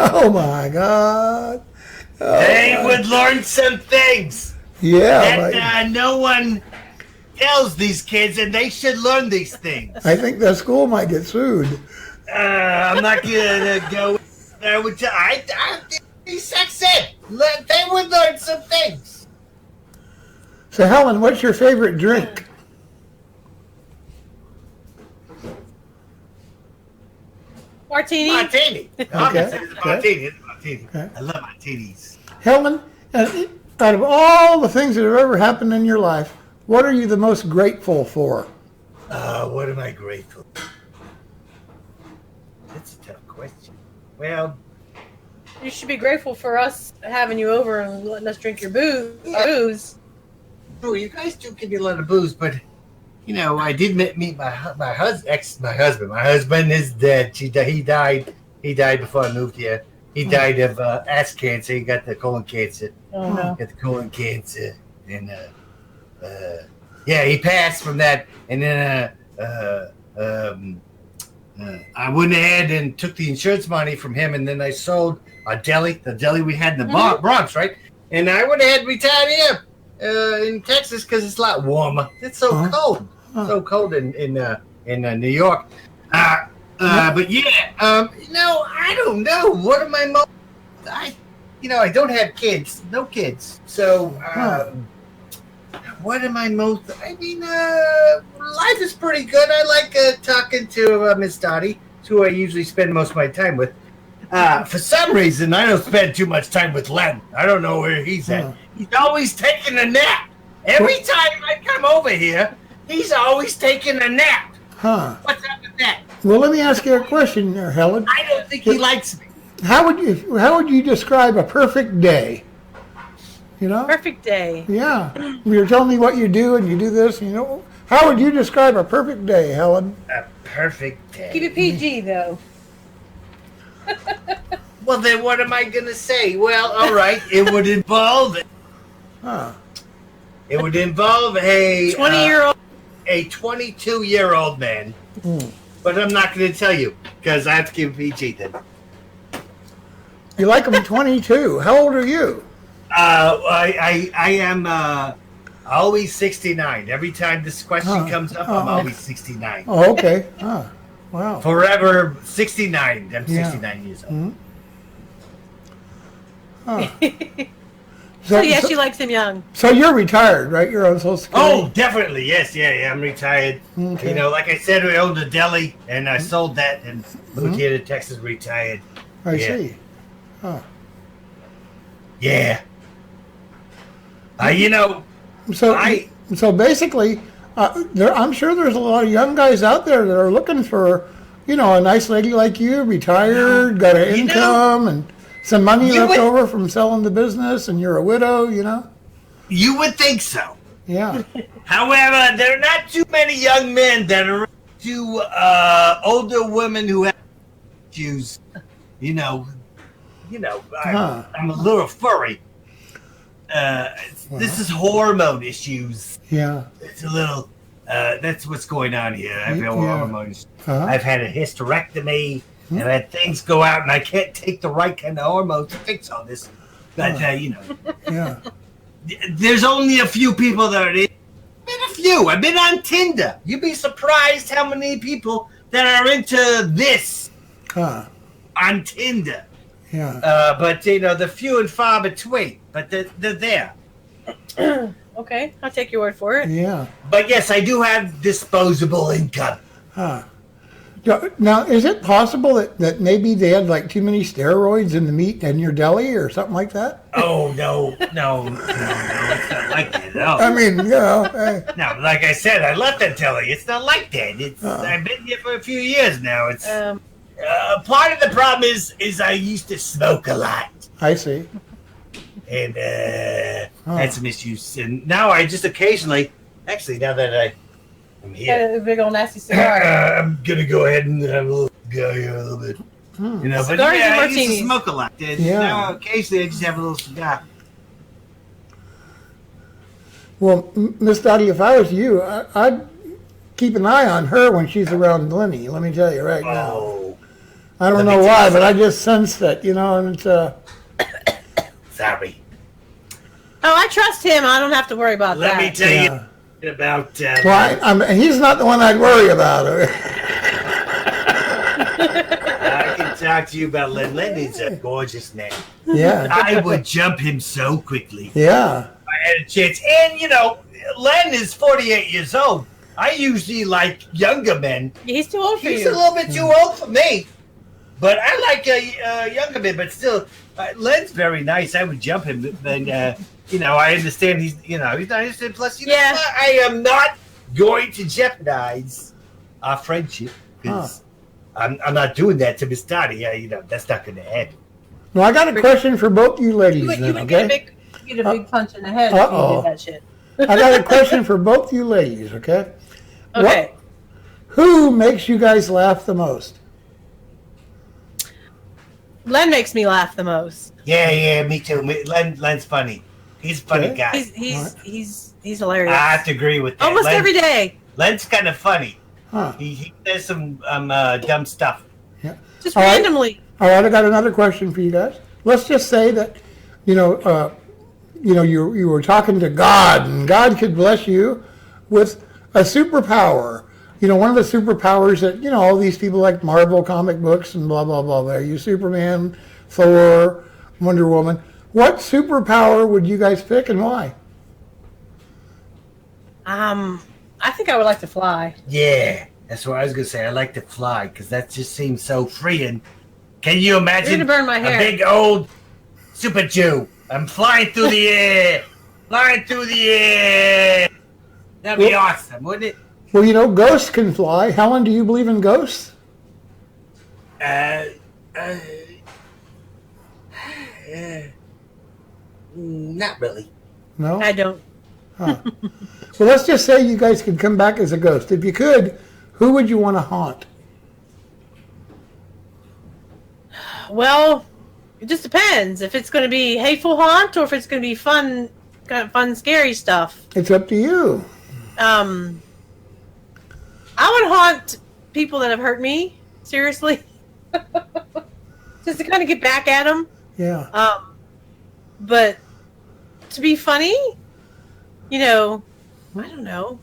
Speaker 1: Oh, my God. Oh,
Speaker 2: They
Speaker 1: my-
Speaker 2: would learn some things
Speaker 1: Yeah.
Speaker 2: that no one tells these kids, and they should learn these things.
Speaker 1: I think the school might get sued.
Speaker 2: I'm not gonna go there with you. I sex ed. They would learn some things.
Speaker 1: So, Helen, what's your favorite drink?
Speaker 3: Martini.
Speaker 2: Martini. I'm gonna say it's a
Speaker 1: Okay.
Speaker 2: martini. It's a martini.
Speaker 1: Okay.
Speaker 2: I love martinis.
Speaker 1: Helen, out of all the things that have ever happened in your life, what are you the most grateful for?
Speaker 2: What am I grateful for? That's a tough question. Well,
Speaker 3: You should be grateful for us having you over and letting us drink your booze.
Speaker 2: oh, you guys do give me a lot of booze, but you know, I did meet my husband. My husband is dead. He died. He died before I moved here. He died of ass cancer. He got the colon cancer.
Speaker 3: Oh no.
Speaker 2: Got the colon cancer, and yeah, he passed from that. And then I went ahead and took the insurance money from him, and then I sold the deli we had in the Bronx, right? And I went ahead and retired here in Texas because it's a lot warmer. It's so cold, so cold in New York. But yeah, I don't know. What am I most? I don't have kids, no kids. So what am I most? I mean, life is pretty good. I like talking to Miss Dottie, who I usually spend most of my time with. For some reason, I don't spend too much time with Len. I don't know where he's at. He's always taking a nap. Every time I come over here, he's always taking a nap.
Speaker 1: Huh.
Speaker 2: What's up with that?
Speaker 1: Well, let me ask you a question there, Helen.
Speaker 2: I don't think he likes me.
Speaker 1: How would you describe a perfect day? You know?
Speaker 3: Perfect day.
Speaker 1: Yeah. You're telling me what you do and you do this, you know. How would you describe a perfect day, Helen?
Speaker 2: A perfect day.
Speaker 3: Keep it PG though.
Speaker 2: Well, then what am I going to say? Well, all right. It would involve...
Speaker 1: Huh.
Speaker 2: It would involve a...
Speaker 3: 20-year-old.
Speaker 2: A 22-year-old man.
Speaker 1: Mm.
Speaker 2: But I'm not going to tell you, because I have to keep PG then.
Speaker 1: You like them 22. How old are you?
Speaker 2: I am always 69. Every time this question comes up, I'm always 69.
Speaker 1: Oh, okay. Huh. Wow.
Speaker 2: Forever 69. I'm
Speaker 1: Yeah.
Speaker 2: 69 years old.
Speaker 1: Mhm. Huh.
Speaker 3: So yeah, she likes him young.
Speaker 1: So you're retired, right? You're on Social Security?
Speaker 2: Oh, definitely. Yes, yeah, I'm retired.
Speaker 1: Okay.
Speaker 2: You know, like I said, we owned a deli, and I sold that and moved here to Texas, retired.
Speaker 1: I
Speaker 2: yeah.
Speaker 1: see. Huh.
Speaker 2: Yeah. You know,
Speaker 1: So basically, I'm sure there's a lot of young guys out there that are looking for, you know, a nice lady like you, retired, got an income, and some money left over from selling the business, and you're a widow, you know?
Speaker 2: you would think so.
Speaker 1: Yeah.
Speaker 2: However, there are not too many young men that are into older women who have issues. You know, I'm a little furry. This is hormone issues.
Speaker 1: Yeah.
Speaker 2: It's a little. That's what's going on here. I've got hormones.
Speaker 1: Uh-huh.
Speaker 2: I've had a hysterectomy, and I've had things go out, and I can't take the right kind of hormones to fix all this. But you know,
Speaker 1: Yeah.
Speaker 2: there's only a few people that are in. Been a few. I've been on Tinder. You'd be surprised how many people that are into this
Speaker 1: Huh.
Speaker 2: on Tinder.
Speaker 1: Yeah.
Speaker 2: But you know, they're few and far between. But they're there.
Speaker 3: Okay, I'll take your word for it.
Speaker 1: Yeah.
Speaker 2: But yes, I do have disposable income.
Speaker 1: Huh. Now, is it possible that maybe they had like too many steroids in the meat in your deli or something like that?
Speaker 2: Oh no, it's not like that. No.
Speaker 1: I mean, you know, hey,
Speaker 2: No, like I said, I left that telly. It's not like that. It's I've been here for a few years now. It's part of the problem is I used to smoke a lot
Speaker 1: I see.
Speaker 2: and had some issues, and now I just occasionally, actually, now that I'm
Speaker 3: Got
Speaker 2: here,
Speaker 3: a big old nasty cigar.
Speaker 2: I'm gonna go ahead and have a little go here a little bit. You know, but
Speaker 3: Cigars and
Speaker 2: I used to
Speaker 3: martinis.
Speaker 2: smoke a lot. And
Speaker 1: Yeah.
Speaker 2: now occasionally I just have a little cigar.
Speaker 1: Well, Miss Dottie, if I was you, I'd keep an eye on her when she's around Lenny. Let me tell you right now.
Speaker 2: Oh,
Speaker 1: I don't
Speaker 2: let me
Speaker 1: know
Speaker 2: tell
Speaker 1: why,
Speaker 2: you
Speaker 1: but I just sensed it, you know, and it's
Speaker 2: sorry.
Speaker 3: Oh, I trust him. I don't have to worry about
Speaker 2: Let
Speaker 3: that.
Speaker 2: me tell
Speaker 1: yeah.
Speaker 2: you about.
Speaker 1: Well, he's not the one I'd worry about.
Speaker 2: I can talk to you about Len. Len is a gorgeous name.
Speaker 1: Yeah.
Speaker 2: I would jump him so quickly.
Speaker 1: Yeah.
Speaker 2: I had a chance. And, you know, Len is 48 years old. I usually like younger men.
Speaker 3: He's too old for
Speaker 2: He's
Speaker 3: you.
Speaker 2: a little bit too old for me. But I like younger men, but still, Len's very nice. I would jump him. But, you know, I understand he's not interested. Plus, you know,
Speaker 3: Yeah.
Speaker 2: I am not going to jeopardize our friendship. Because I'm not doing that to Miss Dottie. You know, that's not going to happen.
Speaker 1: Well, I got a question for both you ladies
Speaker 3: You
Speaker 1: then,
Speaker 3: would get
Speaker 1: okay?
Speaker 3: a big punch in the head if you
Speaker 1: Uh-oh.
Speaker 3: did that shit.
Speaker 1: I got a question for both you ladies, okay?
Speaker 3: Okay.
Speaker 1: Who makes you guys laugh the most?
Speaker 3: Len makes me laugh the most.
Speaker 2: Yeah, me too. Len's funny. He's a funny
Speaker 1: Okay.
Speaker 2: guy.
Speaker 3: He's hilarious.
Speaker 2: I have to agree with that.
Speaker 3: Almost every day.
Speaker 2: Len's kind of funny.
Speaker 1: Huh.
Speaker 2: He does some dumb stuff.
Speaker 3: Just
Speaker 1: All right.
Speaker 3: randomly.
Speaker 1: All right, I got another question for you guys. Let's just say that, you were talking to God, and God could bless you with a superpower. You know, one of the superpowers that, you know, all these people like Marvel comic books and blah, blah, blah, blah. You Superman, Thor, Wonder Woman. What superpower would you guys pick and why?
Speaker 3: I think I would like to fly.
Speaker 2: Yeah, that's what I was gonna say. I like to fly because that just seems so freeing. Can you
Speaker 3: You're
Speaker 2: imagine
Speaker 3: gonna burn my hair.
Speaker 2: a big old super Jew? I'm flying through the air, flying through the air. That'd be awesome, wouldn't it?
Speaker 1: Well, you know, ghosts can fly. Helen, do you believe in ghosts?
Speaker 2: Not really.
Speaker 1: No?
Speaker 3: I don't.
Speaker 1: Huh. Well, let's just say you guys could come back as a ghost. If you could, who would you want to haunt?
Speaker 3: Well, it just depends if it's going to be hateful haunt or if it's going to be fun, kind of fun, scary stuff.
Speaker 1: It's up to you.
Speaker 3: I would haunt people that have hurt me. Seriously, just to kind of get back at them.
Speaker 1: Yeah.
Speaker 3: But to be funny, you know, I don't know.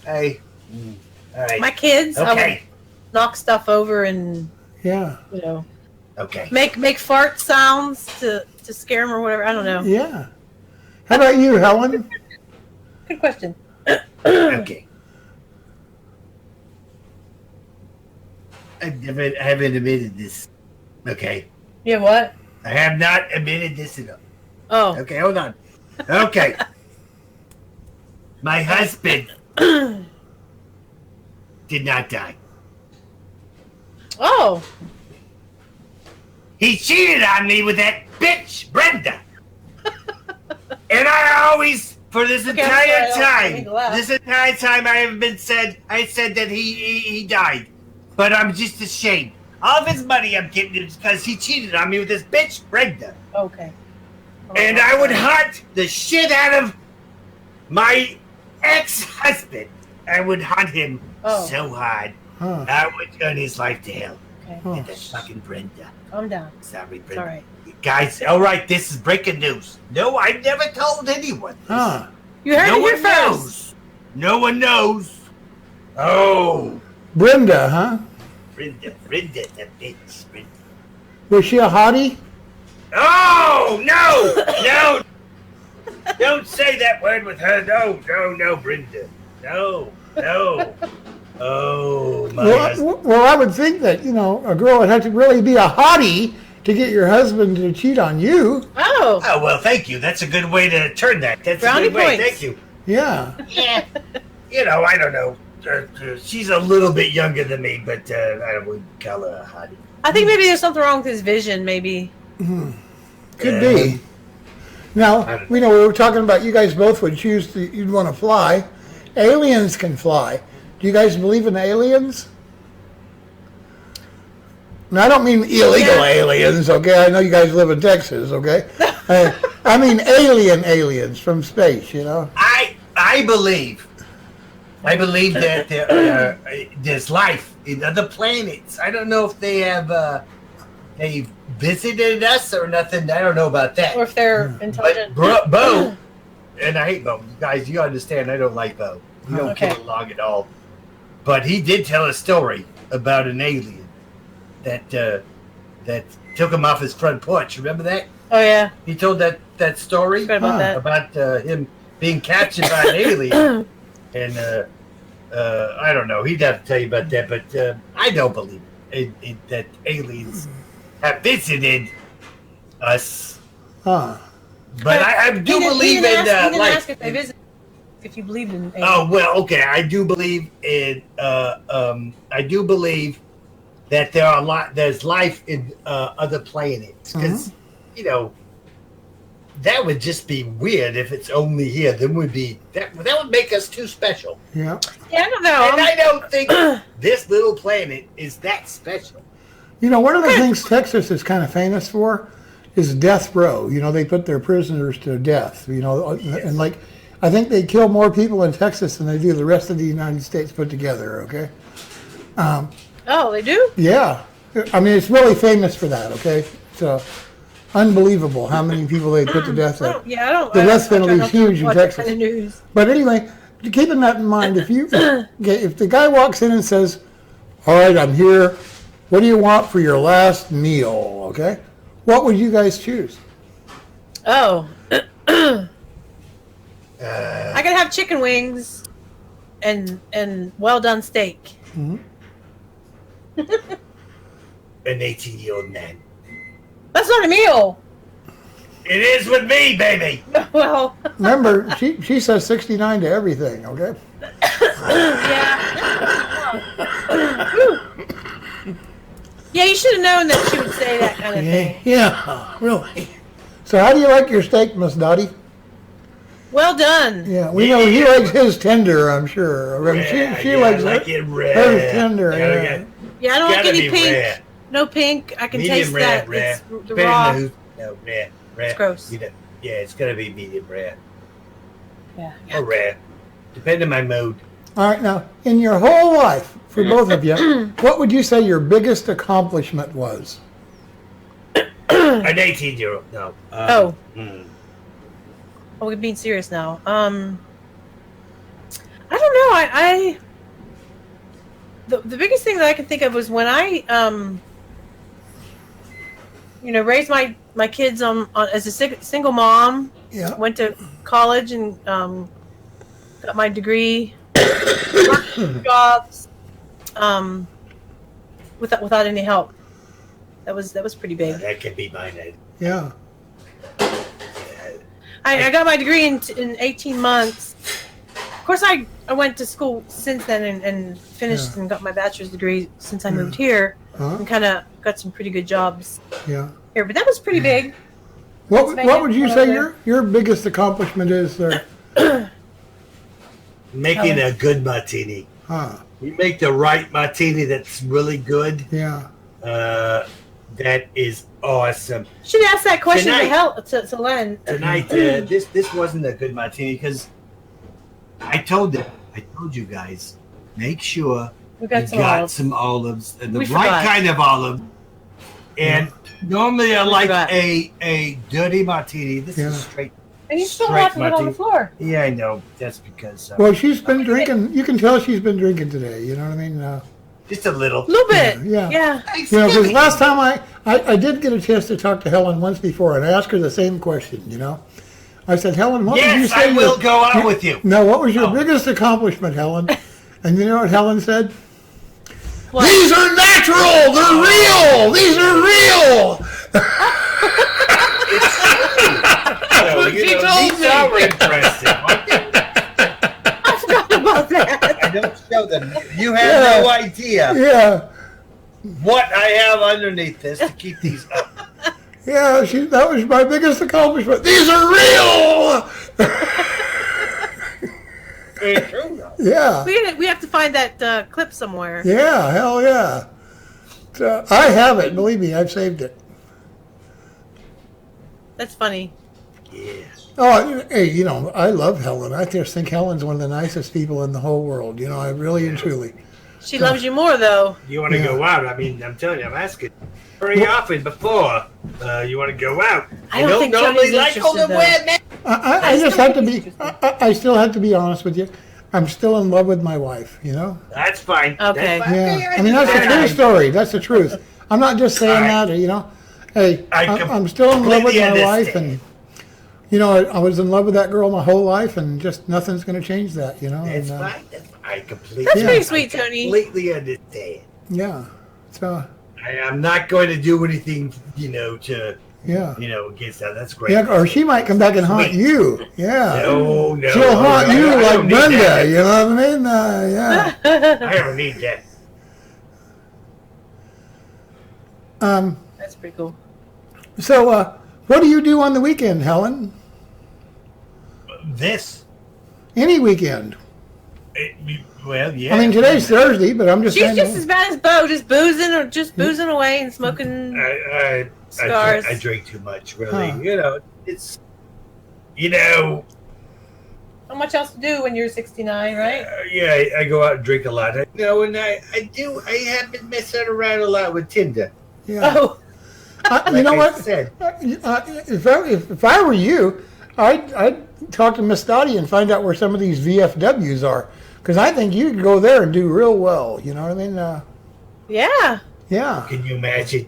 Speaker 2: Hey. All right.
Speaker 3: My kids, I would
Speaker 2: Okay.
Speaker 3: knock stuff over and
Speaker 1: Yeah.
Speaker 3: you know
Speaker 2: Okay.
Speaker 3: make fart sounds to scare them or whatever. I don't know.
Speaker 1: Yeah. How about you, Helen?
Speaker 3: Good question.
Speaker 2: Okay. I haven't admitted this. Okay.
Speaker 3: Yeah, what?
Speaker 2: I have not admitted this at all.
Speaker 3: Oh,
Speaker 2: Okay, hold on. Okay. My husband did not die.
Speaker 3: oh,
Speaker 2: He cheated on me with that bitch, Brenda. And I always, for this
Speaker 3: Okay, I'm
Speaker 2: entire
Speaker 3: sorry, I don't mean to laugh.
Speaker 2: I haven't I said that he died. But I'm just ashamed. All of his money I'm getting is because he cheated on me with this bitch, Brenda.
Speaker 3: okay.
Speaker 2: And I would hunt the shit out of my ex-husband. I would hunt him
Speaker 3: Oh.
Speaker 2: so hard.
Speaker 1: Huh.
Speaker 2: I would turn his life to hell.
Speaker 3: Okay,
Speaker 1: Oh.
Speaker 2: And that fucking Brenda.
Speaker 3: calm down.
Speaker 2: Sorry,
Speaker 3: It's
Speaker 2: Brenda.
Speaker 3: all right.
Speaker 2: Guys, all right, this is breaking news. No, I never told anyone.
Speaker 1: Huh.
Speaker 3: You heard
Speaker 2: No
Speaker 3: it here
Speaker 2: one
Speaker 3: first.
Speaker 2: knows. No one knows. Oh,
Speaker 1: Brenda, huh?
Speaker 2: Brenda, the bitch, Brenda.
Speaker 1: Was she a hottie?
Speaker 2: Oh, no! Don't say that word with her. No, Brenda. No. Oh, my husband.
Speaker 1: Well, I would think that, you know, a girl would have to really be a hottie to get your husband to cheat on you.
Speaker 3: Oh,
Speaker 2: Oh, well, thank you. That's a good way to turn that. That's
Speaker 3: Brownie
Speaker 2: a good way.
Speaker 3: points.
Speaker 2: Thank you.
Speaker 1: Yeah.
Speaker 2: Yeah. You know, I don't know. She's a little bit younger than me, but I wouldn't call her a hottie.
Speaker 3: I think maybe there's something wrong with his vision. Maybe.
Speaker 1: Could be. Now,
Speaker 2: I don't
Speaker 1: we know we were talking about you guys both would choose you'd want to fly. Aliens can fly. Do you guys believe in aliens? Now, I don't mean illegal
Speaker 3: Yeah.
Speaker 1: aliens, okay? I know you guys live in Texas, okay? I mean aliens from space, you know?
Speaker 2: I believe that there's life in other planets. I don't know if they have they visited us or nothing. I don't know about that.
Speaker 3: Or if they're
Speaker 2: But
Speaker 3: intelligent.
Speaker 2: Bo, and I hate Bo. Guys, you understand I don't like Bo. We don't
Speaker 3: Okay.
Speaker 2: get along at all. But he did tell a story about an alien that took him off his front porch. Remember that?
Speaker 3: Oh yeah,
Speaker 2: He told that story
Speaker 3: forgot about
Speaker 1: Huh.
Speaker 3: that.
Speaker 2: about him being captured by an alien. And I don't know. He'd have to tell you about that, but I don't believe that aliens have visited us.
Speaker 1: Huh.
Speaker 2: But I do believe in
Speaker 3: he didn't
Speaker 2: life.
Speaker 3: ask if they visited. If you believed in.
Speaker 2: Oh well, okay. I do believe in. I do believe that there's life in other planets because you know that would just be weird if it's only here. Then would be that would make us too special.
Speaker 1: Yeah.
Speaker 3: Yeah, I don't know.
Speaker 2: And I don't think this little planet is that special.
Speaker 1: You know, one of the things Texas is kind of famous for is death row. You know, they put their prisoners to death, you know, and like, I think they kill more people in Texas than they do the rest of the United States put together, okay?
Speaker 3: Oh, they do.
Speaker 1: Yeah. I mean, it's really famous for that, okay? So, unbelievable how many people they put to death there.
Speaker 3: Yeah, I don't.
Speaker 1: The
Speaker 3: I
Speaker 1: death
Speaker 3: don't- I
Speaker 1: penalty
Speaker 3: try
Speaker 1: is
Speaker 3: not to
Speaker 1: huge in
Speaker 3: watch that
Speaker 1: Texas.
Speaker 3: kind of news.
Speaker 1: But anyway, keeping that in mind, if the guy walks in and says, all right, I'm here, what do you want for your last meal, okay? What would you guys choose?
Speaker 3: Oh. I could have chicken wings and well done steak.
Speaker 2: An 18-year-old man.
Speaker 3: That's not a meal.
Speaker 2: It is with me, baby.
Speaker 3: Well,
Speaker 1: Remember, she says 69 to everything, okay?
Speaker 3: Yeah, you should have known that she would say that kind of thing.
Speaker 1: Yeah, really. So how do you like your steak, Miss Dottie?
Speaker 3: Well done.
Speaker 1: Yeah, we know he likes his tender, I'm sure. She likes
Speaker 4: it rare.
Speaker 1: hers tender. Yeah.
Speaker 3: Yeah, I don't like
Speaker 4: Gotta
Speaker 3: any
Speaker 4: be
Speaker 3: pink.
Speaker 4: rare.
Speaker 3: No pink. I can
Speaker 4: Medium
Speaker 3: taste
Speaker 4: rare,
Speaker 3: that.
Speaker 4: rare.
Speaker 3: It's the
Speaker 4: Depending
Speaker 3: raw.
Speaker 4: on no, rare.
Speaker 3: It's gross.
Speaker 4: You know, yeah, it's gonna be medium rare
Speaker 3: Yeah.
Speaker 4: or rare, depending on my mood.
Speaker 1: All right, now, in your whole life, for both of you, what would you say your biggest accomplishment was?
Speaker 4: An 18-year-old. No.
Speaker 3: Oh.
Speaker 4: hmm.
Speaker 3: Oh, we're being serious now. I don't know. I the biggest thing that I can think of was when I raised my kids as a single mom.
Speaker 1: Yeah.
Speaker 3: Went to college and got my degree. Jobs. Without any help. That was pretty big.
Speaker 4: That could be mine.
Speaker 1: Yeah.
Speaker 3: I got my degree in 18 months. Of course, I went to school since then and finished and got my bachelor's degree since I moved here
Speaker 1: Huh?
Speaker 3: and kind of got some pretty good jobs
Speaker 1: Yeah.
Speaker 3: here. But that was pretty big.
Speaker 1: What would you say your biggest accomplishment is there?
Speaker 4: Making a good martini.
Speaker 1: Huh.
Speaker 4: You make the right martini that's really good.
Speaker 1: Yeah.
Speaker 4: That is awesome.
Speaker 3: Should ask that question
Speaker 4: Tonight-
Speaker 3: to Len.
Speaker 4: Tonight, this wasn't a good martini because I told you guys, make sure
Speaker 3: We
Speaker 4: you
Speaker 3: got some
Speaker 4: got
Speaker 3: olives.
Speaker 4: some olives and the
Speaker 3: We
Speaker 4: right
Speaker 3: forgot.
Speaker 4: kind of olive. And normally I like
Speaker 3: forgot.
Speaker 4: a dirty martini. This
Speaker 1: Yeah.
Speaker 4: is straight.
Speaker 3: And you still
Speaker 4: Straight
Speaker 3: have it on the
Speaker 4: martini.
Speaker 3: floor.
Speaker 4: Yeah, I know. That's because
Speaker 1: Well, she's been drinking. You can tell she's been drinking today. You know what I mean?
Speaker 4: just a little.
Speaker 3: A little bit.
Speaker 1: Yeah.
Speaker 3: Yeah.
Speaker 1: You know, because last time I did get a chance to talk to Helen once before and ask her the same question, you know. I said, Helen, what would you
Speaker 4: Yes,
Speaker 1: say?
Speaker 4: I will go out with you.
Speaker 1: No, what was your
Speaker 4: Oh.
Speaker 1: biggest accomplishment, Helen? And you know what Helen said?
Speaker 3: What?
Speaker 1: These are natural! They're real! These are real!
Speaker 3: what she told
Speaker 4: these
Speaker 3: me.
Speaker 4: are impressive. aren't they?
Speaker 3: I forgot about that.
Speaker 4: I don't show them. You have no idea
Speaker 1: Yeah.
Speaker 4: what I have underneath this to keep these up.
Speaker 1: Yeah, that was my biggest accomplishment. These are real!
Speaker 4: It's true, though.
Speaker 1: Yeah.
Speaker 3: We have to find that clip somewhere.
Speaker 1: Yeah, hell yeah. So, I have it. Believe me, I've saved it.
Speaker 3: That's funny.
Speaker 4: Yeah.
Speaker 1: Oh, hey, you know, I love Helen. I just think Helen's one of the nicest people in the whole world. You know, I really and truly.
Speaker 3: She loves you more, though.
Speaker 4: You want to
Speaker 1: Yeah.
Speaker 4: go out? I mean, I'm telling you, I'm asking very often before. You want to go out?
Speaker 3: I don't think
Speaker 4: normally
Speaker 3: Johnny's
Speaker 4: like
Speaker 3: interested,
Speaker 4: older women.
Speaker 1: I just have to be. I still have to be honest with you. I'm still in love with my wife. You know.
Speaker 4: That's fine.
Speaker 3: Okay.
Speaker 4: That's fine.
Speaker 1: Yeah. I mean, that's the true story. That's the truth. I'm not just saying that. You know. Hey, I'm still in love with my
Speaker 4: completely
Speaker 1: wife,
Speaker 4: understand.
Speaker 1: and you know, I was in love with that girl my whole life, and just nothing's going to change that. You know.
Speaker 4: That's
Speaker 1: and,
Speaker 4: fine. I completely.
Speaker 3: That's
Speaker 1: Yeah.
Speaker 3: pretty sweet, Tony.
Speaker 4: Completely understand.
Speaker 1: Yeah. So.
Speaker 4: I'm not going to do anything, to,
Speaker 1: Yeah.
Speaker 4: against that. That's great.
Speaker 1: Yeah, or she might come back and haunt
Speaker 4: Sweet.
Speaker 1: you. Yeah.
Speaker 4: No.
Speaker 1: She'll haunt
Speaker 4: no,
Speaker 1: you
Speaker 4: I
Speaker 1: like
Speaker 4: don't need
Speaker 1: Brenda.
Speaker 4: that.
Speaker 1: You know what I mean? Yeah.
Speaker 4: I don't need that.
Speaker 3: That's pretty cool.
Speaker 1: So, what do you do on the weekend, Helen?
Speaker 4: This.
Speaker 1: Any weekend.
Speaker 4: Well, yeah.
Speaker 1: I mean, today's Thursday, but I'm just
Speaker 3: She's
Speaker 1: saying.
Speaker 3: just as bad as Bo, just boozing away and smoking.
Speaker 4: I
Speaker 3: Scars.
Speaker 4: drink too much, really.
Speaker 1: Huh.
Speaker 4: It's,
Speaker 3: Not much else to do when you're 69, right?
Speaker 4: yeah, I go out and drink a lot. And I have been messing around a lot with Tinder.
Speaker 1: Yeah.
Speaker 3: Oh,
Speaker 1: You know
Speaker 4: Like I
Speaker 1: what?
Speaker 4: said.
Speaker 1: If I were you, I'd talk to Miss Dottie and find out where some of these VFWs are, because I think you could go there and do real well. You know what I mean?
Speaker 3: yeah.
Speaker 1: Yeah.
Speaker 4: Can you imagine?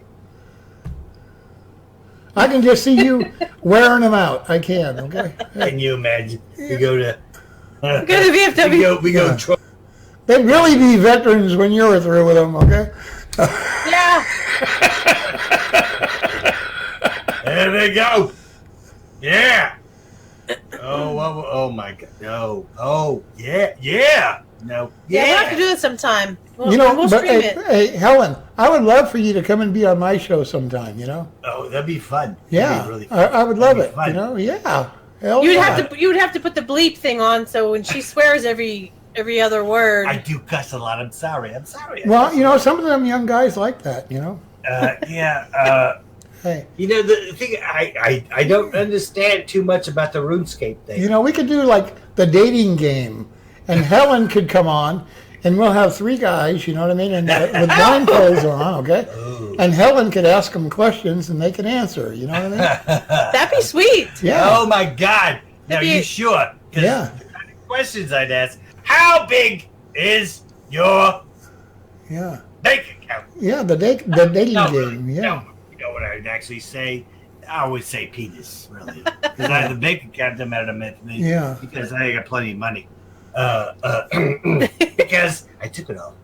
Speaker 1: I can just see you wearing them out. I can. Okay.
Speaker 4: Can you imagine? We go to.
Speaker 3: Go to VFW.
Speaker 4: We go.
Speaker 1: Yeah. They'd really be veterans when you're through with them. Okay.
Speaker 3: Yeah.
Speaker 4: There they go. Yeah. Oh my God. No. Oh, yeah. Yeah. No.
Speaker 3: Yeah, we'll have to do it sometime. We'll,
Speaker 1: but
Speaker 3: we'll stream
Speaker 1: hey,
Speaker 3: it.
Speaker 1: hey, Helen, I would love for you to come and be on my show sometime.
Speaker 4: Oh, that'd be fun.
Speaker 1: Yeah,
Speaker 4: That'd be really fun.
Speaker 1: I would love
Speaker 4: That'd
Speaker 1: it.
Speaker 4: be fun.
Speaker 1: Yeah. Hell
Speaker 3: You would
Speaker 1: yeah.
Speaker 3: have to put the bleep thing on, so when she swears every other word.
Speaker 4: I do cuss a lot. I'm sorry.
Speaker 1: Well, some of them young guys like that.
Speaker 4: Yeah.
Speaker 1: Hey,
Speaker 4: The thing I don't understand too much about the RuneScape thing.
Speaker 1: we could do like the dating game, and Helen could come on, and we'll have 3 guys. You know what I mean? And with blindfolds on, okay.
Speaker 4: Ooh.
Speaker 1: And Helen could ask them questions, and they could answer. You know what I mean?
Speaker 3: That'd be sweet.
Speaker 1: Yeah.
Speaker 4: Oh my God! Now
Speaker 3: That'd
Speaker 4: you
Speaker 3: be-
Speaker 4: sure? 'Cause
Speaker 1: Yeah.
Speaker 4: the kind of questions I'd ask: how big is your
Speaker 1: Yeah.
Speaker 4: bank account?
Speaker 1: Yeah. The dating
Speaker 4: No,
Speaker 1: game. Yeah.
Speaker 4: No, you know what I'd actually say? I always say penis, really, because I have the bank account doesn't matter to me.
Speaker 1: Yeah.
Speaker 4: Because I got plenty of money. Because I took it all.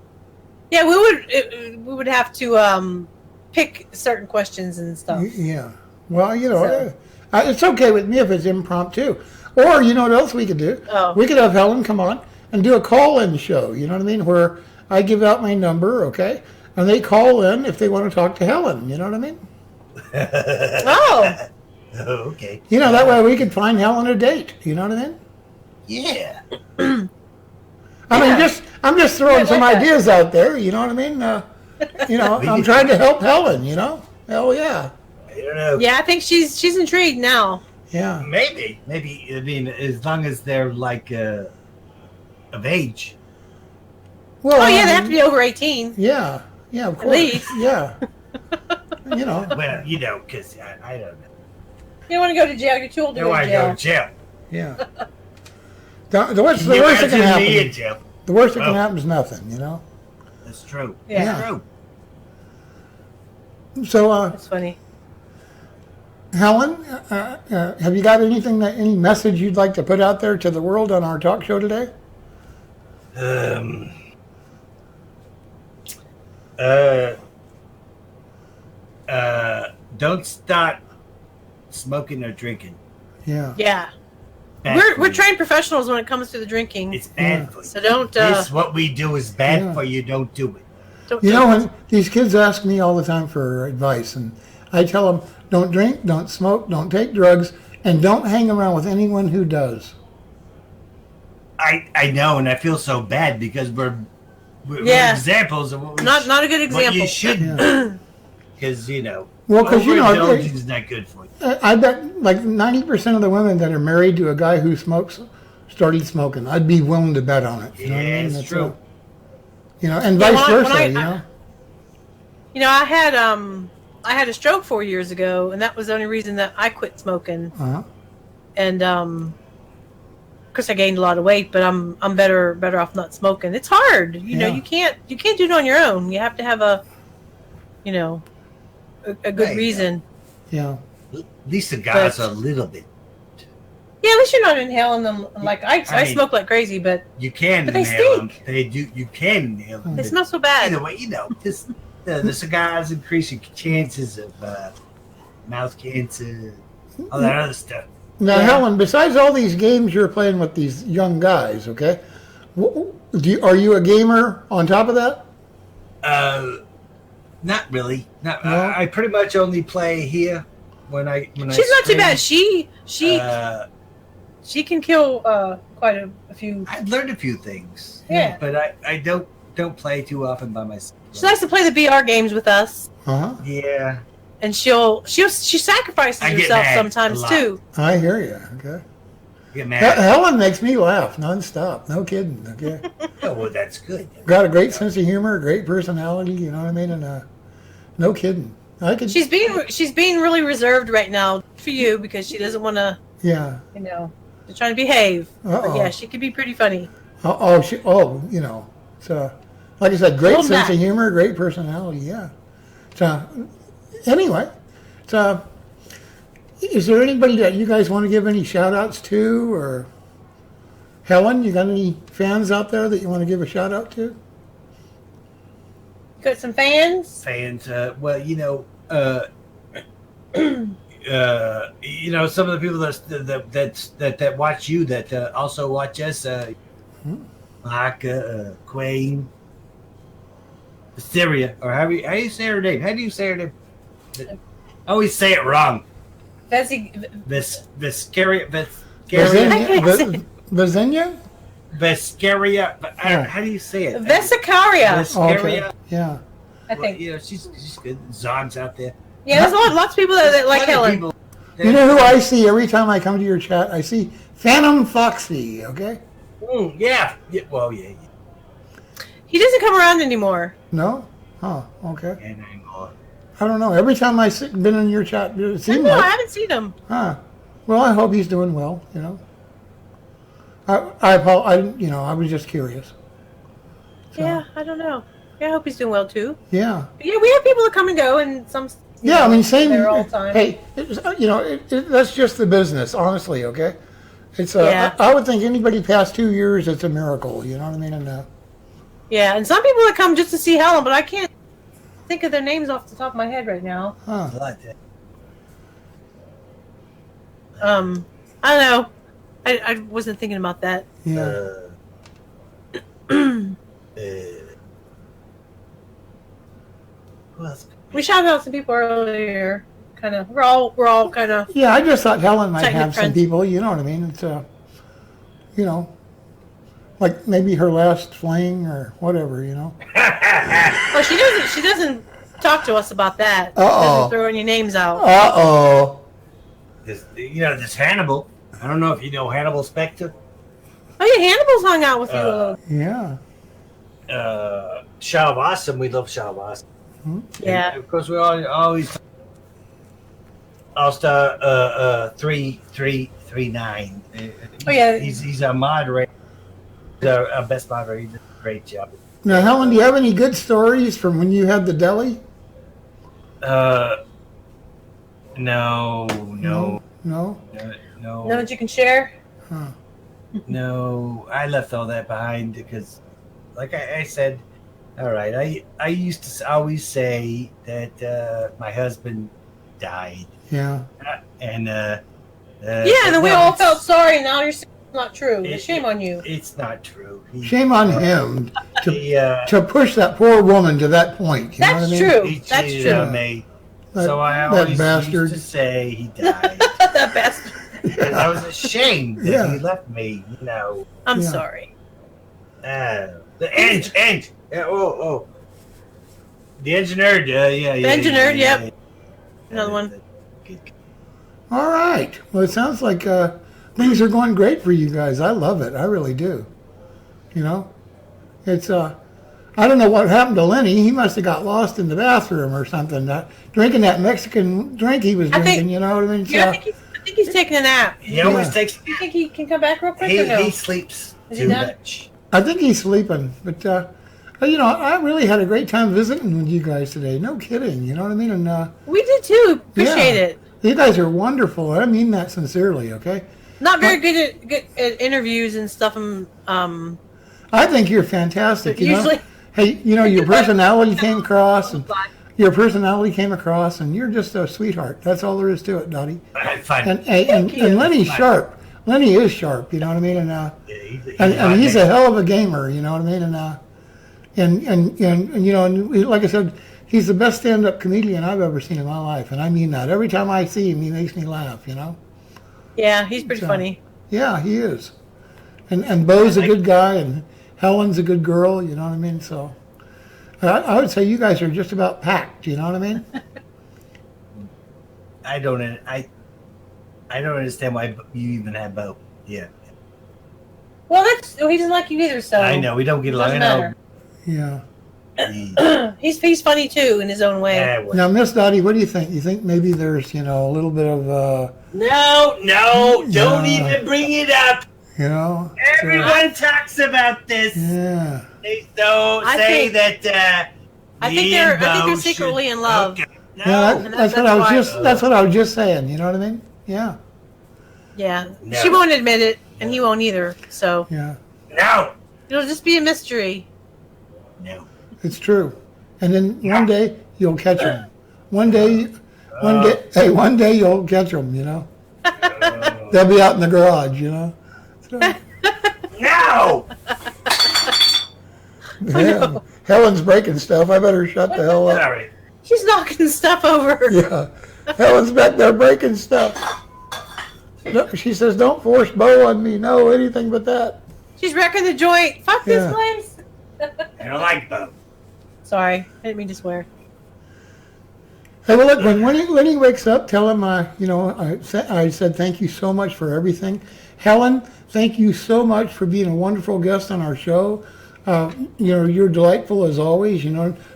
Speaker 3: Yeah, we would have to pick certain questions and stuff.
Speaker 1: Yeah. Well,
Speaker 3: So-
Speaker 1: it's okay with me if it's impromptu. Or, you know what else we could do?
Speaker 3: Oh.
Speaker 1: We could have Helen come on and do a call-in show, you know what I mean? Where I give out my number, okay? And they call in if they want to talk to Helen, you know what I mean?
Speaker 3: Oh,
Speaker 4: Oh, okay.
Speaker 1: That way we could find Helen a date, you know what I mean?
Speaker 4: Yeah.
Speaker 1: I'm just throwing
Speaker 3: I
Speaker 1: some
Speaker 3: like that.
Speaker 1: ideas out there, you know what I mean? I'm trying to help Helen, Hell yeah.
Speaker 4: I don't know.
Speaker 3: yeah. I think she's intrigued now.
Speaker 1: Yeah.
Speaker 4: Maybe. I mean, as long as they're like of age.
Speaker 1: Well,
Speaker 3: Oh yeah,
Speaker 1: I
Speaker 3: they have to
Speaker 1: mean,
Speaker 3: be over 18.
Speaker 1: Yeah. Yeah, of course.
Speaker 3: least.
Speaker 1: Yeah.
Speaker 4: Well, because I don't know.
Speaker 3: You don't want to go to jail. You're too old to
Speaker 4: No,
Speaker 3: go
Speaker 4: I
Speaker 3: to
Speaker 4: go to
Speaker 3: jail.
Speaker 4: jail.
Speaker 1: Yeah. The worst that
Speaker 4: Imagine
Speaker 1: can
Speaker 4: me
Speaker 1: happen.
Speaker 4: in jail.
Speaker 1: The worst that can
Speaker 4: Oh.
Speaker 1: happen is nothing,
Speaker 4: That's true.
Speaker 3: Yeah.
Speaker 4: That's true.
Speaker 1: So,
Speaker 3: That's funny.
Speaker 1: Helen, have you got any message you'd like to put out there to the world on our talk show today?
Speaker 4: Don't start smoking or drinking.
Speaker 1: Yeah.
Speaker 3: Yeah,
Speaker 4: Bad
Speaker 3: we're
Speaker 4: for
Speaker 3: we're
Speaker 4: you.
Speaker 3: trained professionals when it comes to the drinking.
Speaker 4: It's bad
Speaker 1: Yeah.
Speaker 4: for you.
Speaker 3: So don't
Speaker 4: This what we do is bad
Speaker 1: Yeah.
Speaker 4: for you. Don't do it.
Speaker 3: don't.
Speaker 1: When these kids ask me all the time for advice, and I tell them, don't drink, don't smoke, don't take drugs, and don't hang around with anyone who does.
Speaker 4: I know, and I feel so bad because we're
Speaker 3: Yeah.
Speaker 4: examples of what we
Speaker 3: Not a good
Speaker 4: what you
Speaker 3: example.
Speaker 4: shouldn't
Speaker 1: Yeah.
Speaker 4: because
Speaker 1: Well, 'cause,
Speaker 4: overindulgence is not good for you.
Speaker 1: I bet like 90% of the women that are married to a guy who smokes started smoking. I'd be willing to bet on it. You know what I
Speaker 4: Yeah,
Speaker 1: mean?
Speaker 4: it's
Speaker 1: That's
Speaker 4: true.
Speaker 1: and
Speaker 3: Yeah,
Speaker 1: vice
Speaker 3: when
Speaker 1: versa,
Speaker 3: I had a stroke 4 years ago, and that was the only reason that I quit smoking.
Speaker 1: Uh-huh.
Speaker 3: And of course, I gained a lot of weight, but I'm better off not smoking. It's hard,
Speaker 1: Yeah.
Speaker 3: You can't do it on your own. You have to have a good
Speaker 4: Right,
Speaker 3: reason.
Speaker 1: Yeah.
Speaker 4: At least the guys
Speaker 3: But-
Speaker 4: a little bit.
Speaker 3: Yeah, at least you're not inhaling them. Like I
Speaker 4: I mean-
Speaker 3: smoke like crazy, but
Speaker 4: You can
Speaker 3: But they
Speaker 4: inhale them.
Speaker 3: stink.
Speaker 4: They do. You can inhale them.
Speaker 3: they smell so bad.
Speaker 4: Either way, this the cigars increase your chances of mouth cancer, all that other stuff.
Speaker 1: Now,
Speaker 3: Yeah.
Speaker 1: Helen, besides all these games you're playing with these young guys, okay, are you a gamer on top of that?
Speaker 4: Not really. Not.
Speaker 1: No?
Speaker 4: I pretty much only play here when I.
Speaker 3: She's not too bad. She can kill quite a few.
Speaker 4: I've learned a few things.
Speaker 3: Yeah.
Speaker 4: But I don't play too often by myself.
Speaker 3: She likes to play the VR games with us,
Speaker 1: Uh-huh.
Speaker 4: Yeah.
Speaker 3: and she sacrifices
Speaker 4: I get
Speaker 3: herself
Speaker 4: mad
Speaker 3: sometimes
Speaker 4: a lot.
Speaker 3: too.
Speaker 1: I hear you. Okay.
Speaker 4: Get mad.
Speaker 1: Helen makes me laugh nonstop. No kidding. Okay.
Speaker 4: Oh, well, that's good.
Speaker 1: Got a great sense of humor, great personality. You know what I mean? And no kidding. I could.
Speaker 3: She's being really reserved right now for you because she doesn't want to,
Speaker 1: Yeah.
Speaker 3: she's trying to behave.
Speaker 1: Uh-oh.
Speaker 3: But yeah, she could be pretty funny.
Speaker 1: So, like I said, great
Speaker 3: Hold
Speaker 1: sense
Speaker 3: back.
Speaker 1: of humor, great personality. Yeah. So, anyway, so is there anybody that you guys want to give any shout outs to, or Helen, you got any fans out there that you want to give a shout out to?
Speaker 3: Got some fans?
Speaker 4: Fans, well, some of the people that watch you that also watch us. Micah, Queen, Syria, or how do you say her name? How do you say her name? I always say it wrong.
Speaker 3: Vessi,
Speaker 4: Viscaria,
Speaker 1: Virginia?
Speaker 4: Viscaria.
Speaker 1: Yeah.
Speaker 4: How do you say it?
Speaker 3: Vesicaria,
Speaker 4: Viscaria.
Speaker 1: Yeah.
Speaker 3: I think.
Speaker 4: You know, she's good. Zog's out there.
Speaker 3: Yeah, there's lots of people that like
Speaker 4: Plenty of
Speaker 3: Helen.
Speaker 4: people-
Speaker 1: You know who I see every time I come to your chat? I see Phantom Foxy, okay?
Speaker 4: Yeah. Well, yeah.
Speaker 3: He doesn't come around anymore.
Speaker 1: No? Oh, okay.
Speaker 4: And anymore.
Speaker 1: I don't know. Every time I've been in your chat, it seemed
Speaker 3: No, I
Speaker 1: like...
Speaker 3: haven't seen him.
Speaker 1: Huh. Well, I hope he's doing well, you know. I was just curious. So,
Speaker 3: Yeah, I don't know. Yeah, I hope he's doing well too.
Speaker 1: Yeah.
Speaker 3: But yeah, we have people that come and go, and some.
Speaker 1: Yeah, I mean, same.
Speaker 3: There all the time.
Speaker 1: Hey, that's just the business, honestly. Okay, it's.
Speaker 3: Yeah.
Speaker 1: I would think anybody past 2 years, it's a miracle. You know what I mean? And
Speaker 3: Yeah, and some people that come just to see Helen, but I can't think of their names off the top of my head right now.
Speaker 1: huh.
Speaker 4: I like that.
Speaker 3: I don't know. I wasn't thinking about that.
Speaker 1: Yeah.
Speaker 4: Who else?
Speaker 3: We shouted out some people earlier. Kind of. We're all kind of.
Speaker 1: Yeah, I just thought Helen might
Speaker 3: Technic
Speaker 1: have some
Speaker 3: friends.
Speaker 1: people. You know what I mean? It's like maybe her last fling or whatever. You know.
Speaker 3: Well, she doesn't. She doesn't talk to us about that. She
Speaker 1: Uh-oh.
Speaker 3: doesn't throw any names out.
Speaker 1: Uh-oh.
Speaker 4: This Hannibal. I don't know if you know Hannibal Specter.
Speaker 3: Oh yeah, Hannibal's hung out with you a little.
Speaker 1: Yeah.
Speaker 4: Shah of Awesome. We love Shah of Awesome.
Speaker 3: Yeah.
Speaker 4: And of course, we always All-Star 3339.
Speaker 3: Oh, yeah.
Speaker 4: He's our moderator. He's our best moderator. He did a great job.
Speaker 1: Now, Helen, do you have any good stories from when you had the deli?
Speaker 4: No.
Speaker 1: No.
Speaker 3: None that you can share.
Speaker 1: Huh.
Speaker 4: No, I left all that behind because, like I said, all right, I used to always say that my husband died,
Speaker 1: Yeah.
Speaker 4: and
Speaker 3: Yeah, and then we all felt sorry, and now you're saying it's not true. Shame on you.
Speaker 4: It's not true.
Speaker 1: Shame on him
Speaker 4: He,
Speaker 1: to push that poor woman to that point. You know
Speaker 3: That's
Speaker 1: what I mean?
Speaker 3: true.
Speaker 4: he
Speaker 3: That's
Speaker 4: cheated
Speaker 3: true.
Speaker 4: on me,
Speaker 1: That-
Speaker 4: so I
Speaker 1: that
Speaker 4: always
Speaker 1: bastard.
Speaker 4: used to say he died.
Speaker 3: That bastard.
Speaker 4: And I was ashamed that
Speaker 1: Yeah.
Speaker 4: he left me. You know,
Speaker 3: I'm
Speaker 1: Yeah.
Speaker 3: sorry.
Speaker 4: the Eng. Yeah, oh. The engineer, yeah.
Speaker 3: The engineer, yep. Another one.
Speaker 1: All right. Well, it sounds like things are going great for you guys. I love it. I really do. You know, it's I don't know what happened to Lenny. He must have got lost in the bathroom or something, drinking that Mexican drink he was
Speaker 3: I think-
Speaker 1: drinking. You know what I mean?
Speaker 3: Yeah, I think he's taking a nap.
Speaker 4: He always
Speaker 1: Yeah.
Speaker 4: takes.
Speaker 3: Do you think he can come back real quick or no?
Speaker 4: He sleeps
Speaker 3: Is he
Speaker 4: too
Speaker 3: done?
Speaker 4: much.
Speaker 1: I think he's sleeping, but I really had a great time visiting with you guys today. No kidding. You know what I mean? And
Speaker 3: We did too. Appreciate
Speaker 1: Yeah.
Speaker 3: it.
Speaker 1: you guys are wonderful. I mean that sincerely. Okay.
Speaker 3: Not very good at interviews and stuff.
Speaker 1: I think you're fantastic.
Speaker 3: But
Speaker 1: You know?
Speaker 3: usually-
Speaker 1: Hey, your personality came across, and you're just a sweetheart. That's all there is to it, Dottie.
Speaker 4: Fine.
Speaker 1: And Lenny's sharp. Lenny is sharp. You know what I mean? And he's a hell of a gamer. You know what I mean? And like I said, he's the best stand-up comedian I've ever seen in my life, and I mean that. Every time I see him, he makes me laugh. You know?
Speaker 3: Yeah, he's pretty
Speaker 1: So-
Speaker 3: funny.
Speaker 1: Yeah, he is. And Bo's a good guy, and Helen's a good girl. You know what I mean? So I would say you guys are just about packed. You know what I mean?
Speaker 4: I don't understand why you even have Bo. Yeah,
Speaker 3: Well, he doesn't like you either, so
Speaker 4: I know we don't get along.
Speaker 3: Doesn't
Speaker 4: I
Speaker 3: matter.
Speaker 1: Yeah.
Speaker 4: know.
Speaker 3: He's funny too in his own way.
Speaker 1: Now, Miss Dottie, what do you think? You think maybe there's a little bit of
Speaker 4: No, don't
Speaker 1: Yeah.
Speaker 4: even bring it up. Everyone talks about this.
Speaker 1: Yeah.
Speaker 4: They don't
Speaker 3: I
Speaker 4: say
Speaker 3: think-
Speaker 4: that.
Speaker 3: I think they're secretly in love.
Speaker 4: Okay. No.
Speaker 1: Yeah,
Speaker 3: And
Speaker 1: that's what
Speaker 3: that's
Speaker 1: I was
Speaker 3: why-
Speaker 1: that's what I was just saying. You know what I mean? Yeah.
Speaker 3: Yeah,
Speaker 4: No.
Speaker 3: she won't admit it, and he won't either. So
Speaker 1: Yeah.
Speaker 4: No.
Speaker 3: it'll just be a mystery.
Speaker 4: No.
Speaker 1: It's true. And then one day you'll catch them. One day you'll catch them. You know. They'll be out in the garage. You know. So,
Speaker 4: No.
Speaker 1: Yeah. Helen's breaking stuff. I better shut the hell up.
Speaker 4: Sorry.
Speaker 3: She's knocking stuff over.
Speaker 1: Yeah. Helen's back there breaking stuff. No, she says, don't force Bo on me. No, anything but that.
Speaker 3: She's wrecking the joint. Fuck
Speaker 1: Yeah.
Speaker 3: this place.
Speaker 4: I don't like Bo.
Speaker 3: Sorry, I didn't mean to swear.
Speaker 1: Hey, well, look, when Lenny wakes up, tell him, I said thank you so much for everything. Helen, thank you so much for being a wonderful guest on our show. You're delightful as always,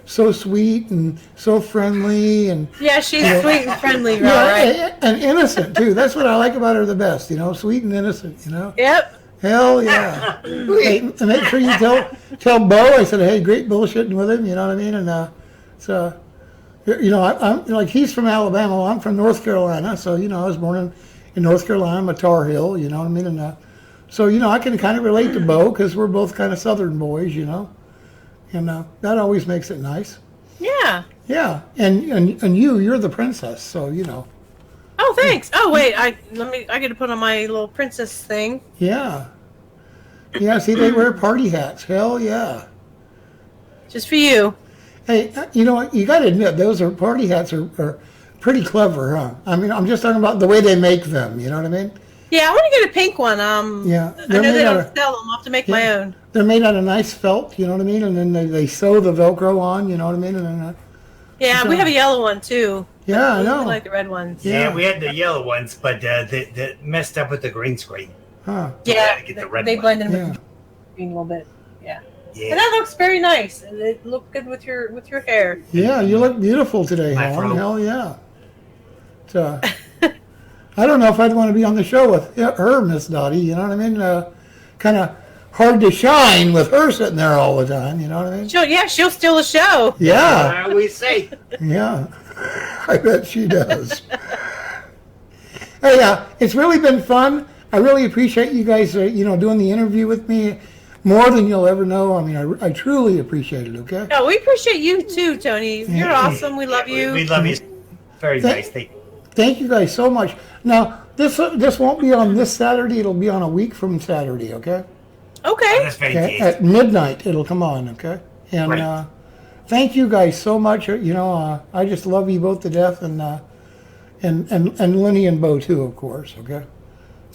Speaker 1: so sweet and so friendly and
Speaker 3: Yeah, she's sweet and friendly,
Speaker 1: yeah,
Speaker 3: right?
Speaker 1: and innocent too. That's what I like about her the best, sweet and innocent,
Speaker 3: Yep.
Speaker 1: Hell yeah. Hey, and make sure you tell Bo, I said, hey, great bullshitting with him, you know what I mean? And so, I'm like, he's from Alabama, I'm from North Carolina, so, I was born in North Carolina, I'm a Tar Heel, you know what I mean? And so, I can kind of relate to Bo because we're both kind of Southern boys, and that always makes it nice.
Speaker 3: Yeah.
Speaker 1: Yeah, and you're the princess, so,
Speaker 3: Oh, thanks. Oh, wait. I got to put on my little princess thing.
Speaker 1: Yeah. Yeah, see, they wear party hats. Hell yeah.
Speaker 3: Just for you.
Speaker 1: Hey, you know what? You got to admit, those party hats are pretty clever, huh? I mean, I'm just talking about the way they make them. You know what I mean?
Speaker 3: Yeah, I want to get a pink one.
Speaker 1: Yeah,
Speaker 3: I know they don't sell them. I'll have to make my own.
Speaker 1: They're made out of nice felt. You know what I mean? And then they sew the Velcro on. You know what I mean? And then
Speaker 3: Yeah, we have a yellow one too.
Speaker 1: yeah, I
Speaker 3: I
Speaker 1: know.
Speaker 3: like the red ones.
Speaker 1: Yeah.
Speaker 4: Yeah, we had the yellow ones, but they messed up with the green screen.
Speaker 1: Huh?
Speaker 3: Yeah,
Speaker 4: Get the red
Speaker 3: they
Speaker 4: one.
Speaker 3: blended them
Speaker 1: Yeah.
Speaker 3: with green a little bit. Yeah. And
Speaker 4: Yeah.
Speaker 3: that looks very nice. And it looked good with your hair.
Speaker 1: Yeah, you look beautiful today,
Speaker 4: My
Speaker 1: Helen.
Speaker 4: fro.
Speaker 1: Hell yeah. So, I don't know if I'd want to be on the show with her, Miss Dottie. You know what I mean? Kind of hard to shine with her sitting there all the time. You know what I mean?
Speaker 3: She'll steal the show.
Speaker 1: Yeah.
Speaker 4: I always say.
Speaker 1: Yeah, I bet she does. Hey, it's really been fun. I really appreciate you guys, doing the interview with me more than you'll ever know. I mean, I truly appreciate it, okay?
Speaker 3: No, we appreciate you too, Tony. You're awesome. We love you.
Speaker 4: We love you. Very nice.
Speaker 1: Thank you guys so much. Now, this won't be on this Saturday. It'll be on a week from Saturday, okay?
Speaker 3: Okay.
Speaker 4: That's
Speaker 1: Okay,
Speaker 4: fantastic.
Speaker 1: at midnight it'll come on, okay? And
Speaker 4: Right.
Speaker 1: thank you guys so much. I just love you both to death, and Lenny and Bo too, of course, okay?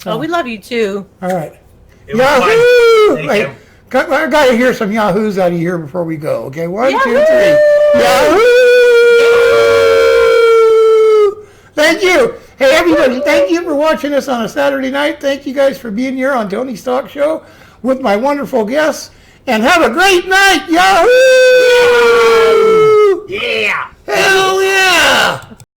Speaker 3: Oh, we love you too.
Speaker 1: All right.
Speaker 4: It was
Speaker 1: Yahoo!
Speaker 4: fun.
Speaker 1: Wait,
Speaker 4: Thank you.
Speaker 1: I got to hear some Yahoos out of here before we go, okay? 1, 2, 3.
Speaker 3: Yahoo!
Speaker 1: Yahoo! Thank you. Hey, everybody, thank you for watching us on a Saturday night. Thank you guys for being here on Tony's Talk Show with my wonderful guests. And have a great night. Yahoo!
Speaker 4: Yeah.
Speaker 1: Hell yeah!